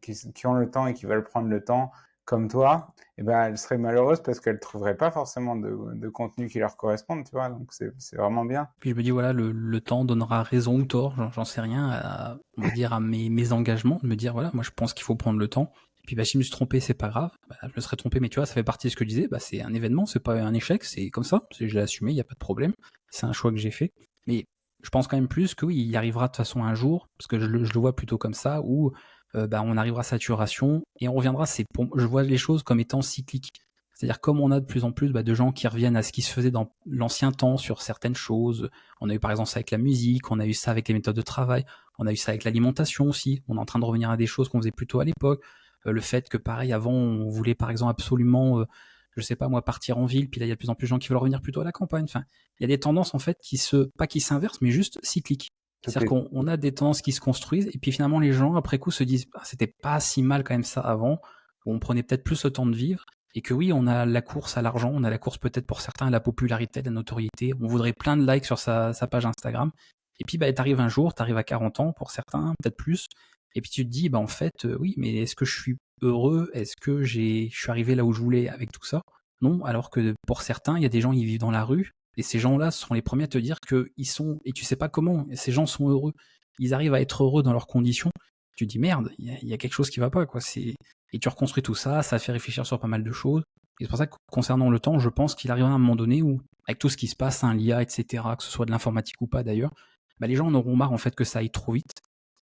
qui ont le temps et qui veulent prendre le temps, comme toi, eh ben, elles seraient malheureuses parce qu'elles trouveraient pas forcément de contenu qui leur corresponde, tu vois. Donc c'est vraiment bien. puis je me dis voilà, le temps donnera raison ou tort, j'en sais rien, on va dire à mes engagements, de me dire voilà, moi je pense qu'il faut prendre le temps. Puis bah, si je me suis trompé, c'est pas grave, bah, je me serais trompé, mais tu vois, ça fait partie de ce que je disais, bah, c'est un événement, c'est pas un échec, c'est comme ça, je l'ai assumé, il n'y a pas de problème, c'est un choix que j'ai fait. Mais je pense quand même plus que oui, il y arrivera de toute façon un jour, parce que je le vois plutôt comme ça, où bah, on arrivera à saturation et on reviendra, je vois les choses comme étant cycliques. C'est-à-dire comme on a de plus en plus de gens qui reviennent à ce qui se faisait dans l'ancien temps sur certaines choses, on a eu par exemple ça avec la musique, on a eu ça avec les méthodes de travail, on a eu ça avec l'alimentation aussi, on est en train de revenir à des choses qu'on faisait plutôt à l'époque, le fait que pareil avant on voulait par exemple absolument, je sais pas moi, partir en ville, puis là il y a de plus en plus de gens qui veulent revenir plutôt à la campagne, enfin il y a des tendances en fait pas qui s'inversent mais juste cycliques. Tout C'est-à-dire est qu'on a des tendances qui se construisent et puis finalement les gens après coup se disent ah, c'était pas si mal quand même ça avant, où on prenait peut-être plus le temps de vivre. Et que oui, on a la course à l'argent, on a la course peut-être pour certains à la popularité, à la notoriété, on voudrait plein de likes sur sa page Instagram. Et puis bah, t'arrives un jour, t'arrives à 40 ans pour certains, peut-être plus, et puis tu te dis, bah en fait, oui, mais est-ce que je suis heureux? Est-ce que je suis arrivé là où je voulais avec tout ça? Non, alors que pour certains, il y a des gens, ils vivent dans la rue, et ces gens-là sont les premiers à te dire qu'ils sont, et tu sais pas comment, ces gens sont heureux. Ils arrivent à être heureux dans leurs conditions. Tu te dis, merde, il y a quelque chose qui va pas, quoi. Et tu reconstruis tout ça, ça fait réfléchir sur pas mal de choses. Et c'est pour ça que concernant le temps, je pense qu'il arrivera à un moment donné où, avec tout ce qui se passe, l'IA, etc., que ce soit de l'informatique ou pas d'ailleurs, bah, les gens en auront marre en fait que ça aille trop vite.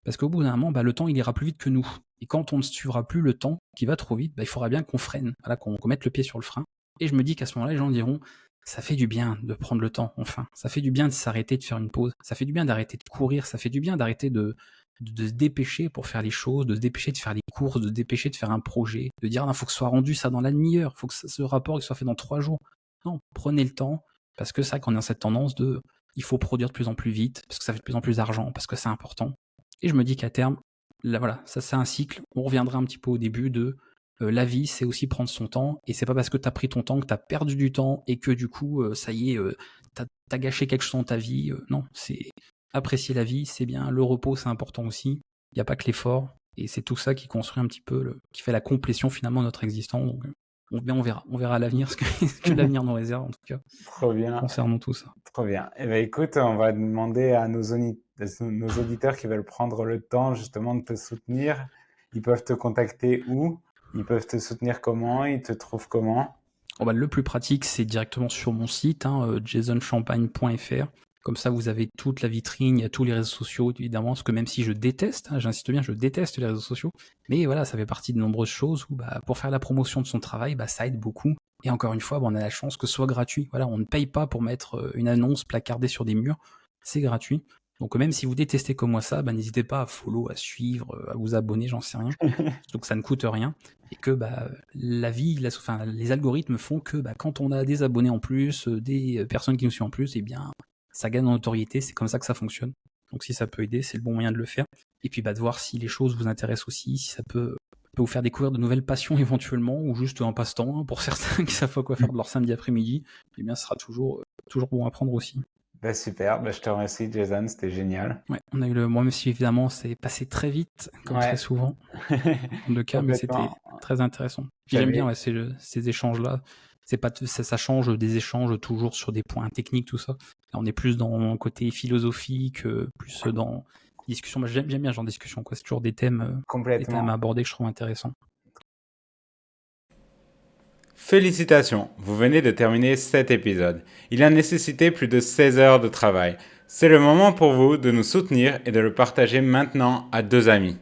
Parce qu'au bout d'un moment, bah, le temps il ira plus vite que nous. Et quand on ne suivra plus le temps qui va trop vite, bah, il faudra bien qu'on freine, voilà, qu'on mette le pied sur le frein. Et je me dis qu'à ce moment-là, les gens diront, ça fait du bien de prendre le temps, enfin. Ça fait du bien de s'arrêter, de faire une pause. Ça fait du bien d'arrêter de courir. Ça fait du bien d'arrêter de se dépêcher pour faire les choses, de se dépêcher de faire les courses, de se dépêcher de faire un projet, de dire, il faut que ce soit rendu ça dans la demi-heure, il faut que ce rapport il soit fait dans 3 jours. Non, prenez le temps, parce que c'est vrai qu'on est dans cette tendance de, il faut produire de plus en plus vite, parce que ça fait de plus en plus d'argent, parce que c'est important. Et je me dis qu'à terme, là, voilà, ça c'est un cycle, on reviendra un petit peu au début de la vie, c'est aussi prendre son temps, et c'est pas parce que t'as pris ton temps que t'as perdu du temps, et que du coup, ça y est, t'as gâché quelque chose dans ta vie. Non, c'est apprécier la vie, c'est bien, le repos c'est important aussi, il n'y a pas que l'effort, et c'est tout ça qui construit un petit peu, qui fait la complétion finalement de notre existence, donc on verra à l'avenir ce que l'avenir nous réserve en tout cas, trop bien. concernant tout ça. Trop bien. Eh ben, écoute, on va demander à nos auditeurs qui veulent prendre le temps justement de te soutenir. Ils peuvent te contacter où? Ils peuvent te soutenir comment? Ils te trouvent comment? Bon, bah, le plus pratique, c'est directement sur mon site, jasonchampagne.fr. Comme ça, vous avez toute la vitrine, il y a tous les réseaux sociaux, évidemment, parce que même si je déteste, j'insiste bien, je déteste les réseaux sociaux, mais voilà, ça fait partie de nombreuses choses où, bah, pour faire la promotion de son travail, bah, ça aide beaucoup. Et encore une fois, bah, on a la chance que ce soit gratuit. Voilà, on ne paye pas pour mettre une annonce placardée sur des murs, c'est gratuit. Donc même si vous détestez comme moi ça, bah, n'hésitez pas à follow, à suivre, à vous abonner, j'en sais rien. Donc ça ne coûte rien. Et que bah, la vie, les algorithmes font que bah, quand on a des abonnés en plus, des personnes qui nous suivent en plus, eh bien ça gagne en notoriété, c'est comme ça que ça fonctionne. Donc si ça peut aider, c'est le bon moyen de le faire. Et puis bah, de voir si les choses vous intéressent aussi, si ça peut peut vous faire découvrir de nouvelles passions éventuellement, ou juste un passe-temps, hein, pour certains qui savent pas quoi faire de leur samedi après-midi, eh bien, ce sera toujours bon à prendre aussi. Bah, super, bah, je te remercie Jason, c'était génial. Ouais, on a eu moi, même si évidemment c'est passé très vite, comme Ouais. très souvent, de cas, mais c'était Complètement. très intéressant. Puis j'aime J'avais- bien ces échanges-là. C'est pas ça change des échanges toujours sur des points techniques, tout ça. Là, on est plus dans le côté philosophique, plus dans discussion. Moi, j'aime bien ce genre de discussion, quoi. C'est toujours des thèmes Complètement. à aborder que je trouve intéressants. Félicitations, vous venez de terminer cet épisode. Il a nécessité plus de 16 heures de travail. C'est le moment pour vous de nous soutenir et de le partager maintenant à 2 amis.